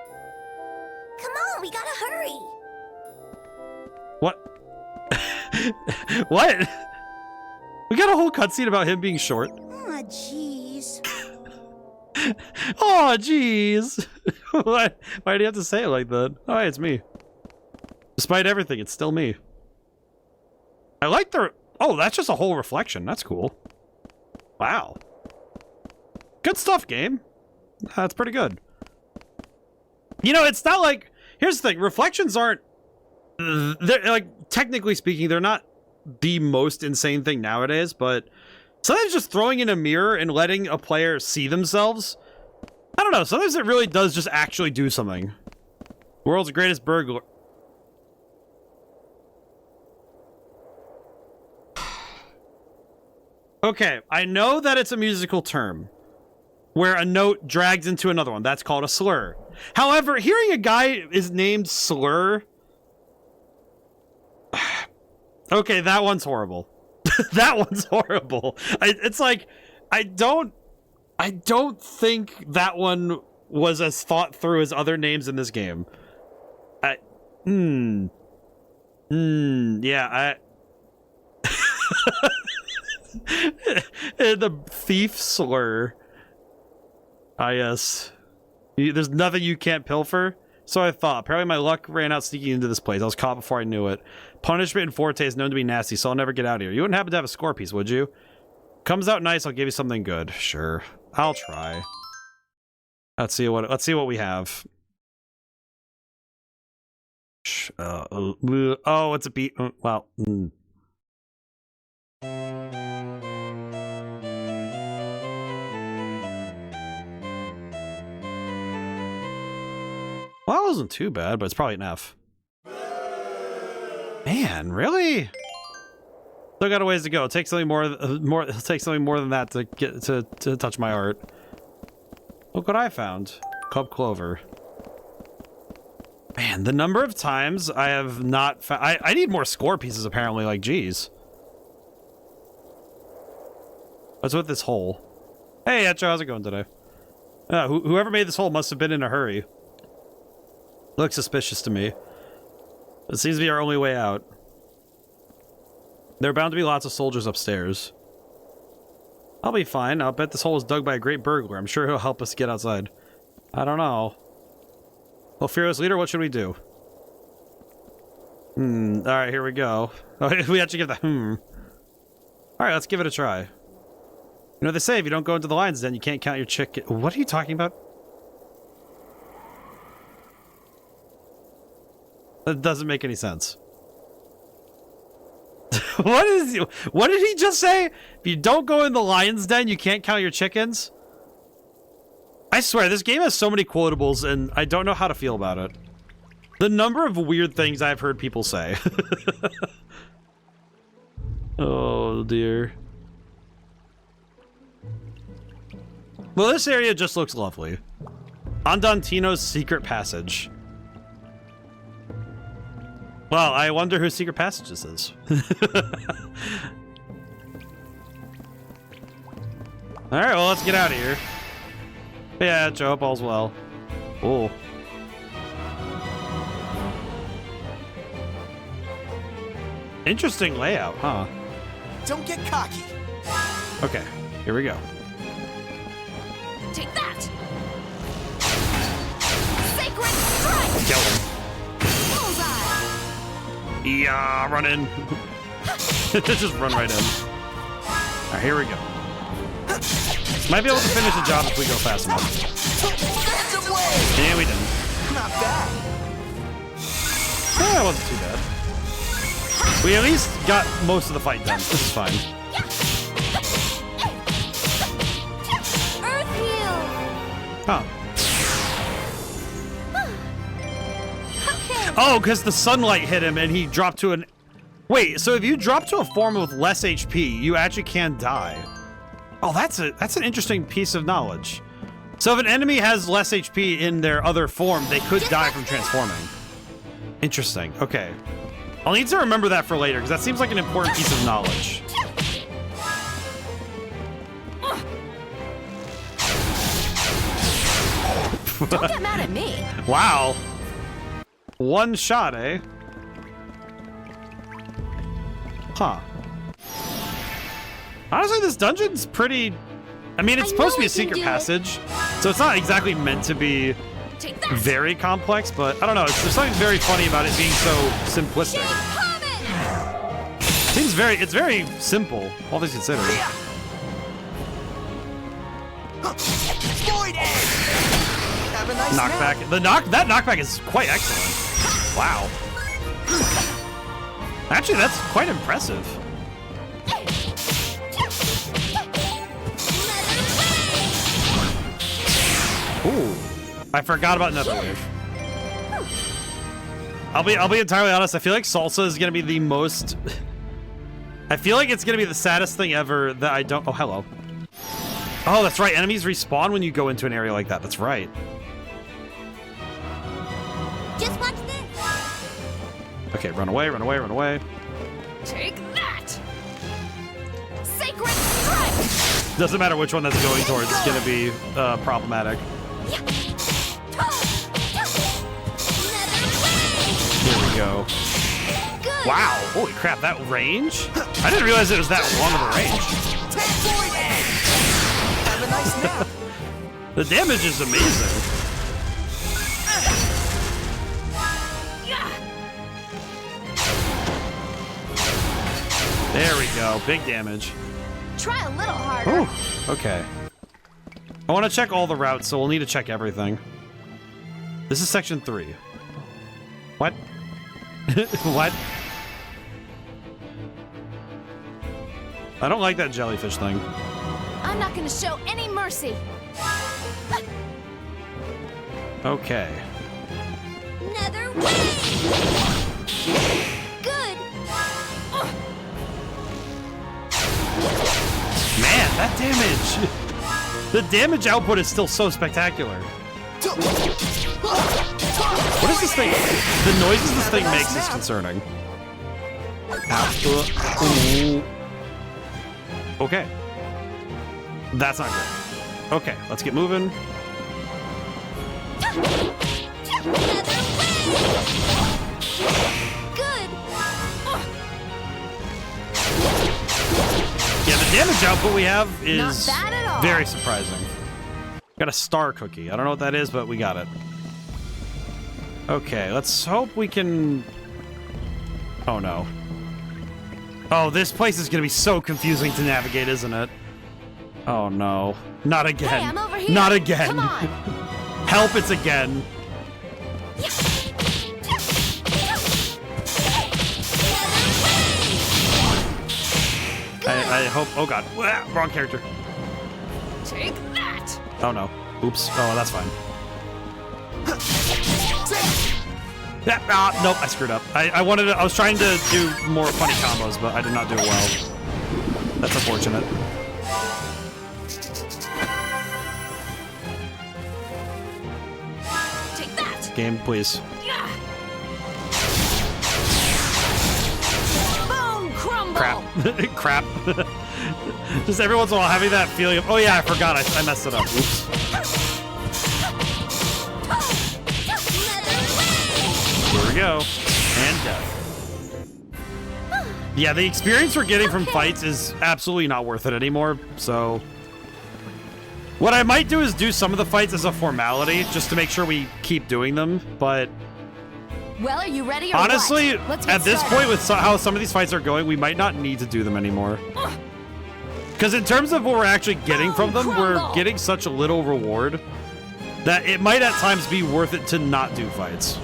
Come on, we gotta hurry. What? What? We got a whole cutscene about him being short. Aw, jeez. Oh, jeez. Why do you have to say it like that? Oh, hey, it's me. Despite everything, it's still me. I like the... Oh, that's just a whole reflection. That's cool. Wow. Good stuff, game. That's pretty good. You know, it's not like... Here's the thing. Reflections aren't... They're, like, technically speaking, they're not the most insane thing nowadays, but sometimes just throwing in a mirror and letting a player see themselves, I don't know, sometimes it really does just actually do something. World's greatest burglar. Okay, I know that it's a musical term where a note drags into another one. That's called a slur. However, hearing a guy is named Slur... Okay, that one's horrible. That one's horrible. It's like, I don't think that one was as thought through as other names in this game. Yeah, the thief slur. Ah, yes. There's nothing you can't pilfer. So I thought. Apparently my luck ran out sneaking into this place. I was caught before I knew it. Punishment in Forte is known to be nasty, so I'll never get out of here. You wouldn't happen to have a score piece, would you? Comes out nice, I'll give you something good. Sure. I'll try. Let's see what we have. Oh, it's a beat. Well. Well, it wasn't too bad, but it's probably an F. Man, really? Still got a ways to go. It takes something more. It'll take something more than that to get to touch my art. Look what I found. Club Clover. Man, the number of times I have not found... I need more score pieces, apparently. Like, geez. What's with this hole? Hey, Etcho, how's it going today? Whoever made this hole must have been in a hurry. Looks suspicious to me. It seems to be our only way out. There are bound to be lots of soldiers upstairs. I'll be fine. I'll bet this hole was dug by a great burglar. I'm sure he'll help us get outside. I don't know. Well, fearless leader, what should we do? Alright, here we go. We actually give the Alright, let's give it a try. You know, they say if you don't go into the lion's den, you can't count your chicken. What are you talking about? That doesn't make any sense. What did he just say? If you don't go in the lion's den, you can't count your chickens? I swear, this game has so many quotables, and I don't know how to feel about it. The number of weird things I've heard people say. Oh, dear. Well, this area just looks lovely. Andantino's secret passage. Well, I wonder whose secret passage this is. Alright, well, let's get out of here. Yeah, Joe, hope all's well. Oh. Interesting layout, huh? Don't get cocky. Okay, here we go. Take that! Sacred strike! Kill him. Bullseye! Yeah, run in. Just run right in. Alright, here we go. Might be able to finish the job if we go fast enough. Yeah, we didn't. Not bad. That wasn't too bad. We at least got most of the fight done. This is fine. Earth heal. Huh. Okay. Oh, because the sunlight hit him and he dropped to an... Wait, so if you drop to a form with less HP, you actually can die. Oh, that's an interesting piece of knowledge. So if an enemy has less HP in their other form, they could die from transforming. Interesting. Okay. I'll need to remember that for later, because that seems like an important piece of knowledge. Don't get mad at me. Wow. One shot, eh? Huh. Honestly, this dungeon's pretty... I mean, it's supposed to be a secret passage, so it's not exactly meant to be very complex, but I don't know. There's something very funny about it being so simplistic. It's very simple, all things considered. Void Edge. Have a nice Knockback. That knockback is quite excellent. Wow. Actually, that's quite impressive. Ooh, I forgot about Nether Wave. I'll be entirely honest. I feel like Salsa is gonna be the most. I feel like it's gonna be the saddest thing ever that I don't. Oh, hello. Oh, that's right. Enemies respawn when you go into an area like that. That's right. Just watch this. Okay, run away, run away, run away. Take that! Sacred strike! Doesn't matter which one that's going towards. It's gonna be problematic. Here we go. Good. Wow, holy crap, that range? I didn't realize it was that long of a range. Have a nice nap. The damage is amazing. There we go, big damage. Try a little harder. Ooh, okay. I want to check all the routes, so we'll need to check everything. This is section 3. What? What? I don't like that jellyfish thing. I'm not gonna show any mercy. Okay. Nether wave. Good. Man, that damage! The damage output is still so spectacular. What is this thing? The noises this thing makes is concerning. Ooh. Okay. That's not good. Okay, let's get moving. Good. Yeah, the damage output we have is Not bad at all. very surprising. Got a star cookie. I don't know what that is, but we got it. Okay, let's hope we can... Oh, no. Oh, this place is going to be so confusing to navigate, isn't it? Oh no. Not again. Hey, I'm over here. Not again. Come on. Help, it's again. I hope. Oh god. Wrong character. Take that. Oh no. Oops. Oh, that's fine. Nope, I screwed up. I was trying to do more funny combos, but I did not do it well. That's unfortunate. Take that. Game, please. Yeah. Bone crumble. Crap. Crap. Just every once in a while having that feeling of, oh yeah, I forgot. I messed it up. Oops. Here we go. And death. Yeah, the experience we're getting from fights is absolutely not worth it anymore, so... What I might do is do some of the fights as a formality, just to make sure we keep doing them, but... Well, are you ready or honestly, what? Let's get at this started. point with how some of these fights are going, we might not need to do them anymore. Because in terms of what we're actually getting from them, we're getting such a little reward that it might at times be worth it to not do fights.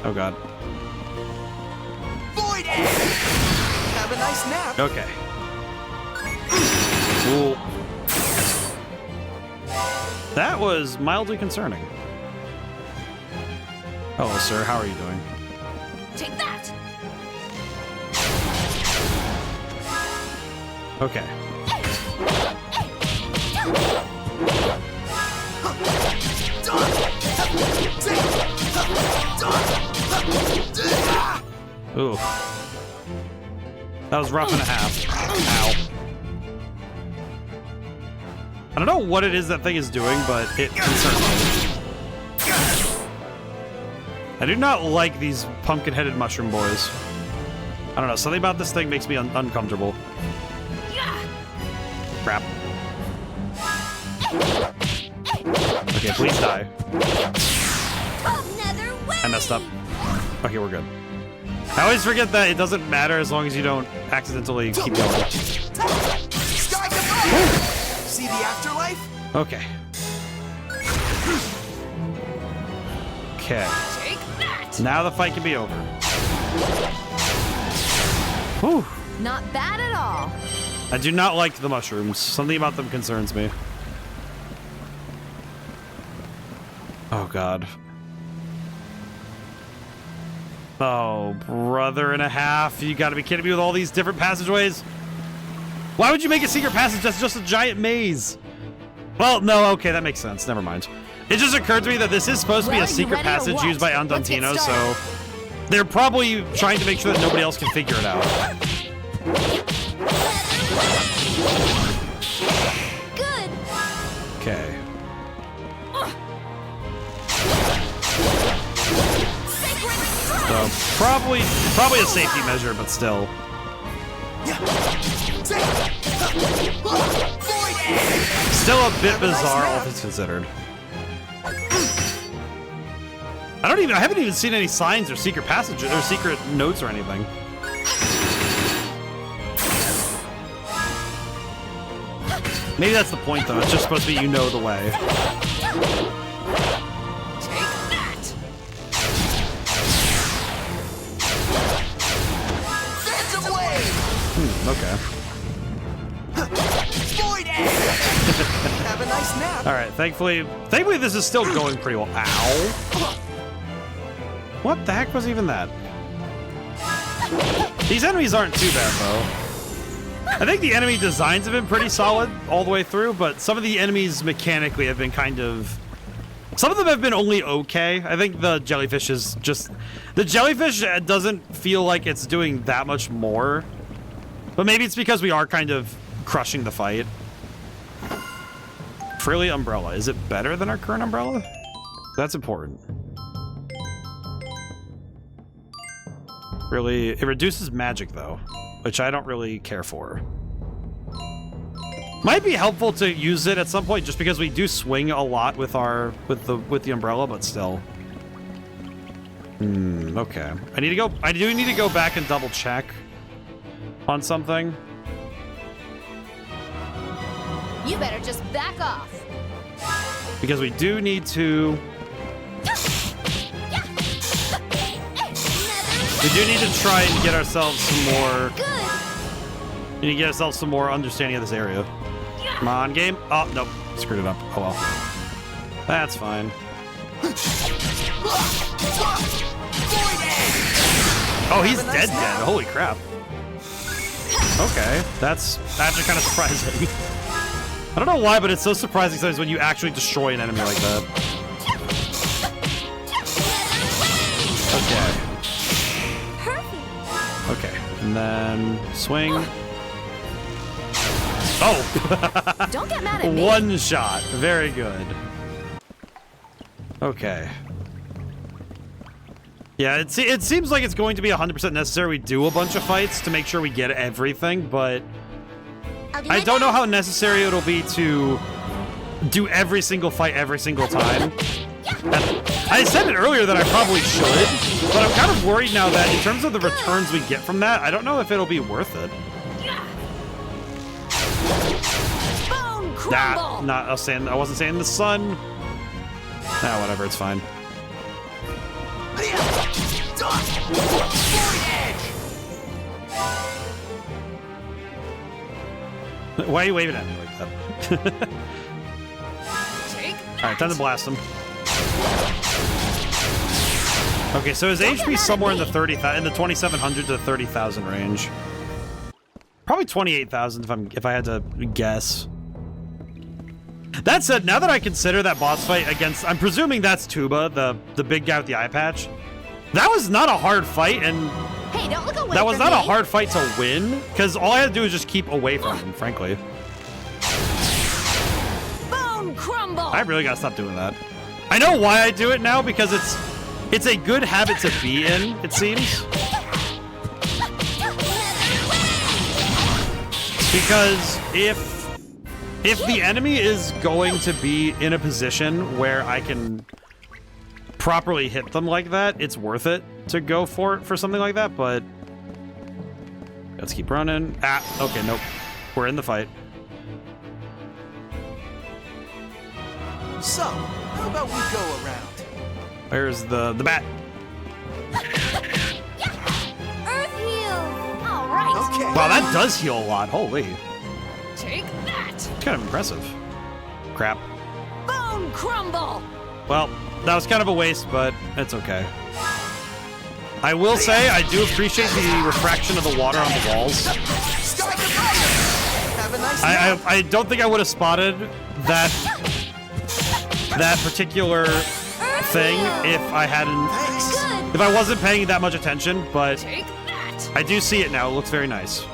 Oh god. Void Egg! Have a nice nap. Okay. Cool. That was mildly concerning. Hello, sir. How are you doing? Take that. Okay. Ooh. That was rough and a half. Ow. I don't know what it is that thing is doing, but it concerns me. I do not like these pumpkin-headed mushroom boys. I don't know, something about this thing makes me uncomfortable. Crap. Okay, please die. I messed up. Okay, we're good. I always forget that it doesn't matter as long as you don't accidentally keep going. See the afterlife? Okay. Okay. Take that. Now the fight can be over. Whew. Not bad at all. I do not like the mushrooms. Something about them concerns me. Oh, God. Oh, brother and a half. You gotta be kidding me with all these different passageways. Why would you make a secret passage that's just a giant maze? Well, no, okay, that makes sense. Never mind. It just occurred to me that this is supposed to be a secret passage used by Andantino, so they're probably trying to make sure that nobody else can figure it out. Good. Okay. So probably a safety measure, but still. Still a bit bizarre, all things considered. I haven't even seen any signs or secret passages or secret notes or anything. Maybe that's the point, though. It's just supposed to be you know the way. Take that. Phantom Wave! Okay. Void Egg! Have a nice nap. All right. Thankfully, this is still going pretty well. Ow! What the heck was even that? These enemies aren't too bad, though. I think the enemy designs have been pretty solid all the way through, but some of the enemies mechanically have been kind of... Some of them have been only okay. I think the jellyfish is just... The jellyfish doesn't feel like it's doing that much more. But maybe it's because we are kind of crushing the fight. Frilly umbrella. Is it better than our current umbrella? That's important. Really, it reduces magic though, which I don't really care for. Might be helpful to use it at some point, just because we do swing a lot with the umbrella, but still. Okay. I do need to go back and double check on something. You better just back off. Because we do need to... We do need to try and get ourselves some more... We need to get ourselves some more understanding of this area. Come on, game. Oh, nope. Screwed it up. Oh, well. That's fine. Oh, he's dead. Holy crap. Okay, that's actually kind of surprising. I don't know why, but it's so surprising sometimes when you actually destroy an enemy like that. Okay. Okay, and then swing. Oh! Don't get mad at me. One shot. Very good. Okay. Yeah, it seems like it's going to be 100% necessary we do a bunch of fights to make sure we get everything, but I don't know how necessary it'll be to do every single fight every single time. I said it earlier that I probably should, but I'm kind of worried now that in terms of the returns we get from that, I don't know if it'll be worth it. Nah, not I wasn't saying the sun. Nah, whatever, it's fine. Why are you waving at me like that? Alright, time to blast him. Okay, so his HP somewhere in the 2,700 to 30,000 range. Probably 28,000 if I had to guess. That said, now that I consider that boss fight against, I'm presuming that's Tuba, the big guy with the eye patch. That was not a hard fight, and hey, don't look away that was not me. a hard fight to win, because all I had to do was just keep away from him, frankly. Bone crumble. I really gotta stop doing that. I know why I do it now, because it's a good habit to be in, it seems. Because if the enemy is going to be in a position where I can properly hit them like that, it's worth it to go for something like that, but let's keep running. Ah, okay, nope. We're in the fight. So, how about we go around? Where's the bat? Earth heal. All right. Okay. Wow, that does heal a lot. Holy. Take that. It's kind of impressive. Crap. Bone crumble. Well, that was kind of a waste, but it's okay. I will say I do appreciate the refraction of the water on the walls. Have a nice I don't think I would have spotted that particular thing if I wasn't paying that much attention, but Take that. I do see it now. It looks very nice.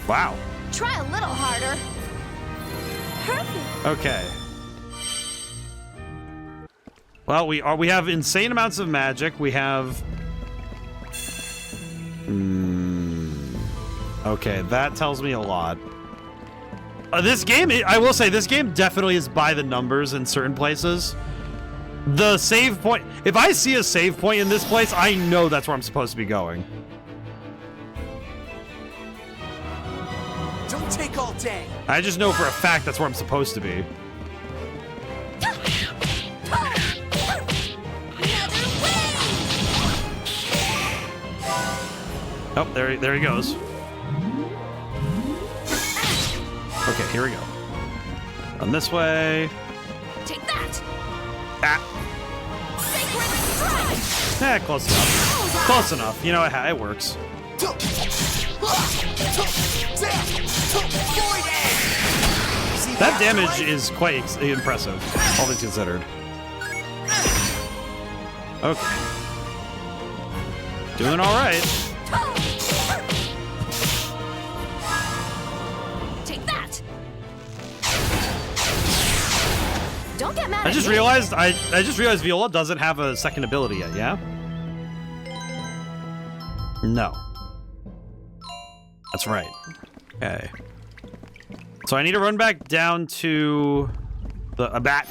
Wow. Try a little harder. Perfect. Okay. Well, we have insane amounts of magic. We have... Okay, that tells me a lot. This game, I will say, this game definitely is by the numbers in certain places. The save point... If I see a save point in this place, I know that's where I'm supposed to be going. Don't take all day. I just know for a fact that's where I'm supposed to be. Oh, there he goes. Okay, here we go. Run this way. Take that. Ah. Sacred strike. Close enough. Close enough. You know, it works. That damage is quite impressive, all things considered. Okay. Doing all right. Take that. Don't get mad I at just me. realized Viola doesn't have a second ability yet, yeah? No. That's right. Okay. So I need to run back down to a bat.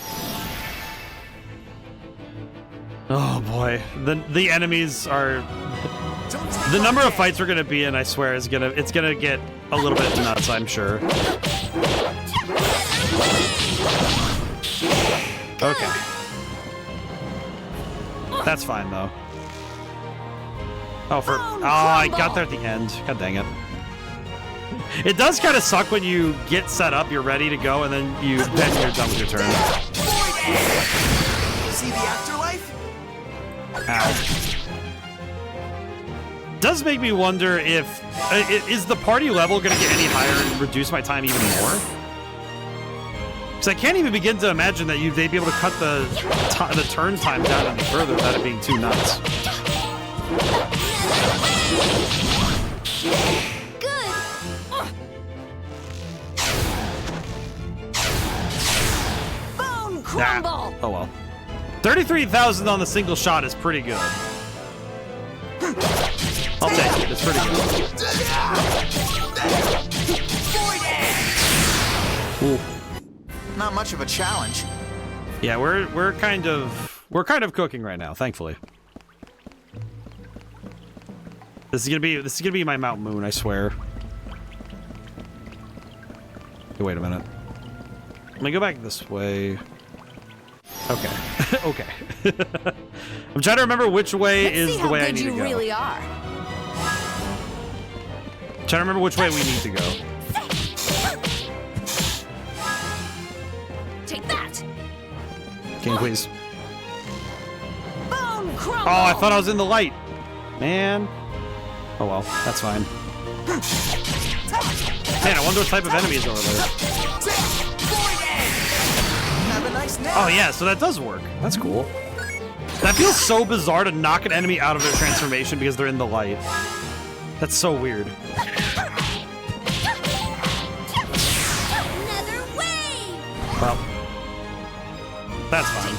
Oh boy. The enemies are The number of fights we're gonna be in, I swear, it's gonna get a little bit nuts, I'm sure. Okay. That's fine though. Oh, I got there at the end. God dang it. It does kind of suck when you get set up, you're ready to go, and then you're done with your turn. See the afterlife? Ow. Does make me wonder if is the party level going to get any higher and reduce my time even more? Because I can't even begin to imagine that they'd be able to cut the turn time down any further without it being too nuts. Good. Bone crumble! Oh well. 33,000 on the single shot is pretty good. I'll take it. It's pretty good. Ooh. Not much of a challenge. Yeah, we're kind of cooking right now, thankfully. This is gonna be my Mount Moon, I swear. Okay, wait a minute. Let me go back this way. Okay. Okay. I'm trying to remember which way is the way I need to go. Really are. I'm trying to remember which way we need to go. Take that. King, please. Bone crumble. Oh, I thought I was in the light. Man. Oh well, that's fine. Man, I wonder what type of enemy is over there. Have a nice nap. Oh yeah, so that does work. That's cool. That feels so bizarre to knock an enemy out of their transformation because they're in the light. That's so weird. Another wave. Well, that's fine.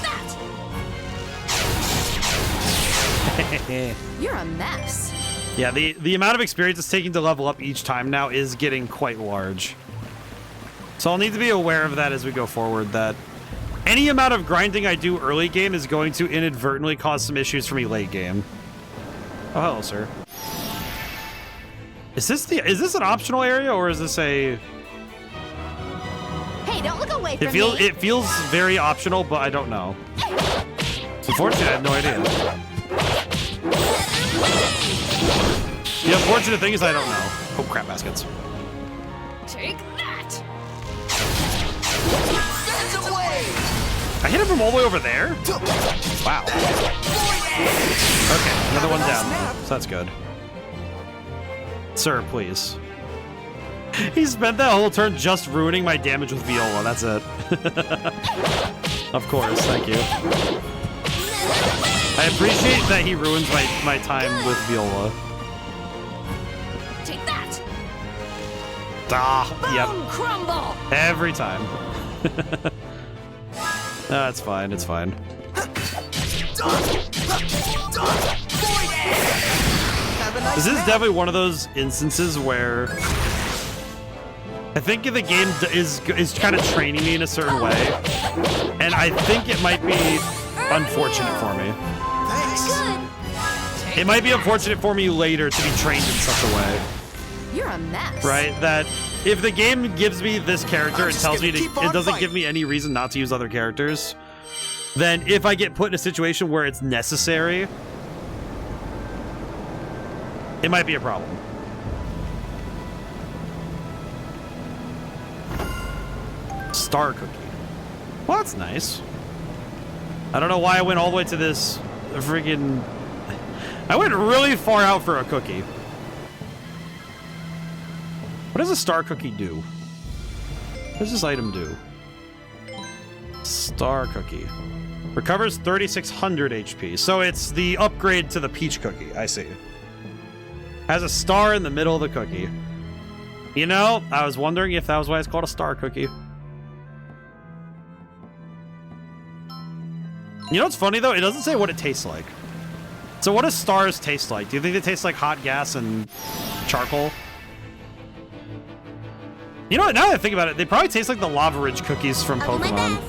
You're a mess. Yeah, the amount of experience it's taking to level up each time now is getting quite large. So I'll need to be aware of that as we go forward, that any amount of grinding I do early game is going to inadvertently cause some issues for me late game. Oh, hello, sir. Is this an optional area, or is this a... Hey, don't look away from me. It feels very optional, but I don't know. Unfortunately, I have no idea. The unfortunate thing is I don't know. Oh, crap baskets. Take that. I hit him from all the way over there? Wow. Okay, another one down. So that's good. Sir, please. He spent that whole turn just ruining my damage with Viola. That's it. Of course, thank you. I appreciate that he ruins my time with Viola. Take that. Ah, Bone yep. crumble. Every time. No, it's fine, it's fine. This is definitely one of those instances where I think the game is kind of training me in a certain way, and I think it might be unfortunate for me. Thanks. It might be unfortunate for me later to be trained in such a way. You're a mess. Right? That if the game gives me this character and tells me it doesn't give me any reason not to use other characters, then if I get put in a situation where it's necessary, it might be a problem. Star cookie. Well, that's nice. I don't know why I went all the way to this friggin'... I went really far out for a cookie. What does a star cookie do? What does this item do? Star cookie. Recovers 3,600 HP. So it's the upgrade to the peach cookie. I see. Has a star in the middle of the cookie. You know, I was wondering if that was why it's called a star cookie. You know what's funny, though? It doesn't say what it tastes like. So what does stars taste like? Do you think they taste like hot gas and charcoal? You know what? Now that I think about it, they probably taste like the Lava Ridge cookies from Pokemon.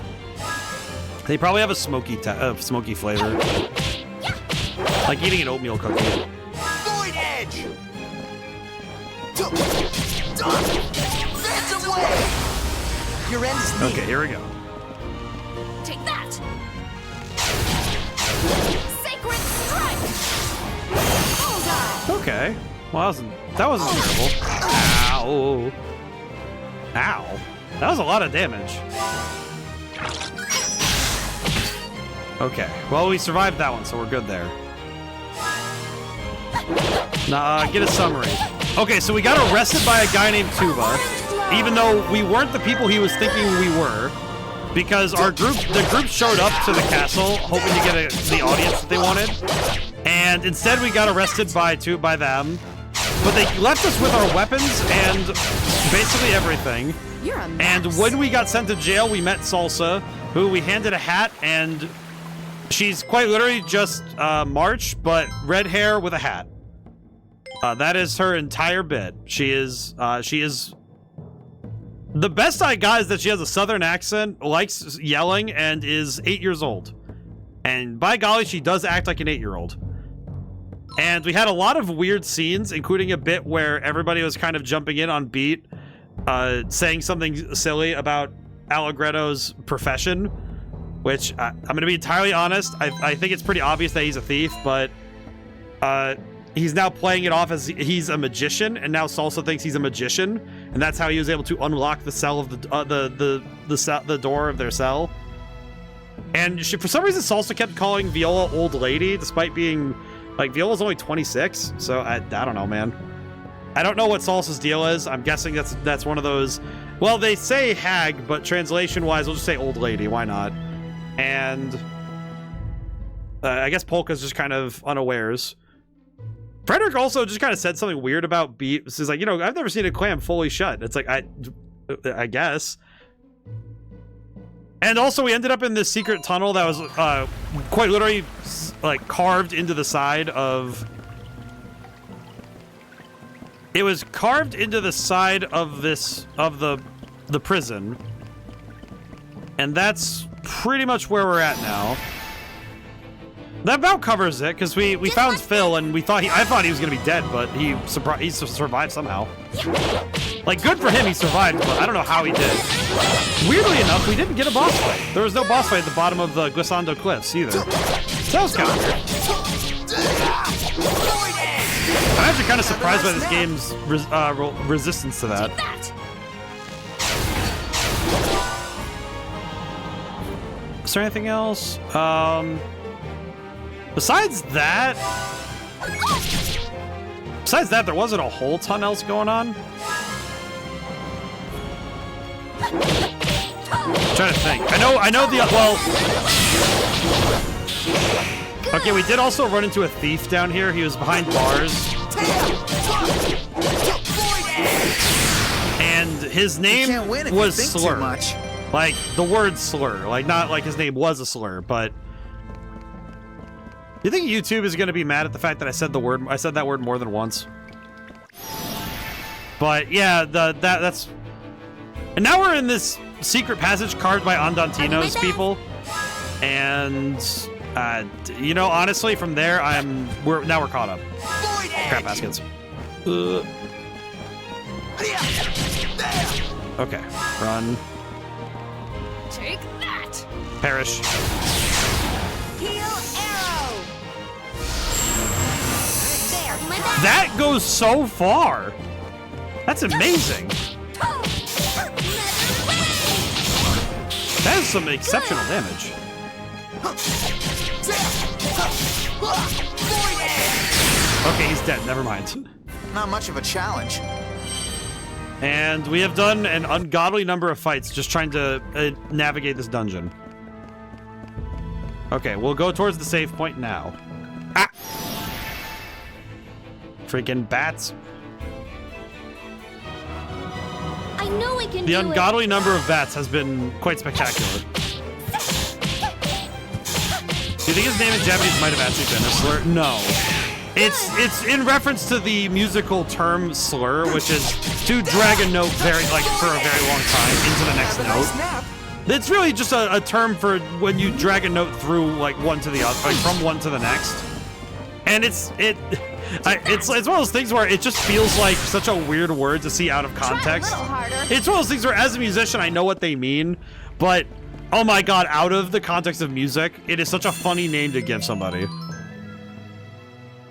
They probably have a smoky flavor. Like eating an oatmeal cookie. edge! Phantom Wave! Your end is near. Okay, here we go. Take that! Sacred Strike! Bullseye! Okay. Well, that wasn't terrible. Ow. Ow. That was a lot of damage. Okay. Well, we survived that one, so we're good there. Get a summary. Okay, so we got arrested by a guy named Tuba, even though we weren't the people he was thinking we were, because the group showed up to the castle hoping to get the audience that they wanted, and instead we got arrested by them. But they left us with our weapons and basically everything. You're a mess. And when we got sent to jail, we met Salsa, who we handed a hat, and she's quite literally just March, but red hair with a hat. That is her entire bit. She is the best I got is that she has a southern accent, likes yelling, and is 8 years old. And by golly, she does act like an 8-year-old. And we had a lot of weird scenes, including a bit where everybody was kind of jumping in on beat, saying something silly about Allegretto's profession, which I'm going to be entirely honest. I think it's pretty obvious that he's a thief, but he's now playing it off as he's a magician, and now Salsa thinks he's a magician, and that's how he was able to unlock the cell of the door of their cell. And for some reason, Salsa kept calling Viola old lady, despite being like Viola's only 26. So I don't know, man. I don't know what Salsa's deal is. I'm guessing that's one of those. Well, they say hag, but translation-wise, we'll just say old lady. Why not? And I guess Polka's just kind of unawares. Frederick also just kind of said something weird about beat. He's like, I've never seen a clam fully shut. It's like, I guess. And also, we ended up in this secret tunnel that was quite literally like carved into the side of. It was carved into the side of the prison, and that's pretty much where we're at now. That about covers it, because we found Phil, and I thought he was gonna be dead, but he survived somehow. Like, good for him, he survived, but I don't know how he did. Weirdly enough, we didn't get a boss fight. There was no boss fight at the bottom of the Glissando Cliffs either. So that was kind of weird. I'm actually kind of surprised by this game's resistance to that. Is there anything else? Besides that, there wasn't a whole ton else going on. I'm trying to think. I know okay, we did also run into a thief down here. He was behind bars. And his name was Slur. Like, the word slur. Like, not like his name was a slur, but... You think YouTube is going to be mad at the fact that I said that word more than once? But yeah, that's. And now we're in this secret passage carved by Andantino's people, and honestly, from there we're caught up. Crap baskets. Okay, run. Take that. Perish. That goes so far. That's amazing. That is some exceptional damage. Okay, he's dead. Never mind. Not much of a challenge. And we have done an ungodly number of fights just trying to navigate this dungeon. Okay, we'll go towards the save point now. Ah! Freaking bats. I know we can The ungodly number of bats has been quite spectacular. Do you think his name in Japanese might have actually been a slur? No. It's in reference to the musical term slur, which is to drag a note for a very long time into the next note. It's really just a term for when you drag a note through like one to the other, like from one to the next. And It's one of those things where it just feels like such a weird word to see out of context. Try a little harder. It's one of those things where, as a musician, I know what they mean, but oh my god, out of the context of music, it is such a funny name to give somebody.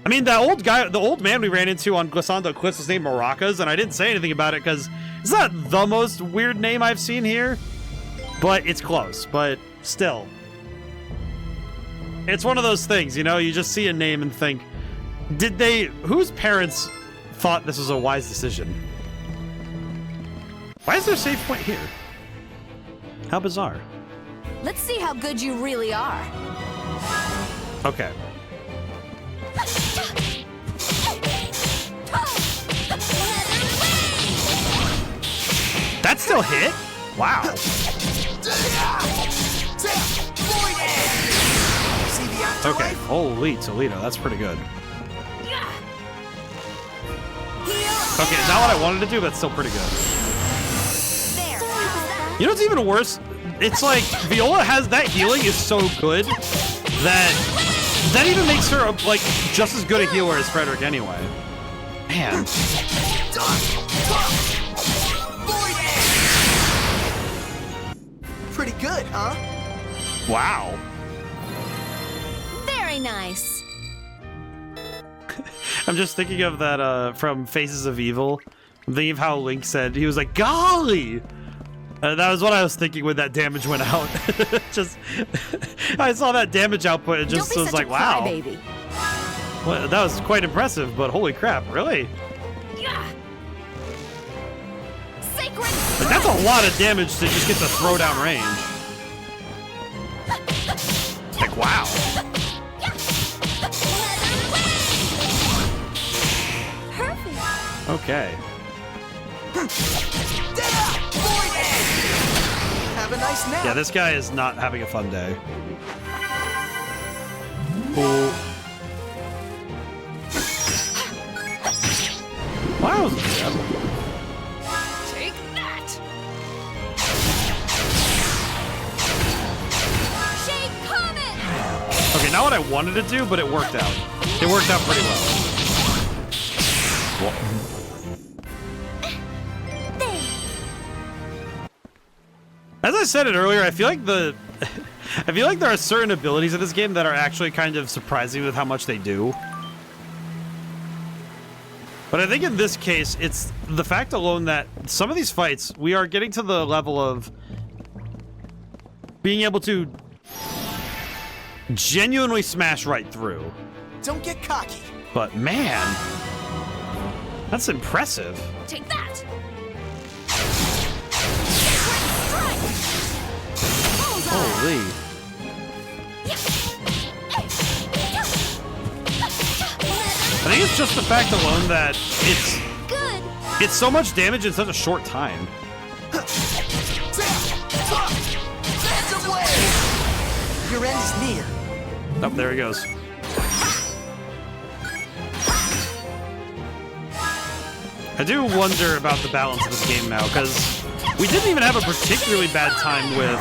I mean, the old man we ran into on Glissando Cliffs was named Maracas, and I didn't say anything about it because it's not the most weird name I've seen here, but it's close. But still, it's one of those things, you know, you just see a name and think, whose parents thought this was a wise decision? Why is there a save point here? How bizarre. Let's see how good you really are. Okay. That still hit? Wow. Okay, holy Toledo, that's pretty good. Okay, not what I wanted to do, but still pretty good. You know what's even worse? It's like Viola has that healing is so good that even makes her like just as good a healer as Frederick anyway. Man. Pretty good, huh? Wow. Very nice. I'm just thinking of that from Faces of Evil. I'm thinking of how Link said, he was like, golly! That was what I was thinking when that damage went out. Just, I saw that damage output and just was like, wow. Baby. Well, that was quite impressive, but holy crap, really? Yeah. Sacred. Like, that's a lot of damage to just get the throwdown range. Like, wow. Perfect. Okay. Have a nice nap. Yeah, this guy is not having a fun day. Cool. Wow. Take that. Shake Comet. Okay, not what I wanted to do, but it worked out. It worked out pretty well. As I said it earlier, I feel like there are certain abilities in this game that are actually kind of surprising with how much they do. But I think in this case, it's the fact alone that some of these fights, we are getting to the level of being able to genuinely smash right through. Don't get cocky. But man, that's impressive. Take that. Holy. I think it's just the fact alone that it's so much damage in such a short time. Your end is near. Oh, there he goes. I do wonder about the balance of this game now, because we didn't even have a particularly bad time with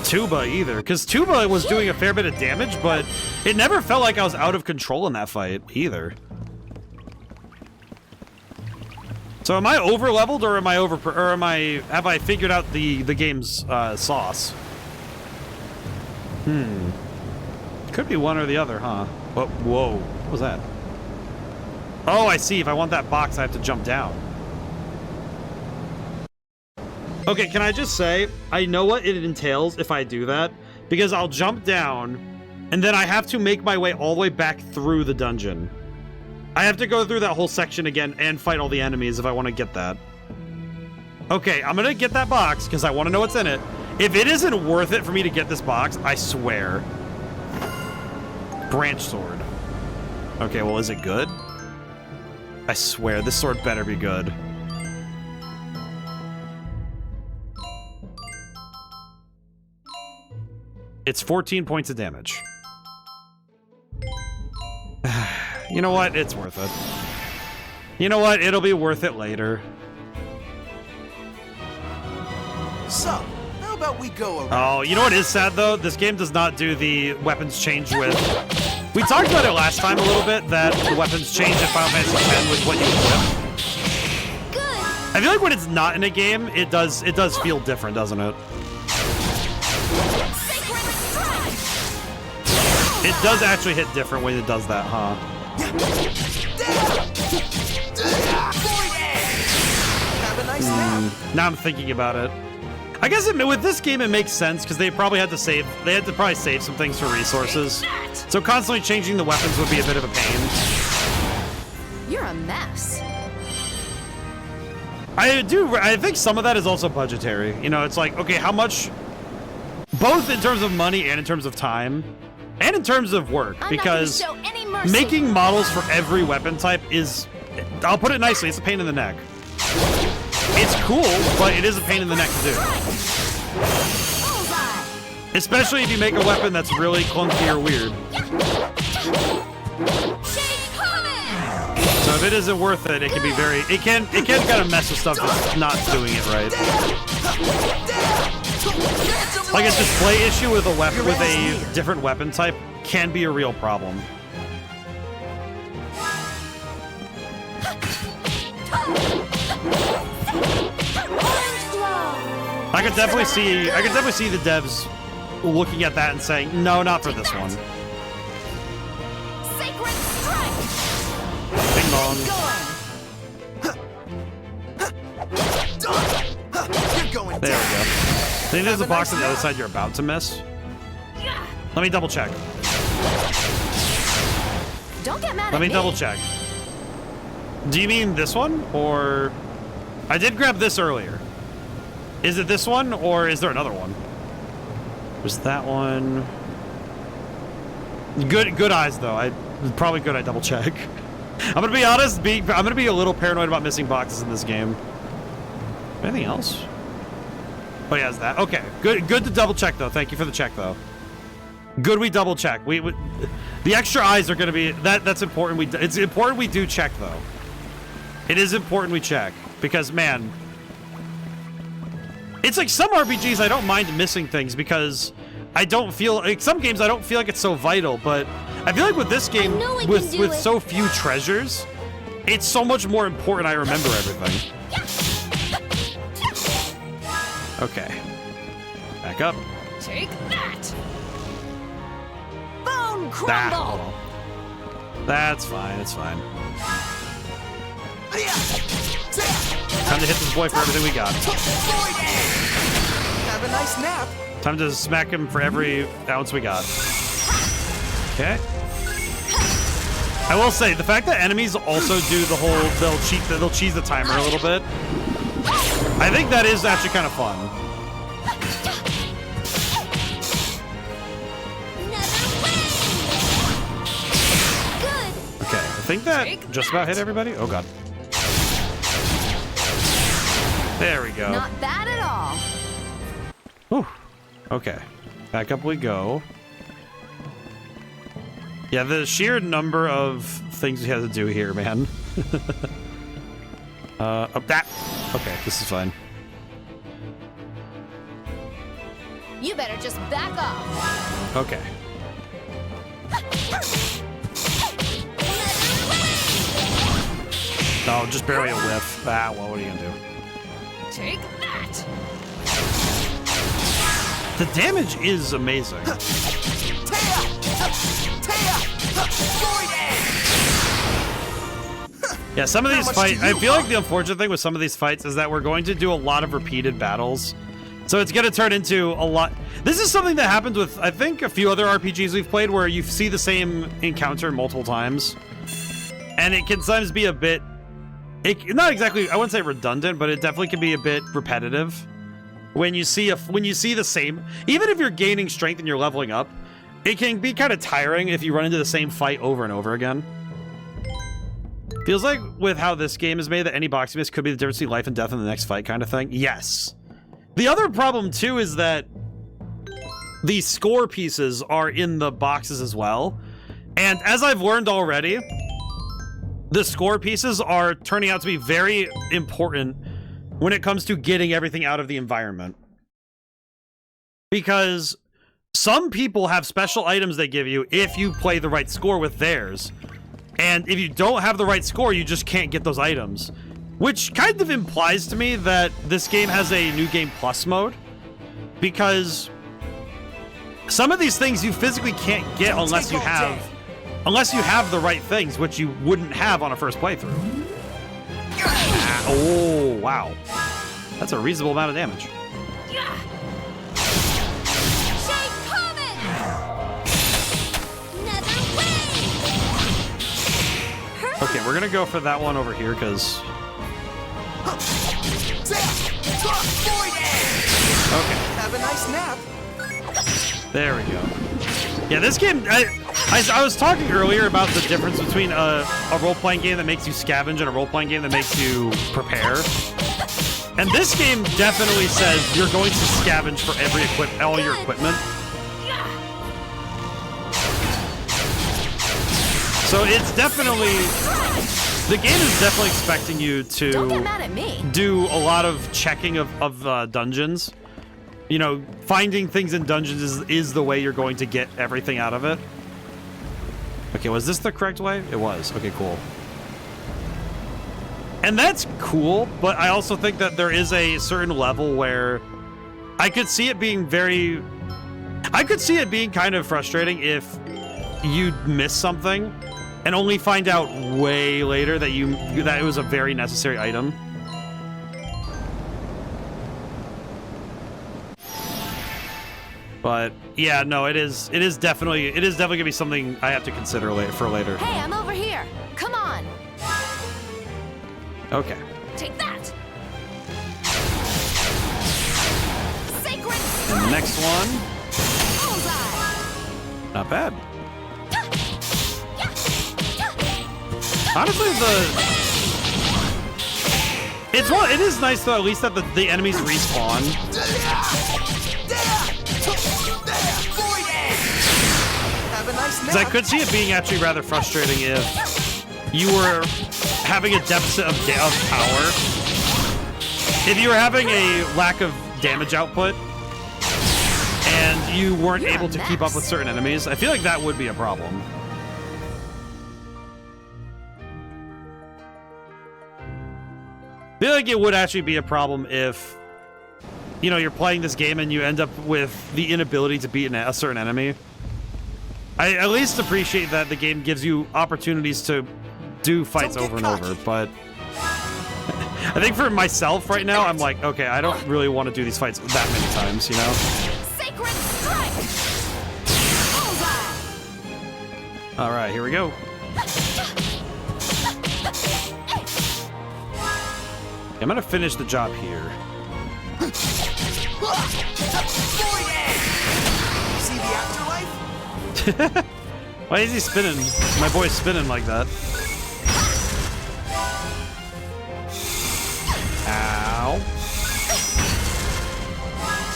Tuba either, because Tuba was doing a fair bit of damage, but it never felt like I was out of control in that fight either. So am I over leveled, or am I have I figured out the game's sauce? Could be one or the other, huh? Whoa, what was that? Oh, I see. If I want that box, I have to jump down. Okay, can I just say, I know what it entails if I do that, because I'll jump down, and then I have to make my way all the way back through the dungeon. I have to go through that whole section again and fight all the enemies if I want to get that. Okay, I'm gonna get that box, because I want to know what's in it. If it isn't worth it for me to get this box, I swear. Branch sword. Okay, well, is it good? I swear, this sword better be good. It's 14 points of damage. You know what? It's worth it. You know what? It'll be worth it later. So, how about we go around? Oh, you know what is sad, though? This game does not do the weapons change with We talked about it last time a little bit, that the weapons change in Final Fantasy X with what you equip. I feel like when it's not in a game, it does feel different, doesn't it? It does actually hit different when it does that, huh? Have a nice nap. Now I'm thinking about it. I guess with this game it makes sense because they probably had to save. They had to probably save some things for resources. So constantly changing the weapons would be a bit of a pain. You're a mess. I think some of that is also budgetary. You know, it's like, okay, how much, both in terms of money and in terms of time, and in terms of work, because making models for every weapon type is, I'll put it nicely, it's a pain in the neck. It's cool, but it is a pain in the neck to do. Especially if you make a weapon that's really clunky or weird. So if it isn't worth it, it can be very, it can kind of mess with stuff that's not doing it right. Like a display issue with a weapon, with a different weapon type can be a real problem. I could definitely see the devs looking at that and saying, no, not for this one. Bing bong. There we go. I think there's a box on the other side you're about to miss. Let me double check. Don't get mad Let me double check. Do you mean this one? Or I did grab this earlier. Is it this one or is there another one? There's that one. Good eyes though. Probably good I double check. I'm gonna be honest, I'm gonna be a little paranoid about missing boxes in this game. Anything else? Oh yeah, is that okay? Good to double check though. Thank you for the check though. Good we double check. The extra eyes are gonna be that's important. It's important we do check though. It is important we check because man, it's like some RPGs I don't mind missing things because I don't feel like some games I don't feel like it's so vital, but I feel like with this game with so few treasures, it's so much more important I remember everything. Okay. Back up. Take that. Bone crumble. That's fine. It's fine. Time to hit this boy for everything we got. Have a nice nap. Time to smack him for every ounce we got. Okay. I will say the fact that enemies also do the whole they'll cheese the timer a little bit. I think that is actually kind of fun. Okay, I think that just about hit everybody. Oh god. There we go. Not bad at all. Whew. Okay. Back up we go. Yeah, the sheer number of things we have to do here, man. Up that. Okay, this is fine. You better just back off. Okay. No, just barely a whiff. Ah, well, what are you gonna do? Take that. The damage is amazing. Yeah, some of these fights, I feel like the unfortunate thing with some of these fights is that we're going to do a lot of repeated battles. So it's going to turn into a lot. This is something that happens with, I think, a few other RPGs we've played where you see the same encounter multiple times. And it can sometimes be a bit, not exactly, I wouldn't say redundant, but it definitely can be a bit repetitive. When you see the same, even if you're gaining strength and you're leveling up, it can be kind of tiring if you run into the same fight over and over again. Feels like with how this game is made that any boxing miss could be the difference between life and death in the next fight kind of thing. Yes. The other problem too is that the score pieces are in the boxes as well. And as I've learned already, the score pieces are turning out to be very important when it comes to getting everything out of the environment. Because some people have special items they give you if you play the right score with theirs. And if you don't have the right score, you just can't get those items. Which kind of implies to me that this game has a New Game Plus mode. Because some of these things you physically can't get unless you have the right things, which you wouldn't have on a first playthrough. Oh, wow. That's a reasonable amount of damage. Okay, we're gonna go for that one over here, because... Okay. Have a nice nap. There we go. Yeah, this game... I was talking earlier about the difference between a role-playing game that makes you scavenge and a role-playing game that makes you prepare. And this game definitely says you're going to scavenge for all your equipment. So it's definitely... The game is definitely expecting you to Don't get mad at me. Do a lot of checking of dungeons. You know, finding things in dungeons is the way you're going to get everything out of it. Okay, was this the correct way? It was. Okay, cool. And that's cool, but I also think that there is a certain level where I could see it being kind of frustrating if you miss something and only find out way later that it was a very necessary item. But yeah, no, it is definitely gonna be something I have to consider for later. Hey, I'm over here. Come on. Okay. Take that. Sacred. And the next one. Bullseye. Not bad. Honestly, it is nice though, at least that the enemies respawn. Because I could see it being actually rather frustrating if you were having a deficit of power. If you were having a lack of damage output and you weren't able to keep up with certain enemies, I feel like that would be a problem. I feel like it would actually be a problem if, you know, you're playing this game and you end up with the inability to beat a certain enemy. I at least appreciate that the game gives you opportunities to do fights over and over, but I think for myself right now, I'm like, okay, I don't really want to do these fights that many times, you know? Sacred strike. All right, here we go. I'm gonna finish the job here. See the afterlife? Why is he spinning? My boy's spinning like that. Ow.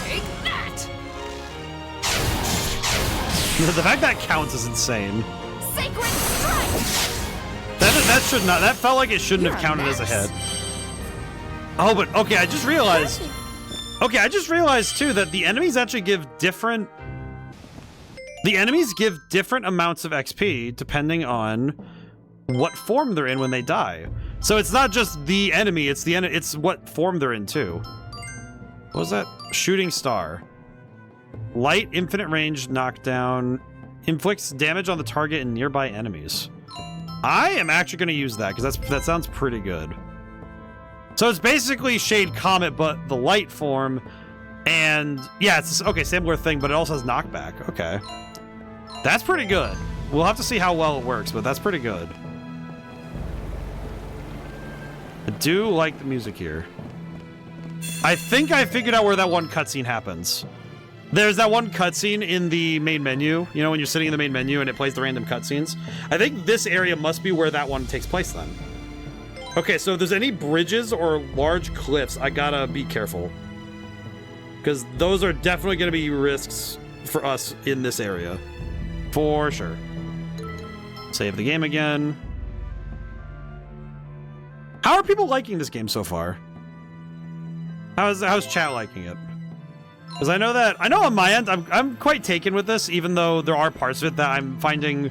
Take that. The fact that counts is insane. Sacred strike. That should not. That felt like it shouldn't have counted as a hit. Oh, but okay, I just realized. Okay, I just realized too that the enemies actually give different. The enemies give different amounts of XP depending on what form they're in when they die. So it's not just the enemy; it's what form they're in too. What was that? Shooting star. Light, infinite range, knockdown, inflicts damage on the target and nearby enemies. I am actually going to use that because that sounds pretty good. So it's basically Shade Comet, but the light form, and yeah, it's okay, similar thing, but it also has knockback. Okay, that's pretty good. We'll have to see how well it works, but that's pretty good. I do like the music here. I think I figured out where that one cutscene happens. There's that one cutscene in the main menu, you know, when you're sitting in the main menu and it plays the random cutscenes. I think this area must be where that one takes place then. Okay, so if there's any bridges or large cliffs, I gotta be careful. Because those are definitely gonna be risks for us in this area. For sure. Save the game again. How are people liking this game so far? How's chat liking it? Because I know on my end, I'm quite taken with this, even though there are parts of it that I'm finding.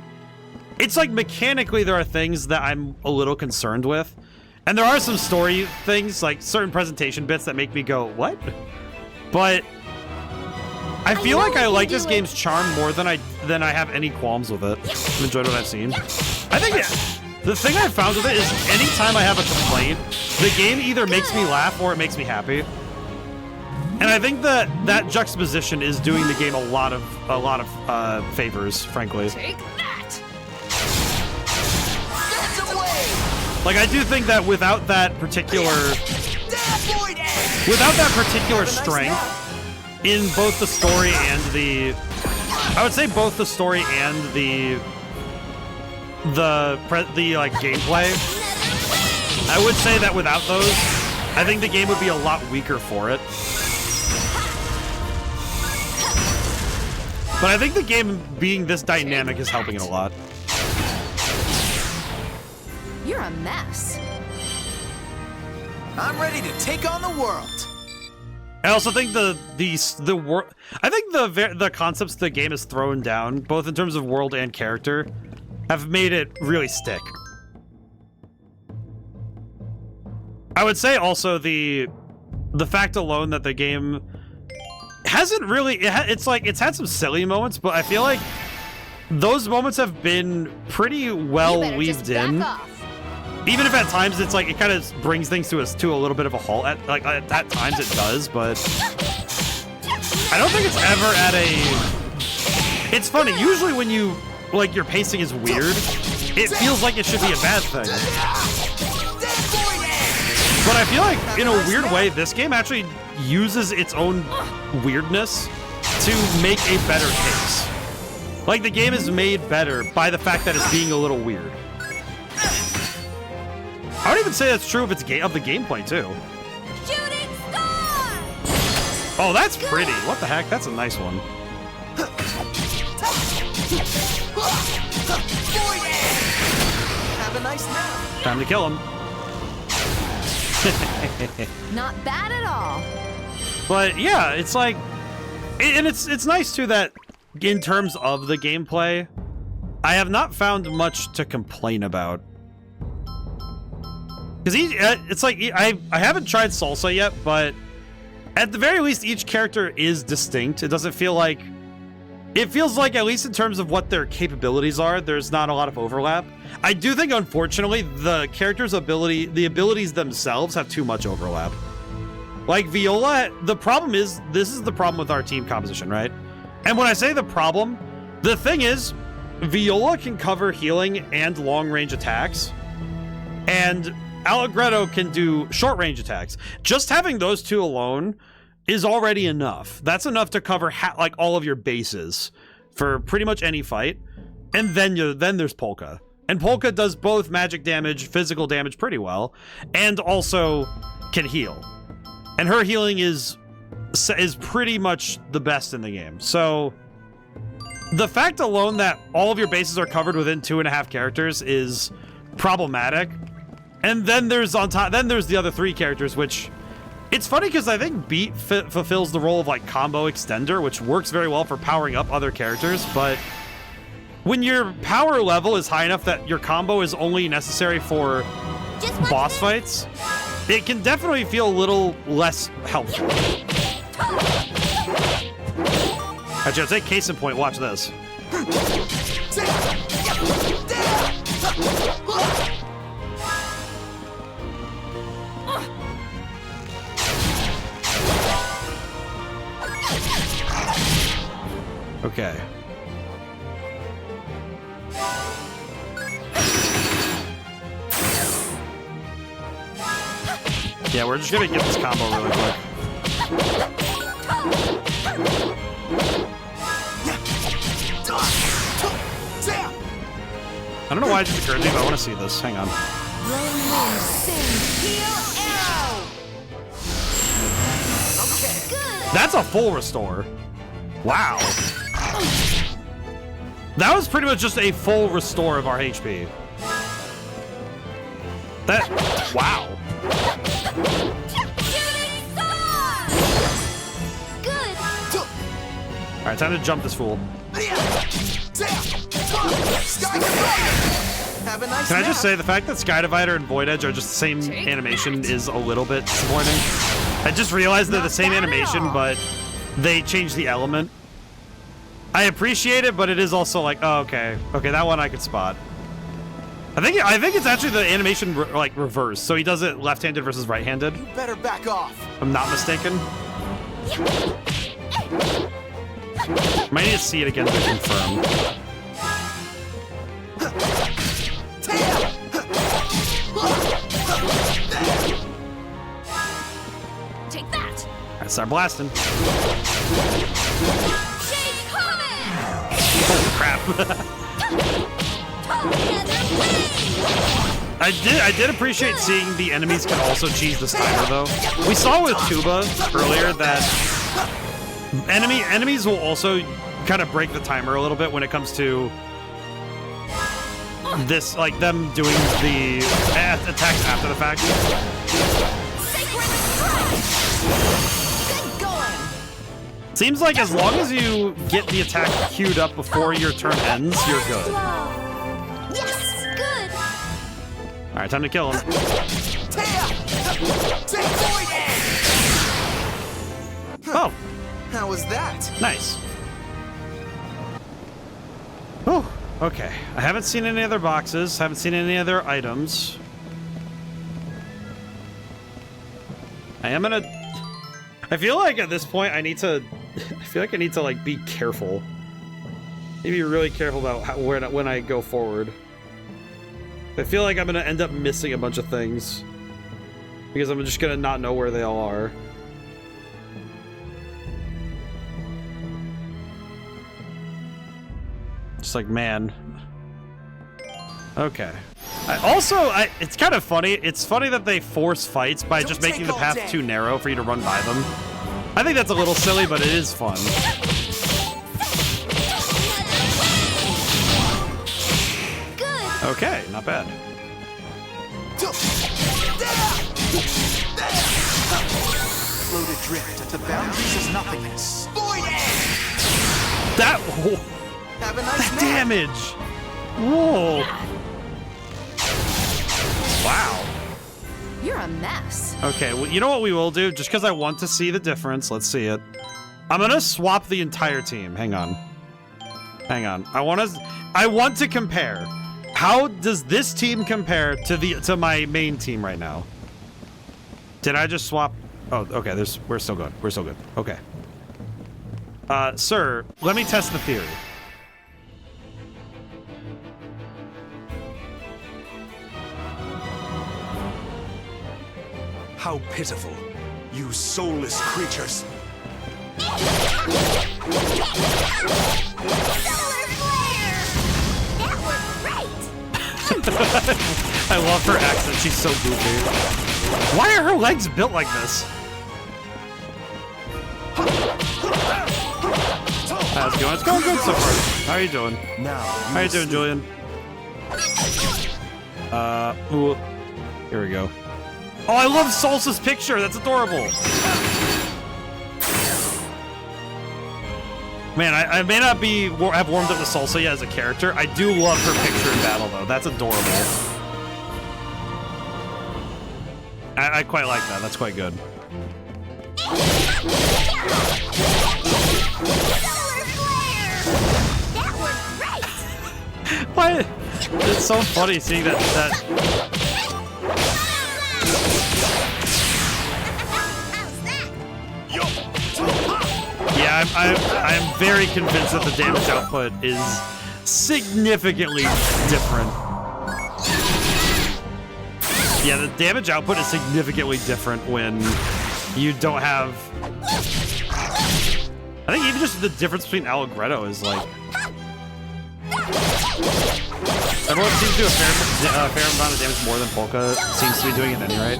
It's like mechanically there are things that I'm a little concerned with, and there are some story things like certain presentation bits that make me go what? But I feel like I like this game's charm more than I have any qualms with it. I've enjoyed what I've seen. I think the thing I've found with it is anytime I have a complaint, the game either makes me laugh or it makes me happy. And I think that juxtaposition is doing the game a lot of favors, frankly. Take that! Like I do think that without that particular strength in both the story and the, I would say both the story and the like gameplay, I would say that without those, I think the game would be a lot weaker for it. But I think the game being this dynamic is helping it a lot. You're a mess. I'm ready to take on the world. I also think the concepts the game has thrown down, both in terms of world and character, have made it really stick. I would say also the fact alone that the game hasn't really it's had some silly moments, but I feel like those moments have been pretty well weaved in. Even if at times it's like it kind of brings things to a little bit of a halt. At times it does, but I don't think it's ever at a. It's funny. Usually when you like your pacing is weird, it feels like it should be a bad thing. But I feel like in a weird way, this game actually uses its own weirdness to make a better case. Like the game is made better by the fact that it's being a little weird. I would even say that's true of the gameplay too. Shooting star! Oh, that's pretty. What the heck? That's a nice one. Have a nice nap. Time to kill him. Not bad at all. But yeah, it's like, and it's nice too that in terms of the gameplay, I have not found much to complain about. Because it's like I haven't tried Salsa yet, but at the very least, each character is distinct. It doesn't feel like. It feels like, at least in terms of what their capabilities are, there's not a lot of overlap. I do think, unfortunately, the character's the abilities themselves have too much overlap. Like Viola, the problem is, this is the problem with our team composition, right? And when I say the problem, the thing is, Viola can cover healing and long-range attacks, and Allegretto can do short-range attacks. Just having those two alone is already enough. That's enough to cover like all of your bases for pretty much any fight. And then there's Polka. And Polka does both magic damage, physical damage pretty well, and also can heal. And her healing is pretty much the best in the game. So the fact alone that all of your bases are covered within 2.5 characters is problematic. And then there's the other 3 characters, which it's funny because I think Beat fulfills the role of like combo extender, which works very well for powering up other characters. But when your power level is high enough that your combo is only necessary for boss fights, it can definitely feel a little less helpful. Actually, I'd say case in point, watch this. Okay. Yeah, we're just gonna get this combo really quick. I don't know why it just occurred to me, but I want to see this. Hang on. That's a full restore. Wow. That was pretty much just a full restore of our HP. Wow. Shooting star! Good. right, time to jump this fool. Have a nice Can I nap. just say, the fact that Sky Divider and Void Edge are just the same animation is a little bit disappointing. I just realized they're the same animation, but they changed the element. I appreciate it, but it is also like, oh, okay. Okay, that one I could spot. I think it's actually the animation like reverse, so he does it left-handed versus right-handed. You better back off. If I'm not mistaken. Might need to see it again to confirm. Take that! Alright, start blasting. Shade coming! Holy crap. I did appreciate seeing the enemies can also cheese this timer though. We saw with Tuba earlier that enemies will also kind of break the timer a little bit when it comes to this, like them doing the attacks after the fact. Good going! Seems like as long as you get the attack queued up before your turn ends, you're good. Yes! Good! Alright, time to kill him. Oh, How was that? nice. Oh, okay. I haven't seen any other boxes, haven't seen any other items. I feel like at this point I feel like I need to like be careful. Maybe be really careful about when I go forward. I feel like I'm gonna end up missing a bunch of things because I'm just gonna not know where they all are. Just like, man. Okay. It's kind of funny. It's funny that they force fights by just making the path too narrow for you to run by them. I think that's a little silly, but it is fun. Good! Okay, not bad. Float adrift at the boundaries of nothingness. That Have a nice nap. damage! Whoa! Wow. You're a mess. Okay, well, you know what we will do? Just because I want to see the difference, let's see it. I'm gonna swap the entire team. Hang on. Hang on. I want to compare. How does this team compare to my main team right now? Did I just swap? Oh, okay. We're still good. We're still good. Okay. Sir, let me test the theory. How pitiful, you soulless creatures. I love her accent. She's so goofy. Why are her legs built like this? How's it going? It's going good so far. How are you doing? How you doing, Julian? Ooh. Here we go. Oh, I love Salsa's picture. That's adorable. Man, I may not have warmed up to Salsa yet as a character. I do love her picture in battle, though. That's adorable. I quite like that. That's quite good. What? It's so funny seeing that. Yeah, I'm very convinced that the damage output is significantly different. Yeah, the damage output is significantly different when you don't have... I think even just the difference between Allegretto is like... Everyone seems to do a fair amount of damage more than Polka seems to be doing at any rate.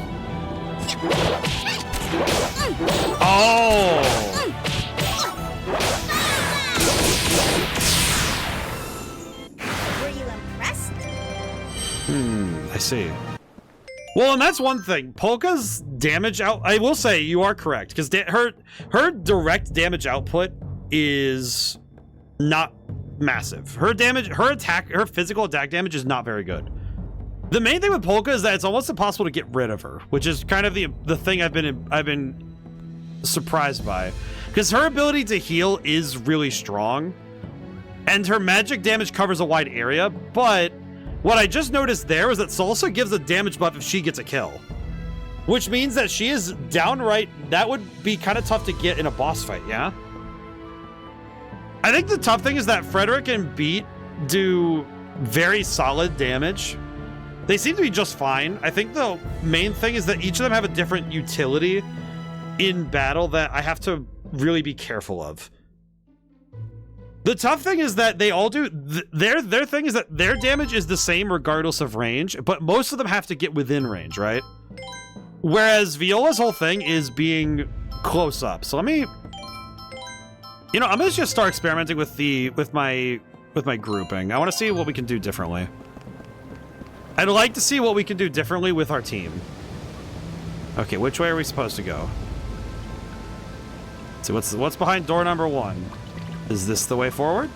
Oh! Were you impressed? I see. Well, and that's one thing. Polka's damage out... I will say you are correct, because her direct damage output is not massive. Her damage, her physical attack damage is not very good. The main thing with Polka is that it's almost impossible to get rid of her, which is kind of the thing I've been surprised by, because her ability to heal is really strong, and her magic damage covers a wide area. But what I just noticed there is that Salsa gives a damage buff if she gets a kill, which means that she is downright. That would be kind of tough to get in a boss fight. Yeah. I think the tough thing is that Frederick and Beat do very solid damage. They seem to be just fine. I think the main thing is that each of them have a different utility in battle that I have to really be careful of. The tough thing is that they all do, their thing is that their damage is the same regardless of range, but most of them have to get within range, right? Whereas Viola's whole thing is being close up. So let me, you know, I'm gonna just start experimenting with my grouping. I want to see what we can do differently. I'd like to see what we can do differently with our team. Okay, which way are we supposed to go? Let's see what's behind door number 1. Is this the way forward?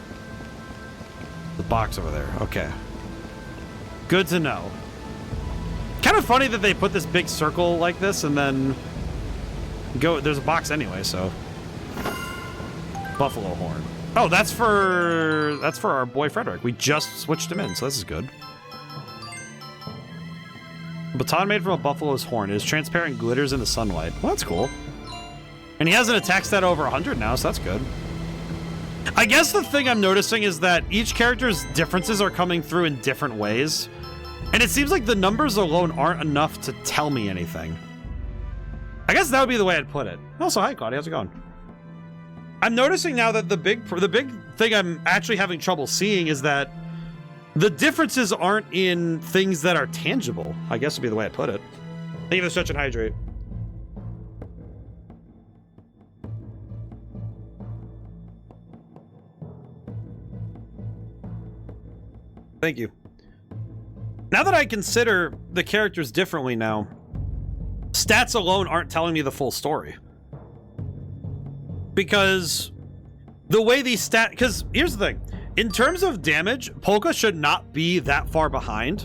The box over there. Okay. Good to know. Kind of funny that they put this big circle like this and then go. There's a box anyway, so. Buffalo horn. Oh, that's for our boy Frederick. We just switched him in, so this is good. Baton made from a buffalo's horn. It is transparent and glitters in the sunlight. Well, that's cool. And he has an attack stat over 100 now, so that's good. I guess the thing I'm noticing is that each character's differences are coming through in different ways. And it seems like the numbers alone aren't enough to tell me anything. I guess that would be the way I'd put it. Also, hi, Claudia. How's it going? I'm noticing now that the big thing I'm actually having trouble seeing is that the differences aren't in things that are tangible, I guess would be the way I put it. Thank you for the stretch and hydrate. Thank you. Now that I consider the characters differently now, stats alone aren't telling me the full story. Because the way these because here's the thing. In terms of damage, Polka should not be that far behind.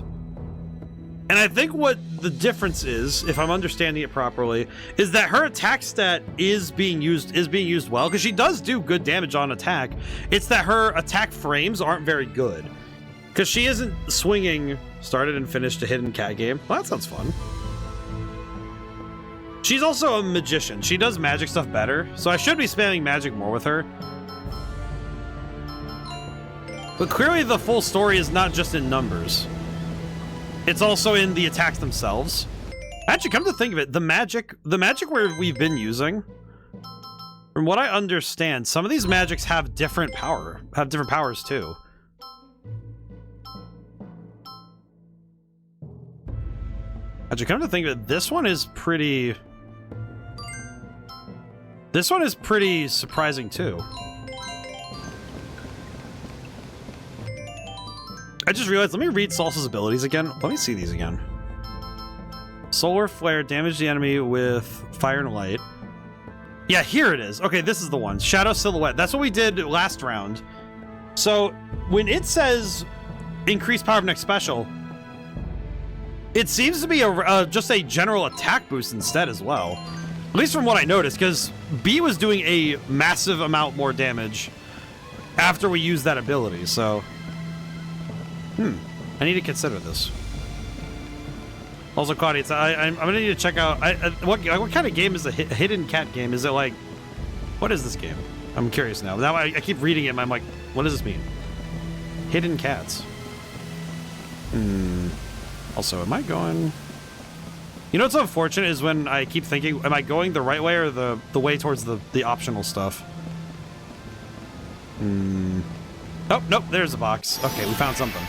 And I think what the difference is, if I'm understanding it properly, is that her attack stat is being used well, because she does do good damage on attack. It's that her attack frames aren't very good. Because she isn't swinging, started and finished a hidden cat game. Well, that sounds fun. She's also a magician. She does magic stuff better, so I should be spamming magic more with her. But clearly the full story is not just in numbers. It's also in the attacks themselves. Actually, come to think of it, the magic where we've been using, from what I understand, some of these magics have different powers too. Actually, come to think of it, this one is pretty surprising too. I just realized, let me read Salsa's abilities again. Let me see these again. Solar Flare, damage the enemy with fire and light. Yeah, here it is. Okay, this is the one. Shadow Silhouette. That's what we did last round. So when it says increase power of next special, it seems to be just a general attack boost instead as well. At least from what I noticed, because B was doing a massive amount more damage after we used that ability, so... I need to consider this. Also, Claudia, I'm gonna need to check out what kind of game is a hidden cat game? Is it like, what is this game? I'm curious now. Now I keep reading it and I'm like, what does this mean? Hidden cats. Also, am I going? You know what's unfortunate is when I keep thinking, am I going the right way or the way towards the optional stuff? Oh, nope, there's a box. Okay, we found something.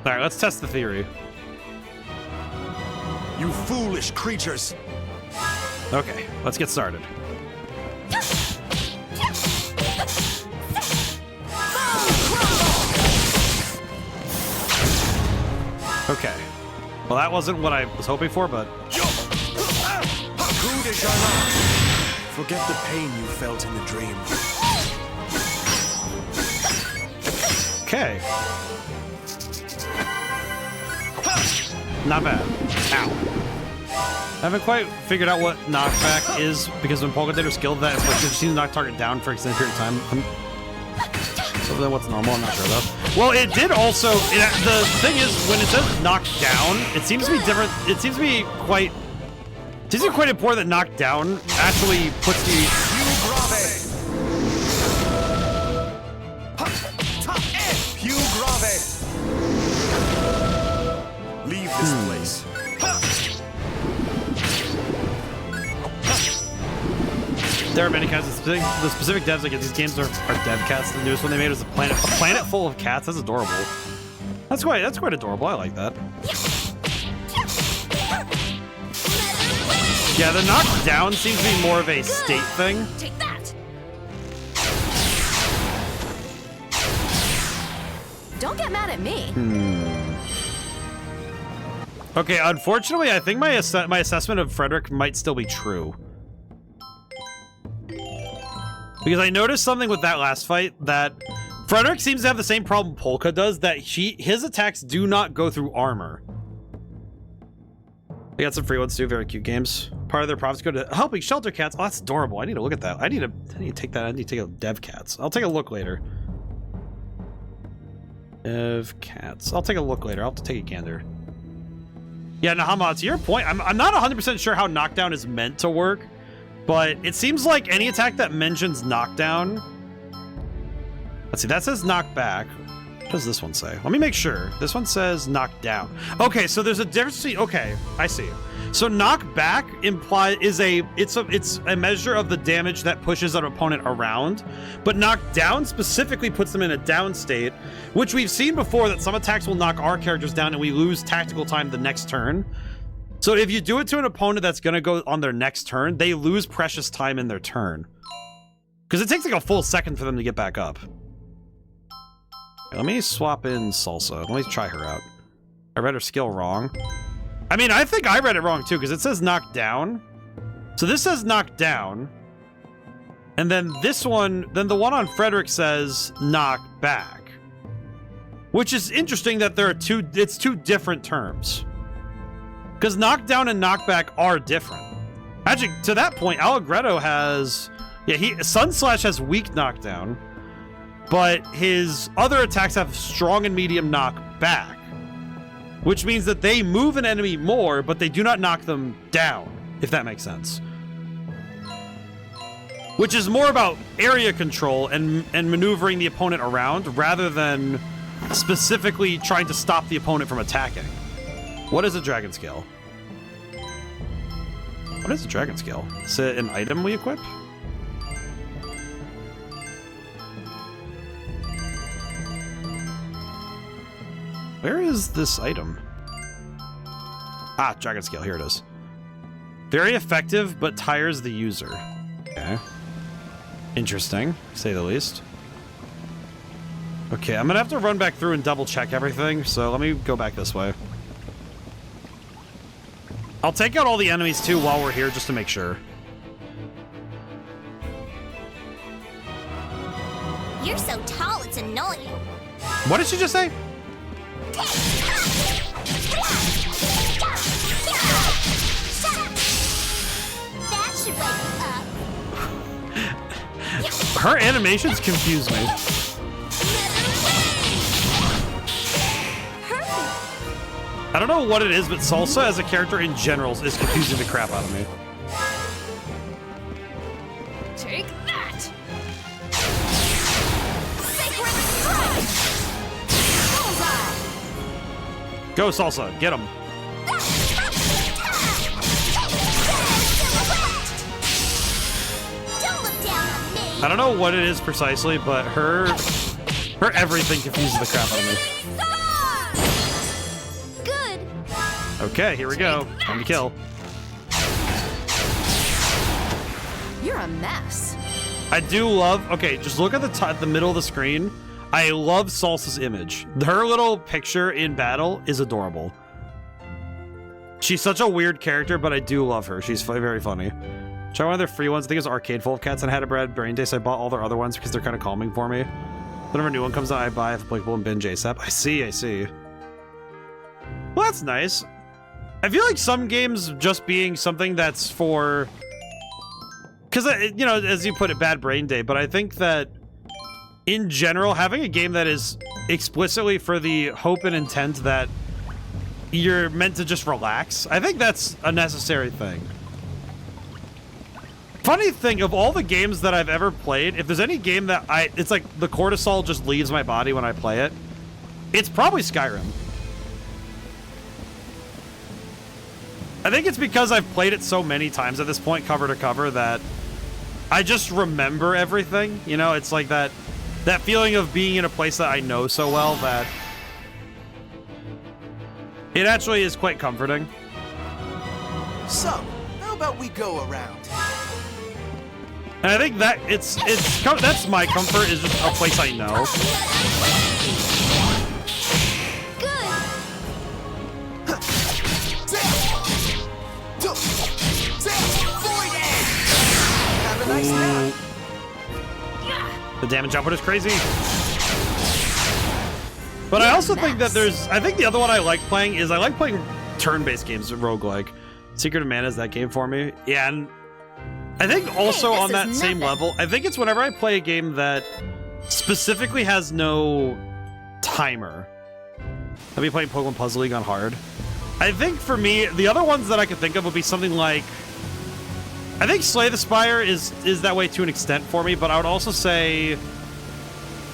All right, let's test the theory. You foolish creatures! Okay, let's get started. Okay. Well, that wasn't what I was hoping for, but... Forget the pain you felt in the dream. Okay. Not bad. Ow. I haven't quite figured out what knockback is, because when Polka did her skill, that inflicted, she seems to knock target down for an extended period of time. So then what's normal? I'm not sure though. Well, it did also, the thing is, when it says knock down, it seems to be different. It seems to be quite important that knock down actually puts the... Più grave. Leave this place. There are many kinds of the specific devs that get these games are dev cats. The newest one they made was a planet full of cats. That's adorable. That's quite adorable. I like that. Yeah, the knockdown seems to be more of a state thing. Take that. Don't get mad at me. Okay, unfortunately, I think my assessment of Frederick might still be true. Because I noticed something with that last fight, that Frederick seems to have the same problem Polka does, that his attacks do not go through armor. They got some free ones too, very cute games. Part of their profits go to helping shelter cats. Oh, that's adorable. I need to look at that. I need to take that. I need to take a dev cats. I'll take a look later. Dev cats. I'll take a look later. I'll have to take a gander. Yeah, Nahama, to your point, I'm not 100% sure how knockdown is meant to work, but it seems like any attack that mentions knockdown... Let's see, that says knockback. What does this one say? Let me make sure. This one says knockdown. Okay, so there's a difference. Okay, I see. So knockback it's a measure of the damage that pushes an opponent around, but knockdown specifically puts them in a down state, which we've seen before that some attacks will knock our characters down and we lose tactical time the next turn. So if you do it to an opponent that's going to go on their next turn, they lose precious time in their turn. Because it takes like a full second for them to get back up. Let me swap in Salsa. Let me try her out. I read her skill wrong. I mean, I think I read it wrong too, because it says knock down. So this says knock down. And then this one, then the one on Frederick says knock back. Which is interesting that there are it's two different terms. Because knockdown and knockback are different. Actually, to that point, Allegretto has... Yeah, Sunslash has weak knockdown, but his other attacks have strong and medium knockback, which means that they move an enemy more, but they do not knock them down, if that makes sense. Which is more about area control and maneuvering the opponent around, rather than specifically trying to stop the opponent from attacking. What is a dragon scale? What is a dragon scale? Is it an item we equip? Where is this item? Ah, dragon scale, here it is. Very effective, but tires the user. Okay. Interesting, to say the least. Okay, I'm gonna have to run back through and double check everything, so let me go back this way. I'll take out all the enemies too while we're here, just to make sure. You're so tall, it's annoying. What did she just say? That should wake you up. Her animations confuse me. I don't know what it is, but Salsa as a character in general is confusing the crap out of me. Take that! Sacred strike! Go, Salsa, get him. Don't look down on me. I don't know what it is precisely, but her everything confuses the crap out of me. Okay, here we go. Time to kill. You're a mess. I do love... Okay, just look at the middle of the screen. I love Salsa's image. Her little picture in battle is adorable. She's such a weird character, but I do love her. She's very funny. Try one of their free ones. I think it was Arcade Full of Cats, and I had a bad brain day, so I bought all their other ones because they're kind of calming for me. Whenever a new one comes out, I buy if applicable and binge ASAP. I see. Well, that's nice. I feel like some games just being something that's for... Because, you know, as you put it, bad brain day, but I think that in general, having a game that is explicitly for the hope and intent that you're meant to just relax, I think that's a necessary thing. Funny thing, of all the games that I've ever played, if there's any game that it's like the cortisol just leaves my body when I play it, it's probably Skyrim. I think it's because I've played it so many times at this point, cover to cover, that I just remember everything. You know, it's like that feeling of being in a place that I know so well that it actually is quite comforting. So, how about we go around? And I think that that's my comfort, is just a place I know. Have a nice nap. The damage output is crazy. But I also think that I think the other one I like playing is I like playing turn-based games, roguelike. Secret of Mana is that game for me. Yeah, and I think also on that same level, I think it's whenever I play a game that specifically has no timer. I'll be playing Pokemon Puzzle League on hard. I think for me, the other ones that I could think of would be something like, I think Slay the Spire is that way to an extent for me, but I would also say,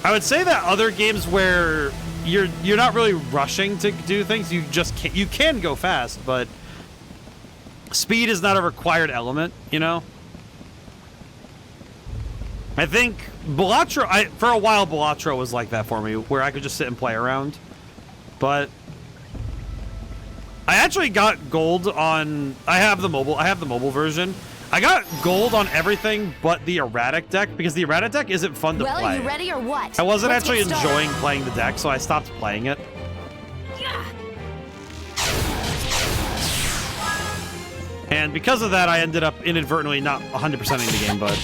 I would say that other games where you're not really rushing to do things, you can go fast, but speed is not a required element, you know? I think Balatro, for a while Balatro was like that for me, where I could just sit and play around. But I actually got gold on, I have the mobile version. I got gold on everything but the erratic deck, because the erratic deck isn't fun to play. Well, you ready or what? I wasn't actually enjoying playing the deck, so I stopped playing it. And because of that, I ended up inadvertently not 100%ing the game, but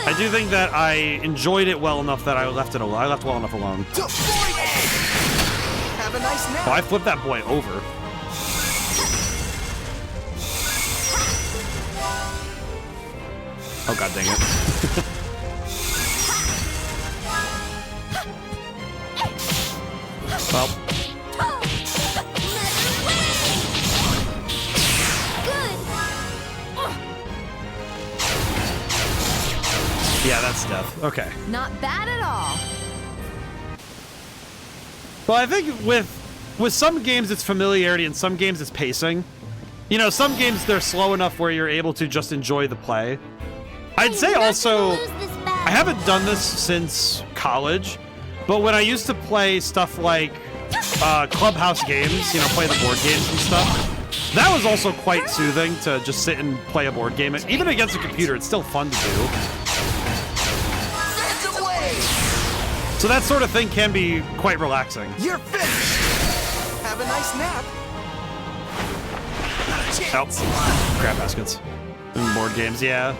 I do think that I enjoyed it well enough that I left it alone. I left well enough alone. Have a nice nap. Oh, I flipped that boy over. Oh, god dang it. Well. Yeah, that's death. Okay. Not bad at all. Well, I think with some games it's familiarity and some games it's pacing. You know, some games they're slow enough where you're able to just enjoy the play. I'd say also, I haven't done this since college, but when I used to play stuff like clubhouse games, you know, play the board games and stuff, that was also quite soothing to just sit and play a board game. Even against a computer, it's still fun to do. So that sort of thing can be quite relaxing. You're finished. Have a nice nap. Help. Crab baskets. And board games, yeah.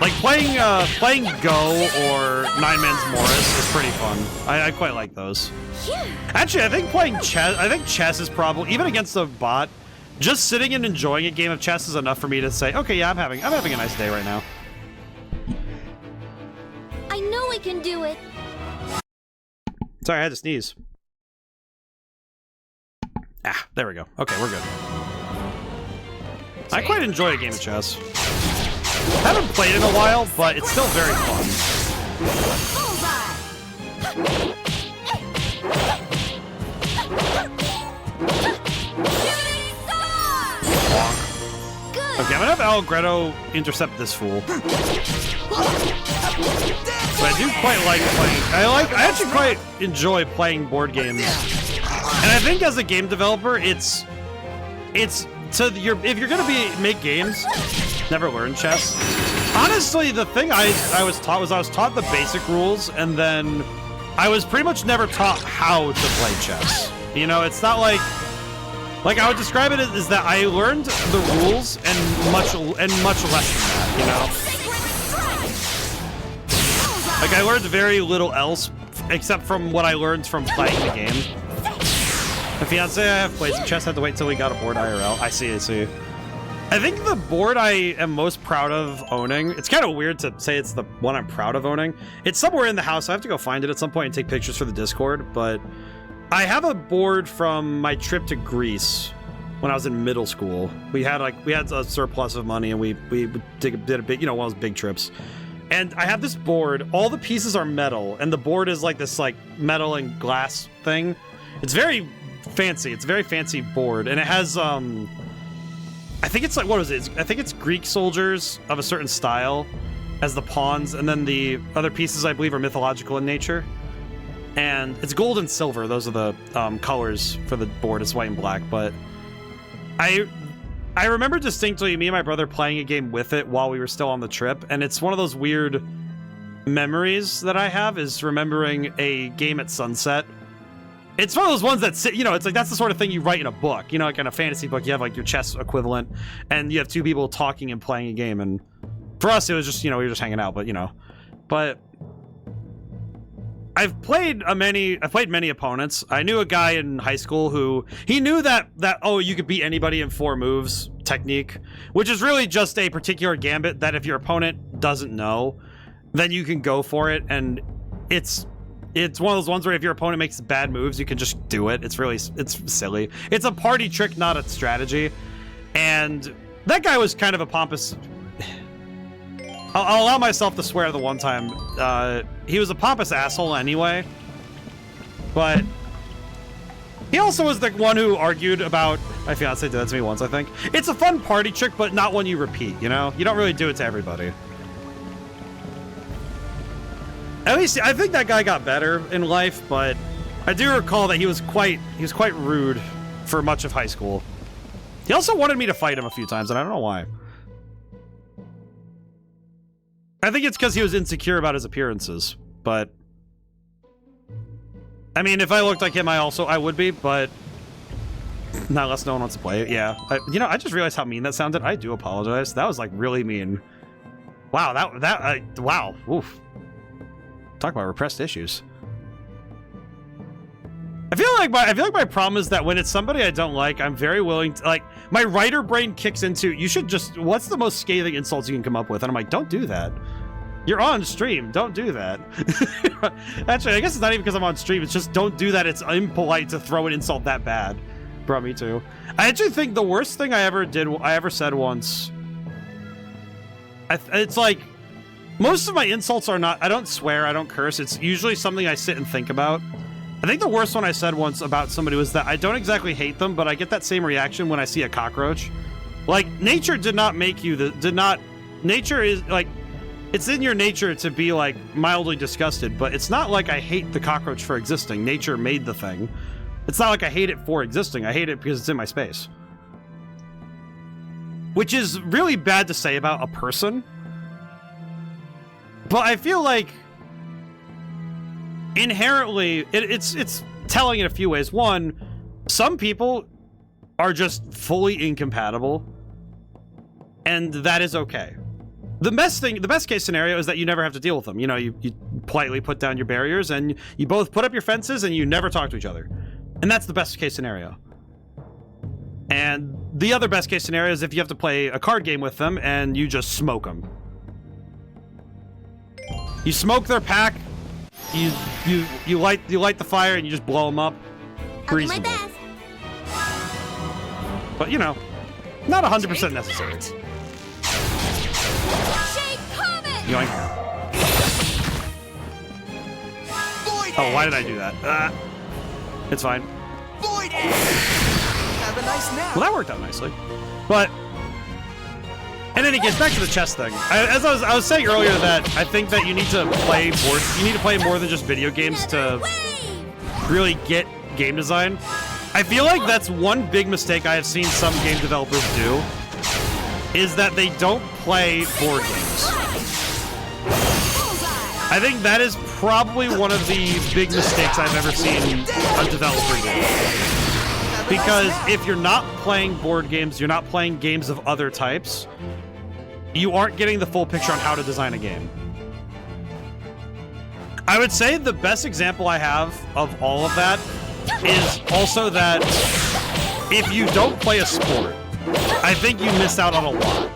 Like playing Go or Nine Man's Morris is pretty fun. I quite like those. Actually, I think playing chess, chess is probably, even against a bot, just sitting and enjoying a game of chess is enough for me to say, okay, yeah, I'm having a nice day right now. I know we can do it. Sorry, I had to sneeze. Ah, there we go. Okay, we're good. I quite enjoy a game of chess. I haven't played in a while, but it's still very fun. Okay, I'm gonna have Allegretto intercept this fool. But I do quite like playing. I actually quite enjoy playing board games. And I think as a game developer, if you're gonna make games, never learn chess. Honestly, the thing I was taught the basic rules, and then I was pretty much never taught how to play chess. You know, it's not like Like, I would describe it as that I learned the rules and much less than that, you know? Like, I learned very little else except from what I learned from playing the game. My fiance, I have played some chess, had to wait till we got a board IRL. I see. I think the board I am most proud of owning, it's kind of weird to say it's the one I'm proud of owning. It's somewhere in the house. I have to go find it at some point and take pictures for the Discord, but I have a board from my trip to Greece when I was in middle school. We had a surplus of money and we did a big, one of those big trips. And I have this board, all the pieces are metal, and the board is like this metal and glass thing. It's very fancy. It's a very fancy board, and it has I think it's what is it? I think it's Greek soldiers of a certain style as the pawns, and then the other pieces I believe are mythological in nature. And it's gold and silver. Those are the colors for the board. It's white and black, but I remember distinctly me and my brother playing a game with it while we were still on the trip, and it's one of those weird memories that I have is remembering a game at sunset. It's one of those ones that sit, it's like that's the sort of thing you write in a book, like in a fantasy book. You have like your chess equivalent, and you have two people talking and playing a game. And for us, it was just, we were just hanging out, but I've played many opponents. I knew a guy in high school who he knew that you could beat anybody in 4 moves technique, which is really just a particular gambit that if your opponent doesn't know, then you can go for it. And it's one of those ones where if your opponent makes bad moves, you can just do it. It's silly. It's a party trick, not a strategy. And that guy was kind of a pompous. I'll allow myself to swear the one time. He was a pompous asshole anyway. But he also was the one who argued about... My fiance did that to me once, I think. It's a fun party trick, but not one you repeat, You don't really do it to everybody. At least, I think that guy got better in life, but I do recall that he was quite rude for much of high school. He also wanted me to fight him a few times, and I don't know why. I think it's because he was insecure about his appearances, but... I mean, if I looked like him, I would be, but... Not unless no one wants to play it, yeah. I just realized how mean that sounded. I do apologize. That was, really mean. Wow, wow. Oof. Talk about repressed issues. I feel like my problem is that when it's somebody I don't like, I'm very willing to, my writer brain kicks into, you should just, what's the most scathing insults you can come up with? And I'm like, don't do that. You're on stream. Don't do that. Actually, I guess it's not even because I'm on stream. It's just don't do that. It's impolite to throw an insult that bad. Brought me to. I actually think the worst thing I ever said once, it's like, most of my insults are not, I don't swear, I don't curse. It's usually something I sit and think about. I think the worst one I said once about somebody was that I don't exactly hate them, but I get that same reaction when I see a cockroach. Like, nature did not make you nature is, it's in your nature to be, mildly disgusted, but it's not like I hate the cockroach for existing. Nature made the thing. It's not like I hate it for existing. I hate it because it's in my space. Which is really bad to say about a person. But I feel like inherently it's telling in a few ways. One, some people are just fully incompatible, and that is okay. The best case scenario is that you never have to deal with them. You politely put down your barriers and you both put up your fences and you never talk to each other. And that's the best case scenario. And the other best case scenario is if you have to play a card game with them and you just smoke them. You smoke their pack, you light the fire and you just blow them up. Reasonable. I'll do my best. But not 100% necessary. Yoink. Oh, why did I do that? It's fine. Void Have a nice nap. Well, that worked out nicely. But in any case, back to the chess thing. As I was saying earlier, that I think that you need to play more than just video games to really get game design. I feel like that's one big mistake I have seen some game developers do, is that they don't play board games. I think that is probably one of the big mistakes I've ever seen a developer do. Because if you're not playing board games, you're not playing games of other types, you aren't getting the full picture on how to design a game. I would say the best example I have of all of that is also that if you don't play a sport, I think you miss out on a lot.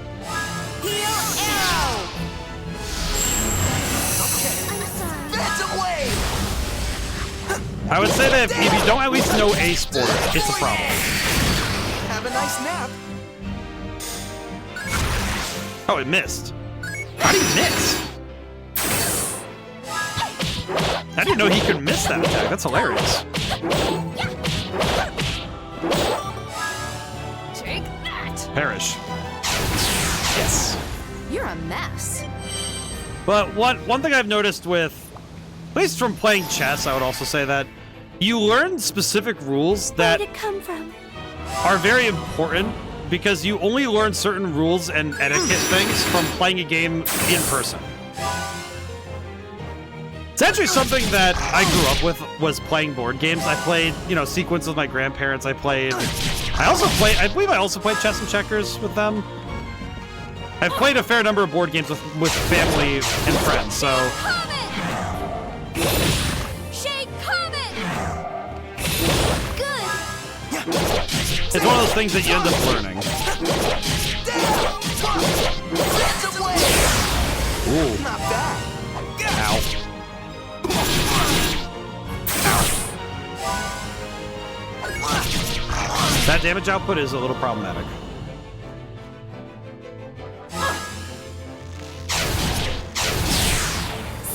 I would say that if you don't at least know a sport, it's a problem. Have a nice nap. Oh, it missed. How did he miss? I didn't know he could miss that attack. That's hilarious. Take that. Perish. Yes. You're a mess. But one thing I've noticed with, at least from playing chess, I would also say that you learn specific rules that Where'd it come from? are very important because you only learn certain rules and etiquette things from playing a game in person. It's actually something that I grew up with, was playing board games. I played, Sequence with my grandparents. I believe I also played chess and checkers with them. I've played a fair number of board games with family and friends, so. It's one of those things that you end up learning. Ooh. Not bad. Ow. Ow. That damage output is a little problematic.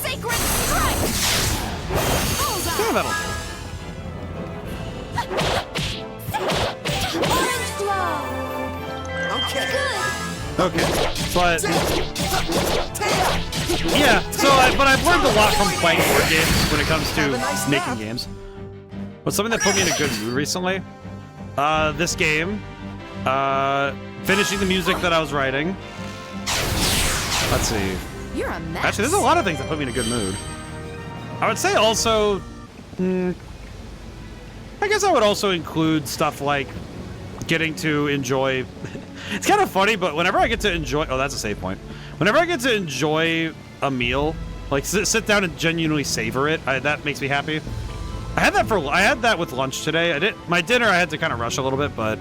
Sacred strike. Yeah, that'll do. Orange glow. Okay. Okay, but yeah. But I've learned a lot from playing board games when it comes to making games. But something that put me in a good mood recently, this game, finishing the music that I was writing. Let's see. You're a mess. Actually, there's a lot of things that put me in a good mood. I would say also, I guess I would also include stuff like getting to enjoy. It's kind of funny, but whenever I get to enjoy, oh, that's a save point. Whenever I get to enjoy a meal, like sit down and genuinely savor it, that makes me happy. I had that with lunch today. My dinner I had to kind of rush a little bit, but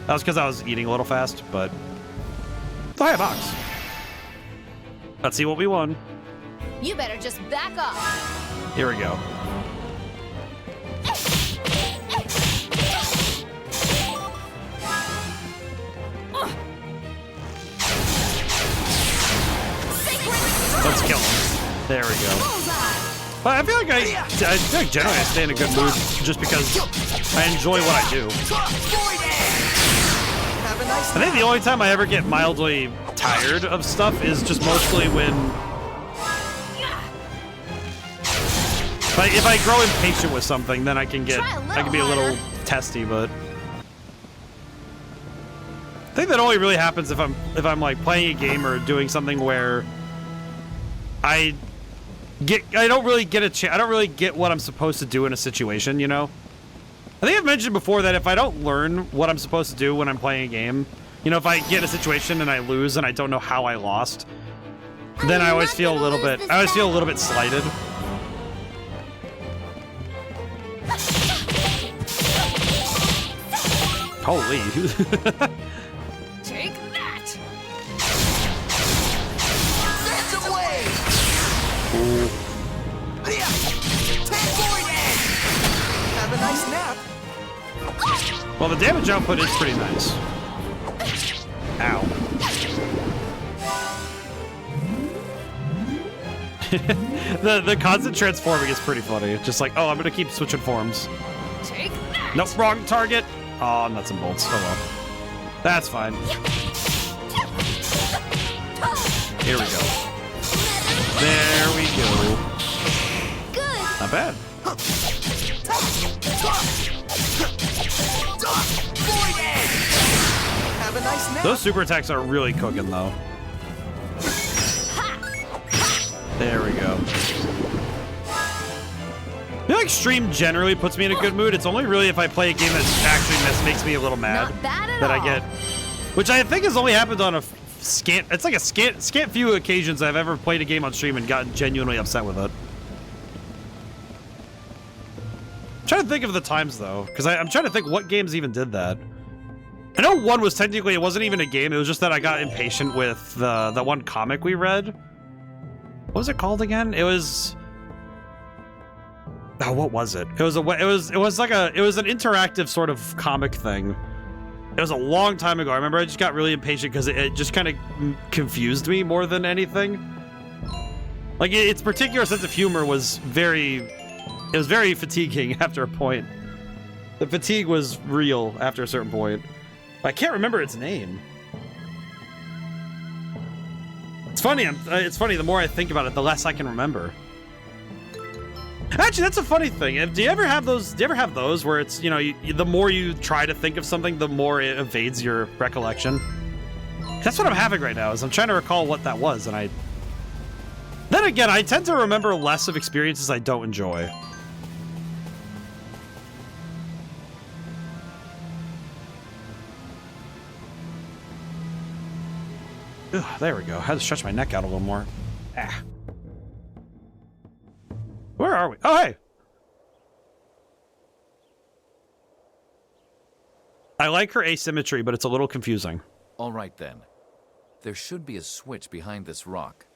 that was because I was eating a little fast. But buy a box. Let's see what we won. You better just back off. Here we go. Let's kill him. There we go. But I feel like generally I stay in a good mood just because I enjoy what I do. I think the only time I ever get mildly tired of stuff is just mostly when... if I grow impatient with something, then I can be a little testy, but... I think that only really happens if I'm like playing a game or doing something where I don't really get what I'm supposed to do in a situation, I think I've mentioned before that if I don't learn what I'm supposed to do when I'm playing a game, if I get in a situation and I lose and I don't know how I lost, then I always feel a little bit slighted. Holy. Take that. Ooh. Have a nice nap. Well, the damage output is pretty nice. Ow. the constant transforming is pretty funny. Just like, oh, I'm gonna keep switching forms. Take that. Nope, wrong target. Oh, nuts and bolts. Oh well. That's fine. Here we go. There we go. Good. Not bad. Have a nice nap. Those super attacks are really cooking, though. There we go. I feel think stream generally puts me in a good mood. It's only really if I play a game that actually makes me a little mad Not bad at that all. I get, which I think has only happened on a scant. It's like a scant few occasions I've ever played a game on stream and gotten genuinely upset with it. I'm trying to think of the times though, because I'm trying to think what games even did that. I know one was technically, it wasn't even a game. It was just that I got impatient with the one comic we read. What was it called again? It was. Oh, what was it? It was an interactive sort of comic thing. It was a long time ago. I remember I just got really impatient because it just kind of confused me more than anything. Like its particular sense of humor was very fatiguing after a point. The fatigue was real after a certain point. I can't remember its name. It's funny. It's funny. The more I think about it, the less I can remember. Actually, that's a funny thing. Do you ever have those? Do you ever have those where it's, you know, the more you try to think of something, the more it evades your recollection? That's what I'm having right now. Is I'm trying to recall what that was, and then again, I tend to remember less of experiences I don't enjoy. Ugh, there we go. I had to stretch my neck out a little more. Ah. Where are we? Oh, hey! I like her asymmetry, but it's a little confusing. All right, then. There should be a switch behind this rock.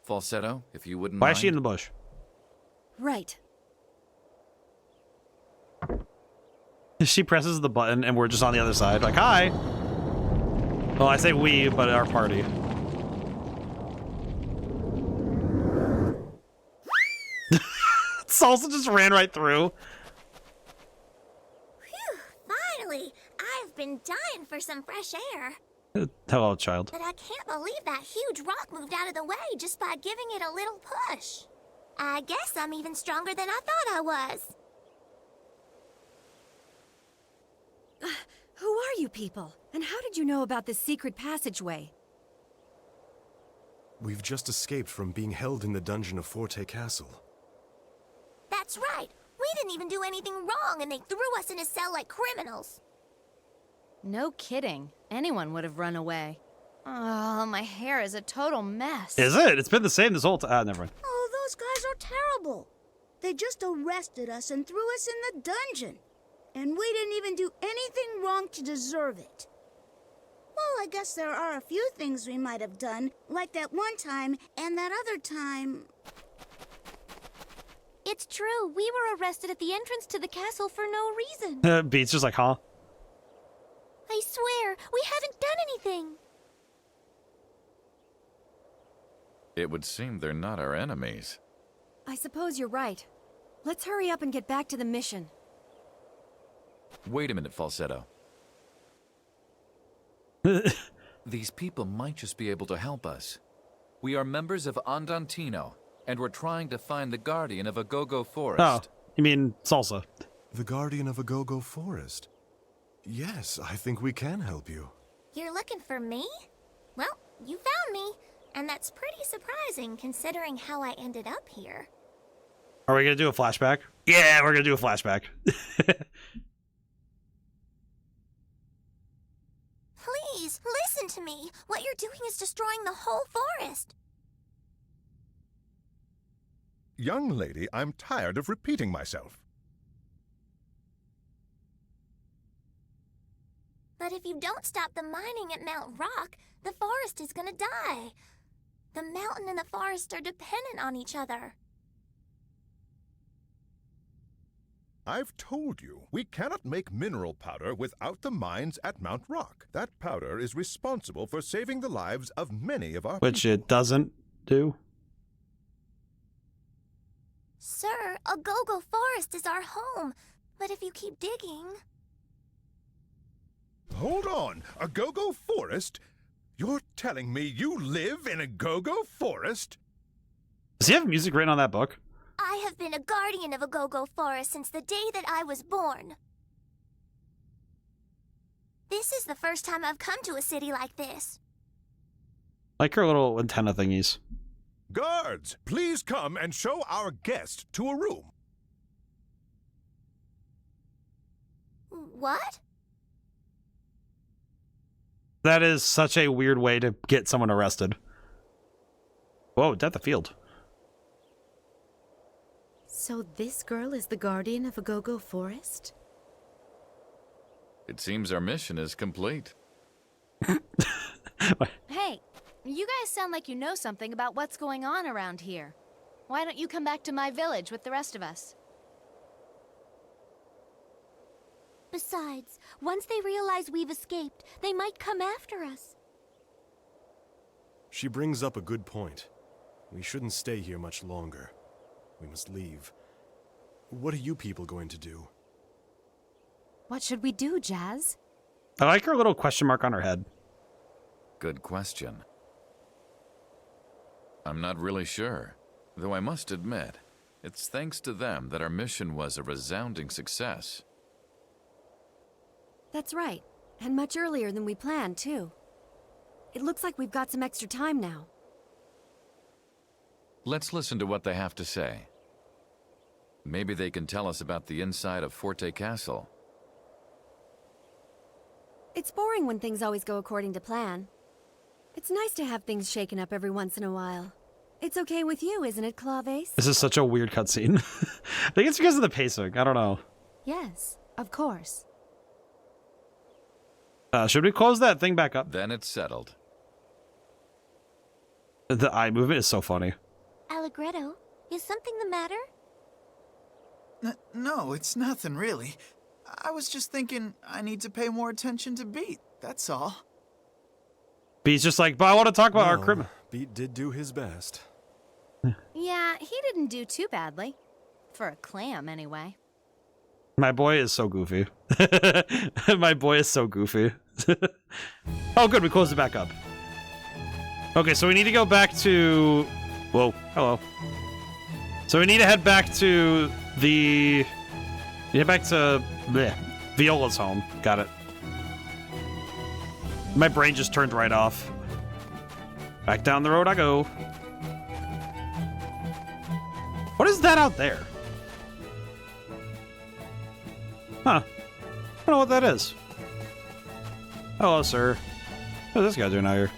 Falsetto, if you wouldn't Why mind. is she in the bush? Right. She presses the button, and we're just on the other side. Like, hi! Well, I say we, but our party. Salsa just ran right through. Phew, finally! I've been dying for some fresh air. Hello, child. But I can't believe that huge rock moved out of the way just by giving it a little push. I guess I'm even stronger than I thought I was. Who are you people? And how did you know about this secret passageway? We've just escaped from being held in the dungeon of Forte Castle. That's right. We didn't even do anything wrong, and they threw us in a cell like criminals. No kidding. Anyone would have run away. Oh, my hair is a total mess. Is it? It's been the same this whole time. Ah, never mind. Oh, those guys are terrible. They just arrested us and threw us in the dungeon. And we didn't even do anything wrong to deserve it. Well, I guess there are a few things we might have done, like that one time and that other time. It's true. We were arrested at the entrance to the castle for no reason. Beats just like, huh? I swear, we haven't done anything. It would seem they're not our enemies. I suppose you're right. Let's hurry up and get back to the mission. Wait a minute, Falsetto. These people might just be able to help us. We are members of Andantino, and we're trying to find the guardian of Agogo Forest. Oh, you mean Salsa. The guardian of Agogo Forest? Yes, I think we can help you. You're looking for me? Well, you found me, and that's pretty surprising considering how I ended up here. Are we gonna do a flashback? Yeah, we're gonna do a flashback. Please, listen to me. What you're doing is destroying the whole forest. Young lady, I'm tired of repeating myself. But if you don't stop the mining at Mount Rock, the forest is gonna die. The mountain and the forest are dependent on each other. I've told you, we cannot make mineral powder without the mines at Mount Rock. That powder is responsible for saving the lives of many of our Which people. it doesn't do. Sir, Agogo Forest is our home. But if you keep digging... Hold on, Agogo Forest? You're telling me you live in Agogo Forest? Does he have music written on that book? I have been a guardian of Agogo Forest since the day that I was born. This is the first time I've come to a city like this. Like her little antenna thingies. Guards, please come and show our guest to a room. What? That is such a weird way to get someone arrested. Whoa, death of field. So this girl is the guardian of Agogo Forest? It seems our mission is complete. Hey, you guys sound like you know something about what's going on around here. Why don't you come back to my village with the rest of us? Besides, once they realize we've escaped, they might come after us. She brings up a good point. We shouldn't stay here much longer. We must leave. What are you people going to do? What should we do, Jazz? I like her little question mark on her head. Good question. I'm not really sure, though I must admit, it's thanks to them that our mission was a resounding success. That's right, and much earlier than we planned, too. It looks like we've got some extra time now. Let's listen to what they have to say. Maybe they can tell us about the inside of Forte Castle. It's boring when things always go according to plan. It's nice to have things shaken up every once in a while. It's okay with you, isn't it, Clavace? This is such a weird cutscene. I think it's because of the pacing. I don't know. Yes, of course. Should we close that thing back up? Then it's settled. The eye movement is so funny. Allegretto, is something the matter? No, it's nothing really. I was just thinking I need to pay more attention to Beat, that's all. Beat's just like, but I want to talk about our crib. Beat did do his best. Yeah, he didn't do too badly. For a clam, anyway. My boy is so goofy. My boy is so goofy. Oh, good, we closed it back up. Okay, so we need to go back to... Whoa, hello. So we need to head back to the... Head back to... Bleh, Viola's home. Got it. My brain just turned right off. Back down the road I go. What is that out there? Huh. I don't know what that is. Hello, sir. What is this guy doing out here?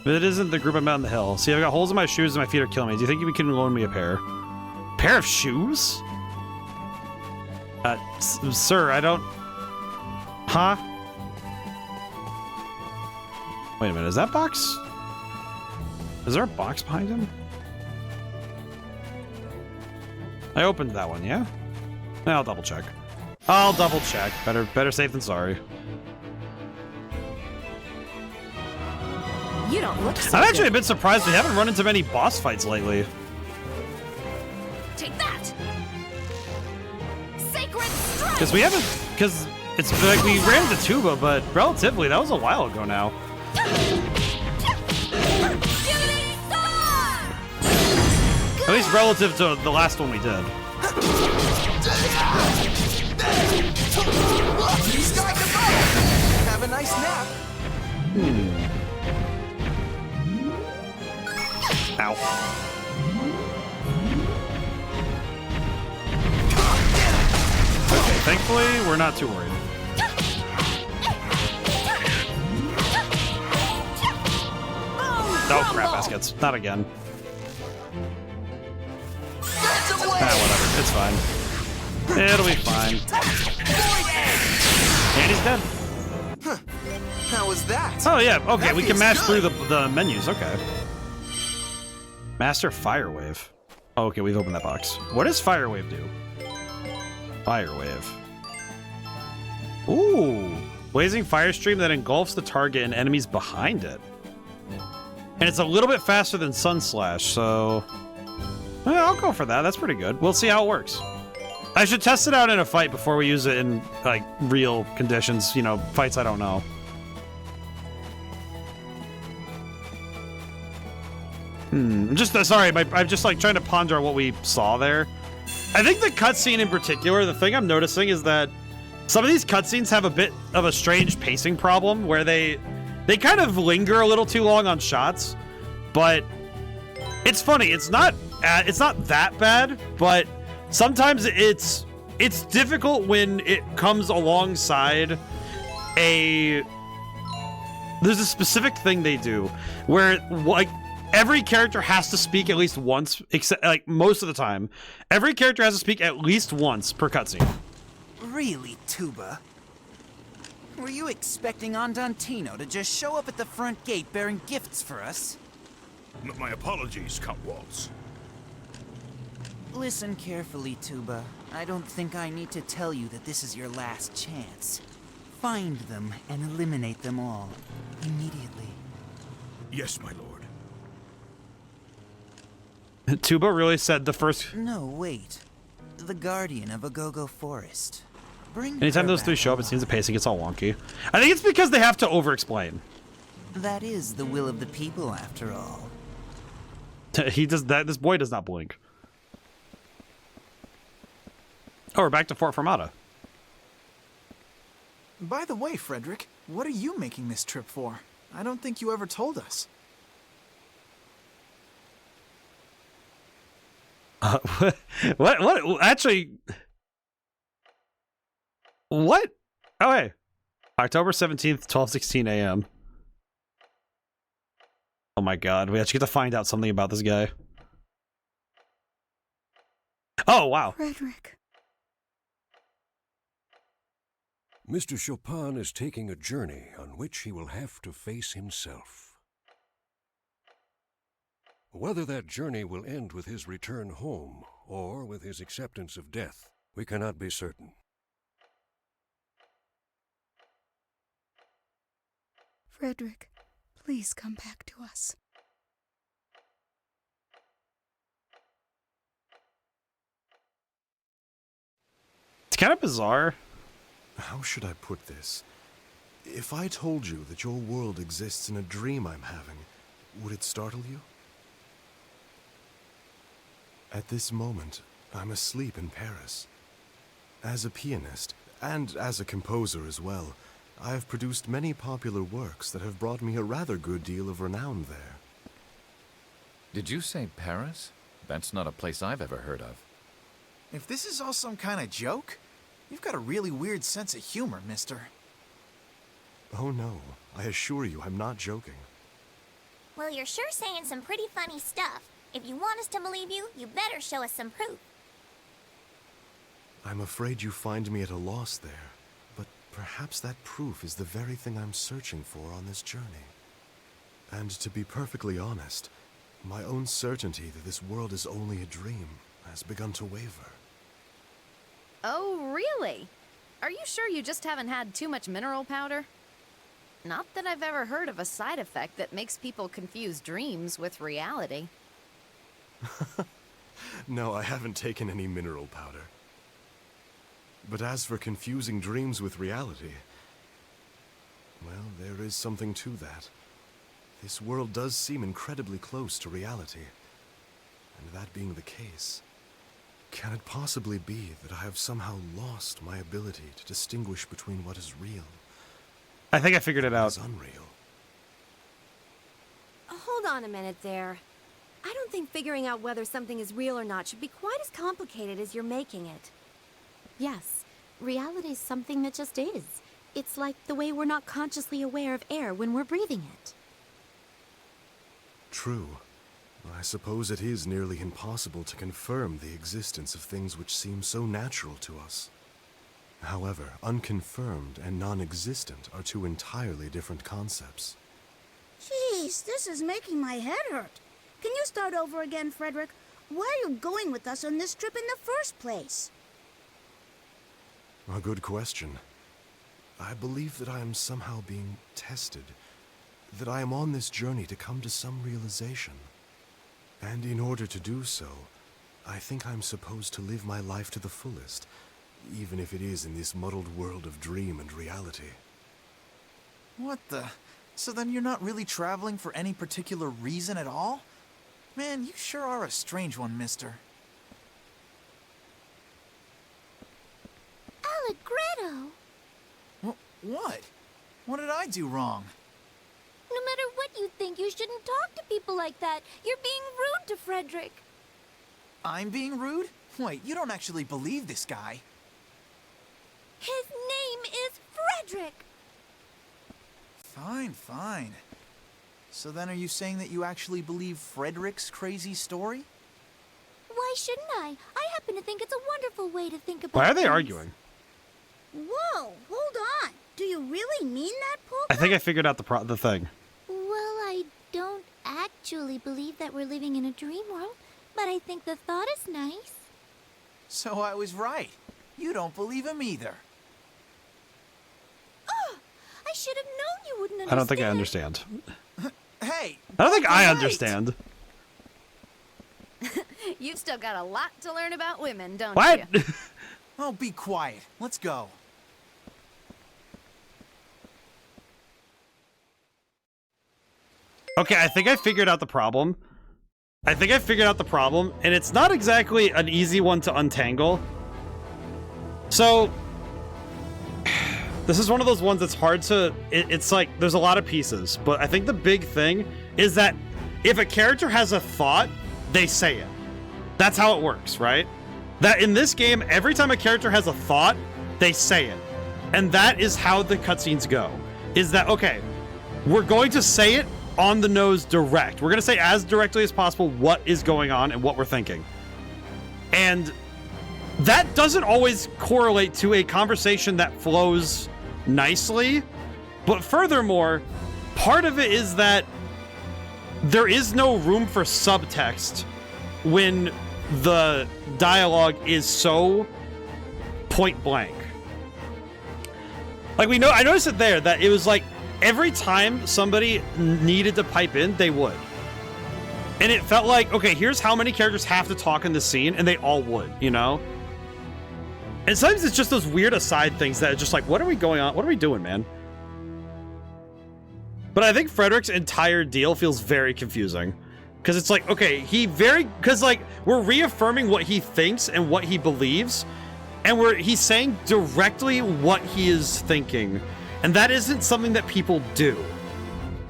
But it isn't the group I met on the hill. See, I've got holes in my shoes and my feet are killing me. Do you think you can loan me a pair? Pair of shoes? Sir, I don't... Huh? Wait a minute, is that box? Is there a box behind him? I opened that one, yeah? I'll double check. I'll double check. Better safe than sorry. You don't look so I'm actually good. a bit surprised we haven't run into many boss fights lately. Take that! Sacred strike! Because it's like we ran into Tuba, but relatively, that was a while ago now. At least relative to the last one we did. He's got the ball. Have a nice nap. Ow. Okay, thankfully, we're not too worried. Oh, crap baskets. Not again. Whatever. It's fine. It'll be fine. And he's dead. Huh. How was that? Oh, yeah. Okay, That we can feels mash good. through the menus. Okay. Master Firewave. Oh, okay, we've opened that box. What does Firewave do? Firewave. Ooh. Blazing fire stream that engulfs the target and enemies behind it. And it's a little bit faster than Sun Slash, so... Yeah, I'll go for that. That's pretty good. We'll see how it works. I should test it out in a fight before we use it in, like, real conditions. You know, fights I don't know. I'm just, sorry, I'm just, like, trying to ponder what we saw there. I think the cutscene in particular, the thing I'm noticing is that some of these cutscenes have a bit of a strange pacing problem where they kind of linger a little too long on shots, but it's funny. It's not that bad, but sometimes it's difficult when it comes alongside there's a specific thing they do where like every character has to speak at least once, except like most of the time every character has to speak at least once per cutscene. Really, Tuba? Were you expecting Andantino to just show up at the front gate bearing gifts for us? My apologies, Count Waltz. Listen carefully, Tuba. I don't think I need to tell you that this is your last chance. Find them and eliminate them all. Immediately. Yes, my lord. Tuba really said the first... No, wait. The guardian of Agogo Forest. Bring Anytime her those three back show up, it seems the pacing gets all wonky. I think it's because they have to over-explain. That is the will of the people, after all. He does that. This boy does not blink. Oh, we're back to Fort Fermata. By the way, Frederick, what are you making this trip for? I don't think you ever told us. What? Actually, what? Oh, hey. October 17th, 12:16 a.m. Oh my god, we actually get to find out something about this guy. Oh, wow. Frederick. Mr. Chopin is taking a journey on which he will have to face himself. Whether that journey will end with his return home or with his acceptance of death, we cannot be certain. Frederick, please come back to us. It's kind of bizarre. How should I put this? If I told you that your world exists in a dream I'm having, would it startle you? At this moment, I'm asleep in Paris. As a pianist, and as a composer as well, I have produced many popular works that have brought me a rather good deal of renown there. Did you say Paris? That's not a place I've ever heard of. If this is all some kind of joke, you've got a really weird sense of humor, mister. Oh no, I assure you I'm not joking. Well, you're sure saying some pretty funny stuff. If you want us to believe you, you better show us some proof. I'm afraid you find me at a loss there, but perhaps that proof is the very thing I'm searching for on this journey. And to be perfectly honest, my own certainty that this world is only a dream has begun to waver. Oh, really? Are you sure you just haven't had too much mineral powder? Not that I've ever heard of a side effect that makes people confuse dreams with reality. No, I haven't taken any mineral powder. But as for confusing dreams with reality, well, there is something to that. This world does seem incredibly close to reality. And that being the case, can it possibly be that I have somehow lost my ability to distinguish between what is real? I think I figured it out. What is unreal? Hold on a minute there. I don't think figuring out whether something is real or not should be quite as complicated as you're making it. Yes, reality is something that just is. It's like the way we're not consciously aware of air when we're breathing it. True. I suppose it is nearly impossible to confirm the existence of things which seem so natural to us. However, unconfirmed and non-existent are two entirely different concepts. Jeez, this is making my head hurt. Can you start over again, Frederick? Why are you going with us on this trip in the first place? A good question. I believe that I am somehow being tested. That I am on this journey to come to some realization. And in order to do so, I think I'm supposed to live my life to the fullest, even if it is in this muddled world of dream and reality. What the? So then you're not really traveling for any particular reason at all? Man, you sure are a strange one, mister. Allegretto! What? What did I do wrong? No matter what you think, you shouldn't talk to people like that. You're being rude to Frederick. I'm being rude? Wait, you don't actually believe this guy? His name is Frederick! Fine, fine. So then are you saying that you actually believe Frederick's crazy story? Why shouldn't I? I happen to think it's a wonderful way to think about Why are they things. arguing? Whoa, hold on. Do you really mean that, Polka? I think I figured out the thing. Well, I don't actually believe that we're living in a dream world, but I think the thought is nice. So I was right. You don't believe him either. Oh, I should have known you wouldn't understand. I don't think I understand. Hey! I don't think I right. understand. You've still got a lot to learn about women, don't What? you? Oh, be quiet. Let's go. Okay, I think I figured out the problem. And it's not exactly an easy one to untangle. So, this is one of those ones that's hard to... It's like, there's a lot of pieces, but I think the big thing is that if a character has a thought, they say it. That's how it works, right? That in this game, every time a character has a thought, they say it. And that is how the cutscenes go. Is that, okay, we're going to say it on the nose direct. We're going to say as directly as possible what is going on and what we're thinking. And that doesn't always correlate to a conversation that flows nicely. But furthermore, part of it is that there is no room for subtext when the dialogue is so point blank. Like I noticed it there that it was like every time somebody needed to pipe in, they would. And it felt like, okay, here's how many characters have to talk in the scene, and they all would, you know? And sometimes it's just those weird aside things that are just like, what are we going on? What are we doing, man? But I think Frederick's entire deal feels very confusing. Because it's like, okay, because like, we're reaffirming what he thinks and what he believes, and he's saying directly what he is thinking. And that isn't something that people do.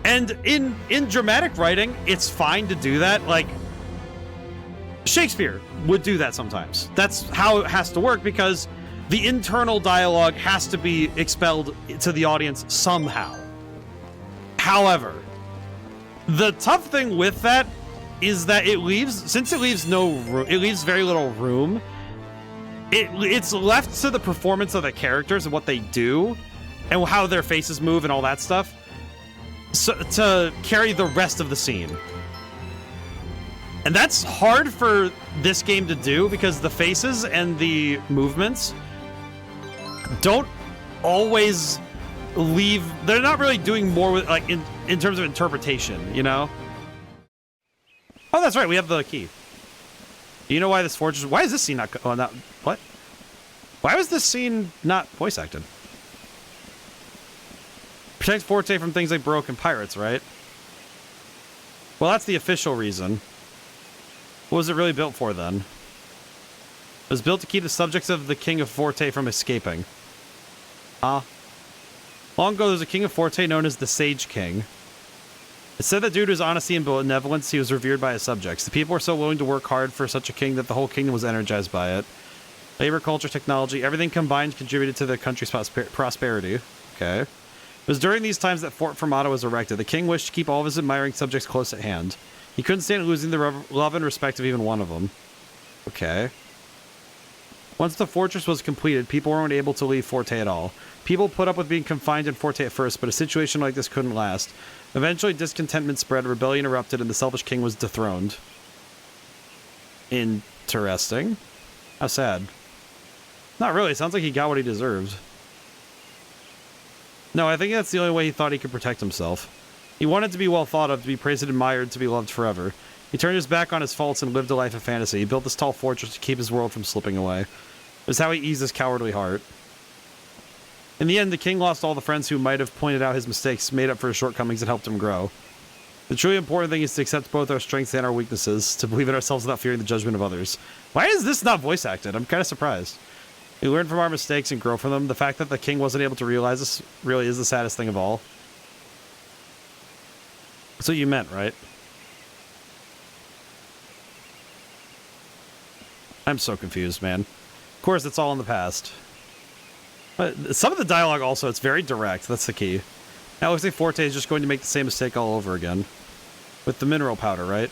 And in dramatic writing, it's fine to do that. Like, Shakespeare would do that sometimes. That's how it has to work, because the internal dialogue has to be expelled to the audience somehow. However, the tough thing with that is that it leaves very little room. It's left to the performance of the characters and what they do and how their faces move and all that stuff, so to carry the rest of the scene. And that's hard for this game to do, because the faces and the movements don't always leave... They're not really doing more with, like, in terms of interpretation, you know? Oh, that's right, we have the key. Do you know why this fortress... Why is this scene not... Oh, not... What? Why was this scene not voice acted? Protect Forte from things like broken pirates, right? Well, that's the official reason. What was it really built for, then? It was built to keep the subjects of the King of Forte from escaping. Long ago, there was a King of Forte known as the Sage King. It's said that due to his honesty and benevolence, he was revered by his subjects. The people were so willing to work hard for such a king that the whole kingdom was energized by it. Labor, culture, technology, everything combined contributed to the country's prosperity. Okay. It was during these times that Fort Forte was erected. The king wished to keep all of his admiring subjects close at hand. He couldn't stand losing the love and respect of even one of them. Okay. Once the fortress was completed, people weren't able to leave Forte at all. People put up with being confined in Forte at first, but a situation like this couldn't last. Eventually, discontentment spread, rebellion erupted, and the selfish king was dethroned. Interesting. How sad. Not really. Sounds like he got what he deserved. No, I think that's the only way he thought he could protect himself. He wanted to be well thought of, to be praised and admired, to be loved forever. He turned his back on his faults and lived a life of fantasy. He built this tall fortress to keep his world from slipping away. It was how he eased his cowardly heart. In the end, the king lost all the friends who might have pointed out his mistakes, made up for his shortcomings, and helped him grow. The truly important thing is to accept both our strengths and our weaknesses, to believe in ourselves without fearing the judgment of others. Why is this not voice acted? I'm kind of surprised. We learn from our mistakes and grow from them. The fact that the king wasn't able to realize this really is the saddest thing of all. That's what you meant, right? I'm so confused, man. Of course, it's all in the past. But some of the dialogue also, it's very direct. That's the key. Now, it looks like Forte is just going to make the same mistake all over again. With the mineral powder, right?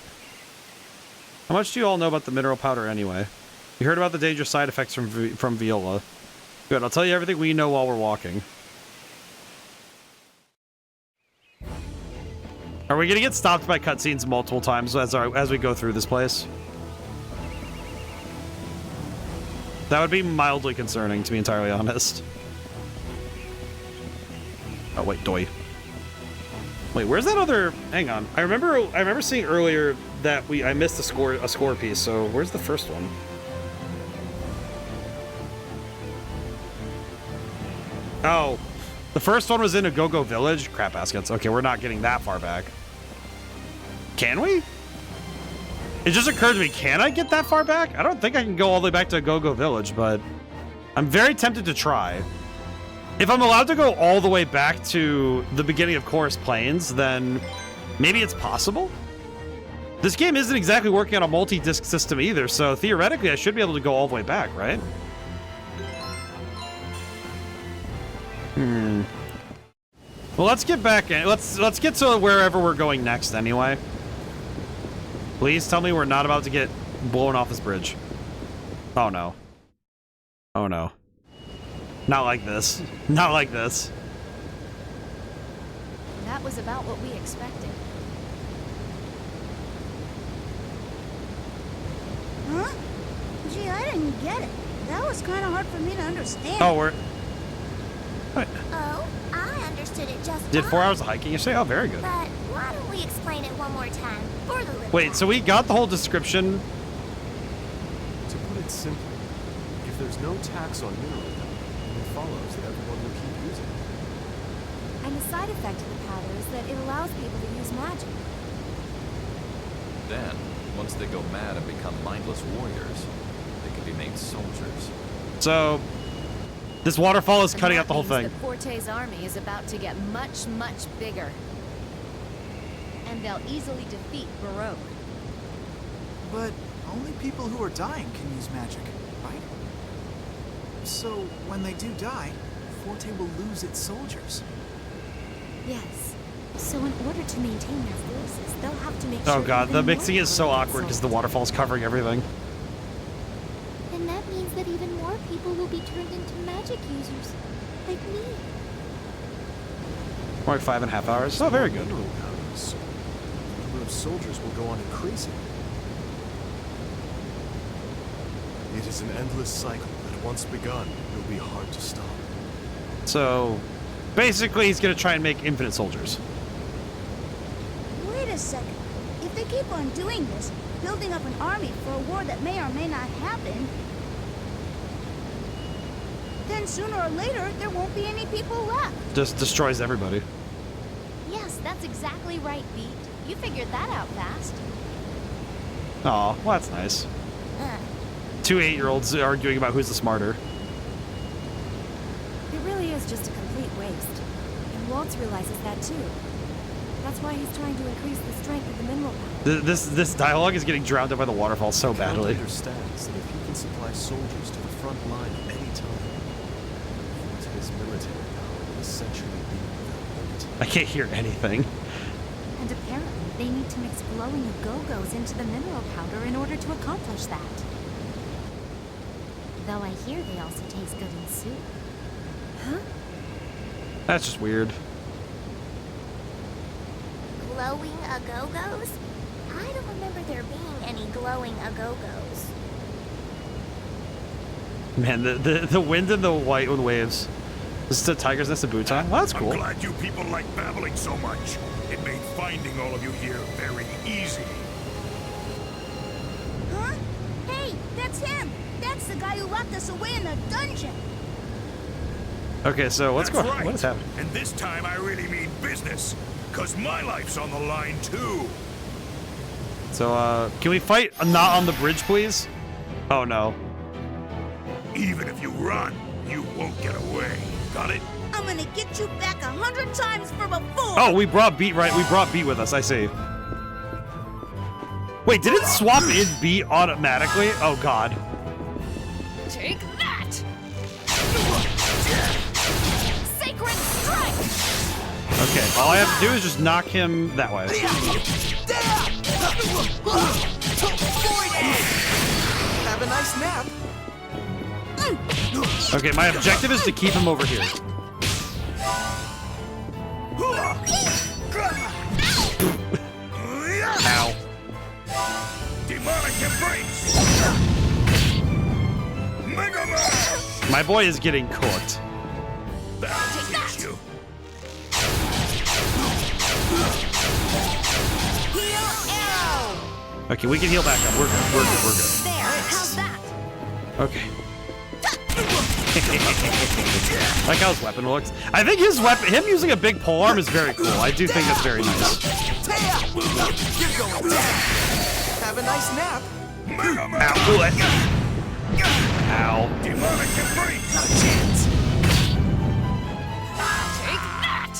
How much do you all know about the mineral powder anyway? You heard about the dangerous side effects from Viola. Good, I'll tell you everything we know while we're walking. Are we gonna get stopped by cutscenes multiple times as we go through this place? That would be mildly concerning, to be entirely honest. Oh wait, doy. Wait, where's that other? Hang on. I remember seeing earlier that I missed a score piece. So where's the first one? Oh, the first one was in a Go-Go Village. Crap baskets. Okay, we're not getting that far back. Can we? It just occurred to me, can I get that far back? I don't think I can go all the way back to Go-Go Village, but I'm very tempted to try. If I'm allowed to go all the way back to the beginning of Chorus Plains, then maybe it's possible? This game isn't exactly working on a multi-disc system either, so theoretically I should be able to go all the way back, right? Well, let's get back in. Let's get to wherever we're going next anyway. Please tell me we're not about to get blown off this bridge. Oh no. Oh no. Not like this. Not like this. That was about what we expected. Huh? Gee, I didn't get it. That was kind of hard for me to understand. Oh, we're... What? Oh, I understood it just Did 4 fine. hours of hiking yesterday? Oh, very good. But why don't we explain it one more time for the little Wait, so we got the whole description. To put it simply, if there's no tax on mineral powder, then it follows that everyone will keep using it. And the side effect of the powder is that it allows people to use magic. Then, once they go mad and become mindless warriors, they can be made soldiers. So, this waterfall is cutting out the whole thing. That Forte's army is about to get much, much bigger. And they'll easily defeat Baroque. But only people who are dying can use magic, right? So, when they do die, Forte will lose its soldiers. Yes. So in order to maintain their forces, they'll have to make sure... Oh god, the even mixing more is so awkward because the waterfall's covering everything. And that means that even more people will be turned into magic users, like me. More like 5.5 hours. Oh, very good. Mineral powder, so the number of soldiers will go on increasing. It is an endless cycle that once begun will be hard to stop. So, basically he's gonna try and make infinite soldiers. Wait a second. If they keep on doing this, building up an army for a war that may or may not happen, then sooner or later there won't be any people left. Just destroys everybody. Yes, that's exactly right, Beat. You figured that out fast. Aw, well that's nice. 2 8-year-olds arguing about who's the smarter. It really is just a complete waste. And Waltz realizes that too. That's why he's trying to increase the strength of the mineral powder. This dialogue is getting drowned out by the waterfall so badly. Count understands that if he can supply soldiers to the front line at any time, Forte's military power will essentially be without limit. I can't hear anything. And apparently they need to mix glowing go-gos into the mineral powder in order to accomplish that. Though I hear they also taste good in soup. Huh? That's just weird. Glowing a-go-go's? I don't remember there being any glowing a-go-go's. Man, the wind and the white waves. This is the Tiger's Nest of Bhutan? Well, that's cool. I'm glad you people like babbling so much. It made finding all of you here very easy. Huh? Hey, that's him! That's the guy who locked us away in the dungeon! Okay, so what's That's going on? right. What is happening? And this time I really mean business. Because my life's on the line, too. So, can we fight not on the bridge, please? Oh, no. Even if you run, you won't get away. Got it? I'm gonna get you back 100 times for before! Oh, we brought Beat, right? We brought Beat with us, I see. Wait, did it swap in Beat automatically? Oh, God. Take that! Sacred strike! Okay, all I have to do is just knock him that way. Have a nice nap. Okay, my objective is to keep him over here. Ow. Demonic embrace! Mega Man! My boy is getting cooked. That'll teach you. Okay, we can heal back up. We're good. We're good. We're good. There, how's that? Okay. Like how his weapon looks. I think his weapon, him using a big polearm is very cool. I do think that's very nice. You're going down. Have a nice nap. Ow. What? Ow. Demonic embrace! Not a chance. Take that!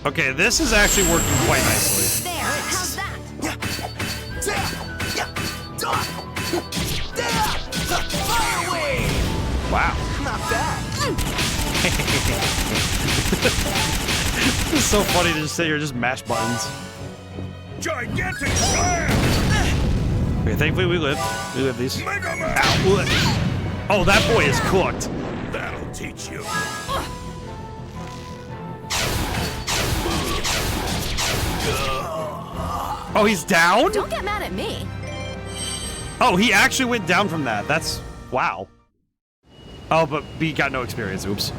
Okay, this is actually working quite nicely. There, how's that? Fire wave! Wow. Not bad. It's so funny to just sit here and just mash buttons. Gigantic slam! Okay, thankfully we live. We live these. Mega Man! Ow. What? Oh, that boy is cooked. That'll teach you. Oh, he's down? Don't get mad at me. Oh, he actually went down from that. That's... wow. Oh, but B got no experience. Oops.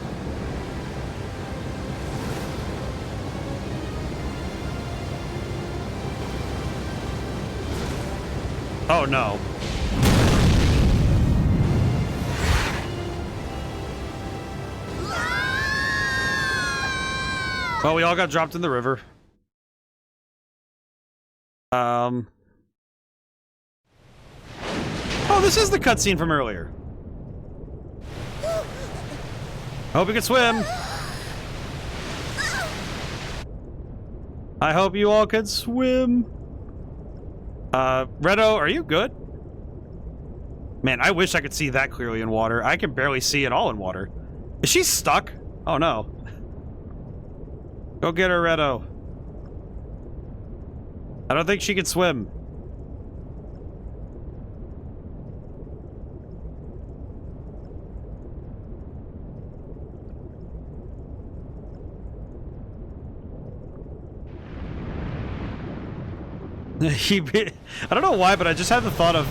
Oh, no. Well, we all got dropped in the river. Oh, this is the cutscene from earlier. Hope you can swim. I hope you all can swim. Redo, are you good? Man, I wish I could see that clearly in water. I can barely see at all in water. Is she stuck? Oh, no. Go get her, Redo. I don't think she can swim. I don't know why, but I just had the thought of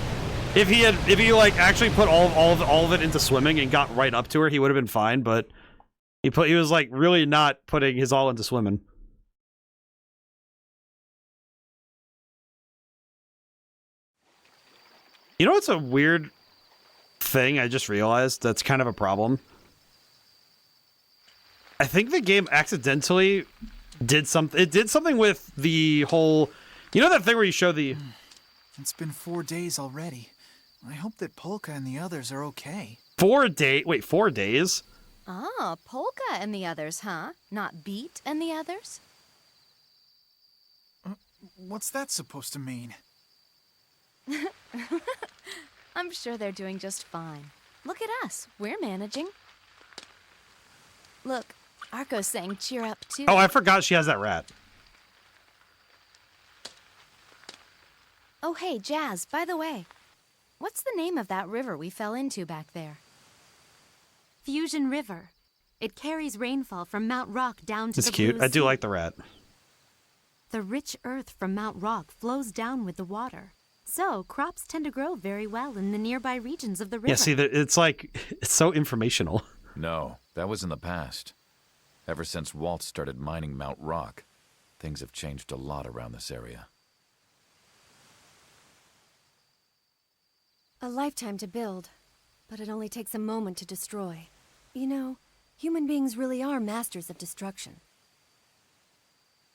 if he like actually put all of it into swimming and got right up to her, he would have been fine. But he was like really not putting his all into swimming. You know what's a weird thing I just realized that's kind of a problem? I think the game accidentally did something. It did something with the whole... You know that thing where you show the... It's been 4 days already. I hope that Polka and the others are okay. 4 days? Wait, 4 days? Ah, Polka and the others, huh? Not Beat and the others? What's that supposed to mean? I'm sure they're doing just fine. Look at us. We're managing. Look, Arco's saying cheer up, too. Oh, I forgot she has that rat. Oh, hey, Jazz, by the way, what's the name of that river we fell into back there? Fusion River. It carries rainfall from Mount Rock down to It's the cute. Blue I do Sea. like the rat. The rich earth from Mount Rock flows down with the water. So, crops tend to grow very well in the nearby regions of the river. Yeah, see, it's like, it's so informational. No, that was in the past. Ever since Walt started mining Mount Rock, things have changed a lot around this area. A lifetime to build, but it only takes a moment to destroy. You know, human beings really are masters of destruction.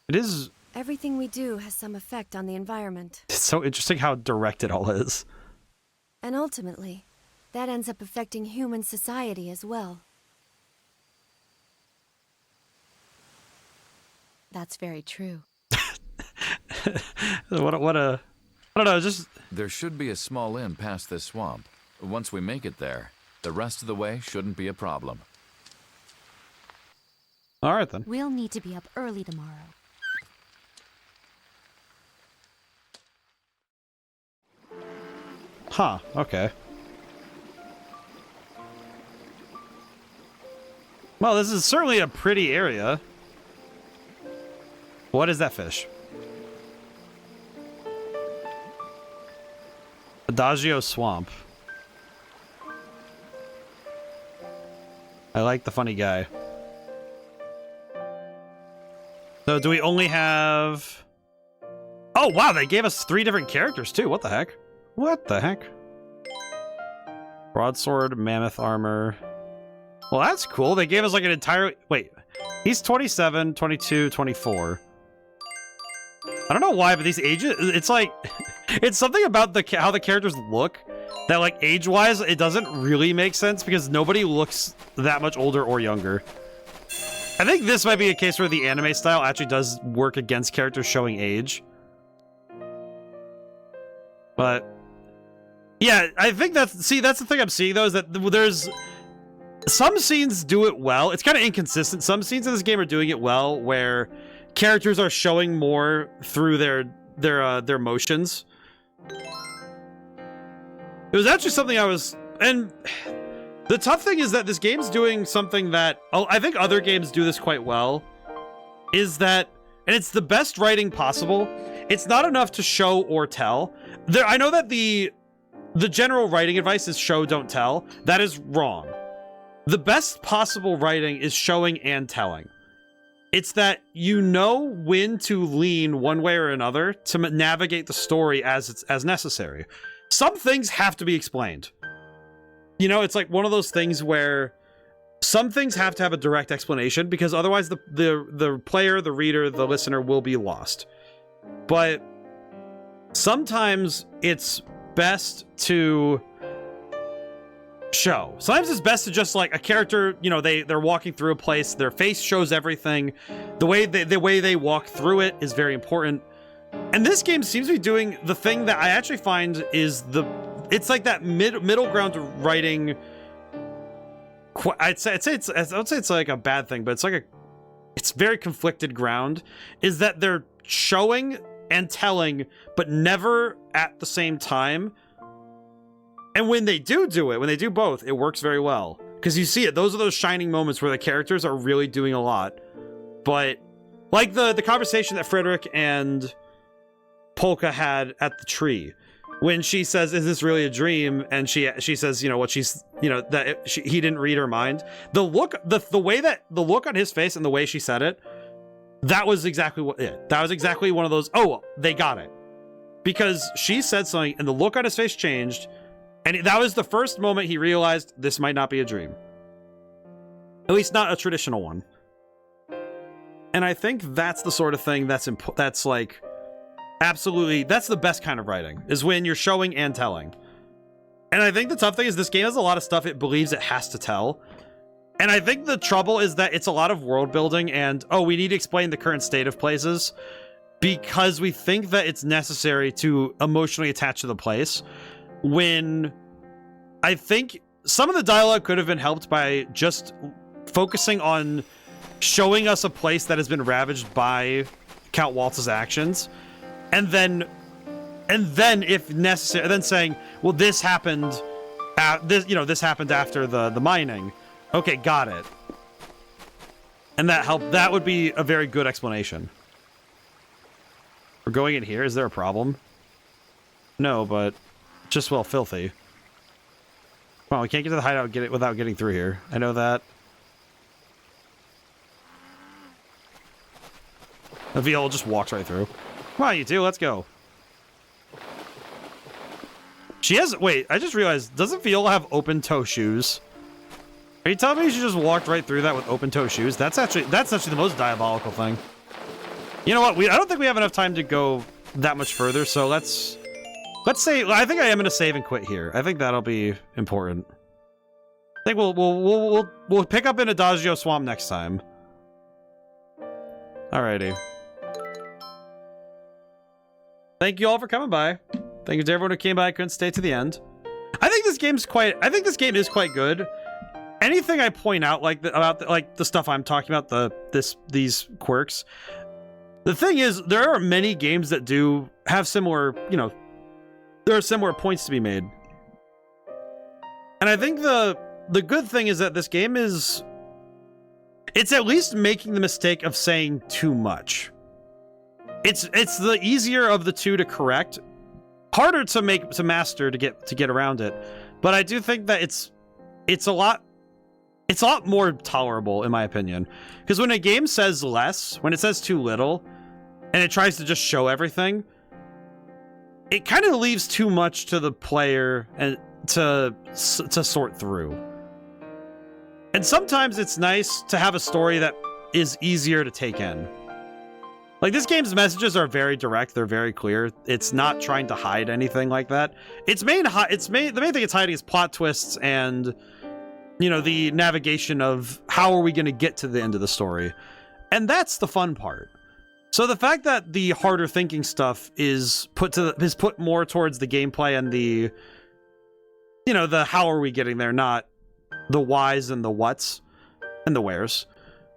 It is... Everything we do has some effect on the environment. It's so interesting how direct it all is. And ultimately, that ends up affecting human society as well. That's very true. what a... I don't know, just... There should be a small inn past this swamp. Once we make it there, the rest of the way shouldn't be a problem. All right, then. We'll need to be up early tomorrow. Huh, okay. Well, this is certainly a pretty area. What is that fish? Adagio Swamp. I like the funny guy. So do we only have... Oh, wow, they gave us 3 different characters, too. What the heck? What the heck? Broadsword, mammoth armor. Well, that's cool. They gave us like an entire... Wait, he's 27, 22, 24. I don't know why, but these ages... It's like... It's something about how the characters look that, like, age-wise, it doesn't really make sense because nobody looks that much older or younger. I think this might be a case where the anime style actually does work against characters showing age. But... Yeah, I think that's... See, that's the thing I'm seeing, though, is that there's... Some scenes do it well. It's kind of inconsistent. Some scenes in this game are doing it well, where characters are showing more through their motions. It was actually something I was... And the tough thing is that this game's doing something that... Oh, I think other games do this quite well. Is that... And it's the best writing possible. It's not enough to show or tell. I know that the general writing advice is show, don't tell. That is wrong. The best possible writing is showing and telling. It's that you know when to lean one way or another to navigate the story as necessary. Some things have to be explained. You know, it's like one of those things where some things have to have a direct explanation because otherwise the player, the reader, the listener will be lost. But sometimes it's best to show. Sometimes it's best to just like a character, you know, they're walking through a place, their face shows everything. The way they walk through it is very important. And this game seems to be doing the thing that I actually find is it's like that middle ground to writing. I'd say it's like a bad thing, but it's very conflicted ground, is that they're showing and telling, but never at the same time. And when they do it, when they do both, it works very well. Because you see it, those are those shining moments where the characters are really doing a lot. But, like the conversation that Frederick and Polka had at the tree, when she says, "Is this really a dream?" and she says, you know, what she's, you know, that he didn't read her mind. The look, the way that, the look on his face and the way she said it, that was exactly that was exactly one of those, oh, they got it. Because she said something and the look on his face changed. And that was the first moment he realized this might not be a dream. At least not a traditional one. And I think that's the sort of thing that's like, absolutely, that's the best kind of writing, is when you're showing and telling. And I think the tough thing is this game has a lot of stuff it believes it has to tell. And I think the trouble is that it's a lot of world building and, oh, we need to explain the current state of places because we think that it's necessary to emotionally attach to the place. When I think some of the dialogue could have been helped by just focusing on showing us a place that has been ravaged by Count Waltz's actions, and then if necessary, then saying, well, this happened, this happened after the mining. Okay, got it. And that helped. That would be a very good explanation. We're going in here. Is there a problem? No, but just well filthy. Well, we can't get to the hideout without getting through here. I know that. Viola just walks right through. Come on, you two, let's go. She has... Wait, I just realized, doesn't Viola have open-toe shoes? Are you telling me she just walked right through that with open-toe shoes? That's actually the most diabolical thing. You know what? I don't think we have enough time to go that much further, so let's say... I think I am going to save and quit here. I think that'll be important. I think we'll pick up in Adagio Swamp next time. Alrighty. Thank you all for coming by. Thank you to everyone who came by, couldn't stay to the end. I think this game is quite good. Anything I point out about the stuff I'm talking about, these quirks. The thing is, there are many games that do have similar, there are similar points to be made. And I think the good thing is that this game it's at least making the mistake of saying too much. It's the easier of the two to correct. Harder to master to get around it. But I do think that it's a lot more tolerable in my opinion. Because when a game says less, when it says too little, and it tries to just show everything, it kind of leaves too much to the player and to sort through. And sometimes it's nice to have a story that is easier to take in. Like, this game's messages are very direct, they're very clear. It's not trying to hide anything like that. The main thing it's hiding is plot twists and, the navigation of how are we going to get to the end of the story. And that's the fun part. So the fact that the harder thinking stuff is put more towards the gameplay and the how are we getting there, not the whys and the whats and the wheres.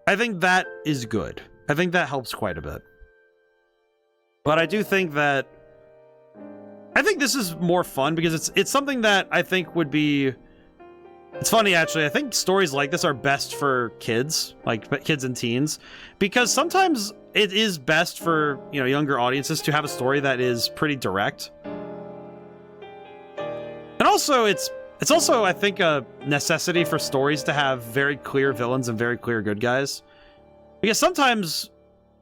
I think that is good. I think that helps quite a bit. But I do think that this is more fun because it's something that I think would be. It's funny, actually. I think stories like this are best for kids, like kids and teens, because sometimes it is best for younger audiences to have a story that is pretty direct. And also, it's also, I think, a necessity for stories to have very clear villains and very clear good guys, because sometimes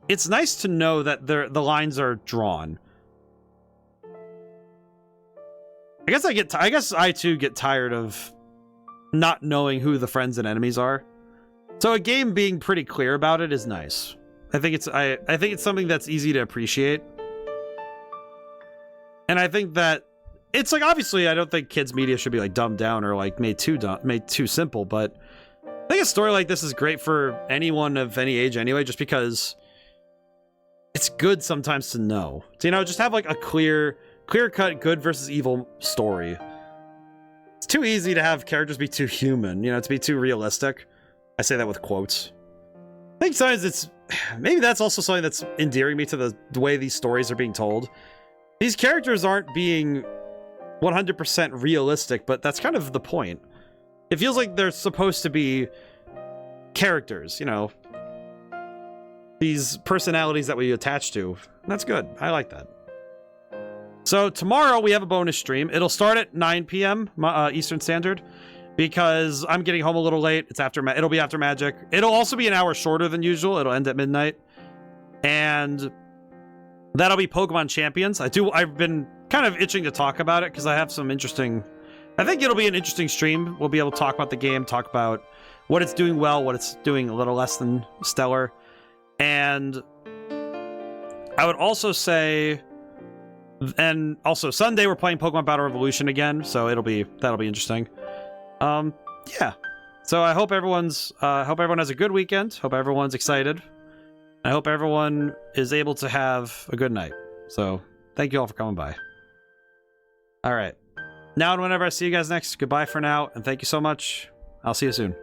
it's nice to know that the lines are drawn. I guess I too get tired of not knowing who the friends and enemies are. So a game being pretty clear about it is nice. I think it's something that's easy to appreciate. And I think that it's like, obviously I don't think kids media should be like dumbed down or like made too simple, but I think a story like this is great for anyone of any age anyway, just because it's good sometimes to know. So, just have like a clear-cut good versus evil story. It's too easy to have characters be too human, to be too realistic. I say that with quotes. I think sometimes maybe that's also something that's endearing me to the way these stories are being told. These characters aren't being 100% realistic, but that's kind of the point. It feels like they're supposed to be characters, these personalities that we attach to. That's good. I like that. So tomorrow we have a bonus stream. It'll start at 9 p.m. Eastern Standard because I'm getting home a little late. It'll be after Magic. It'll also be an hour shorter than usual. It'll end at midnight. And that'll be Pokemon Champions. I've been kind of itching to talk about it because I have some interesting. I think it'll be an interesting stream. We'll be able to talk about the game, talk about what it's doing well, what it's doing a little less than stellar. And I would also say, and also Sunday we're playing Pokemon Battle Revolution again, so that'll be interesting. Yeah. So I hope everyone has a good weekend. Hope everyone's excited. I hope everyone is able to have a good night. So thank you all for coming by. All right. Now and whenever I see you guys next, goodbye for now, and thank you so much. I'll see you soon.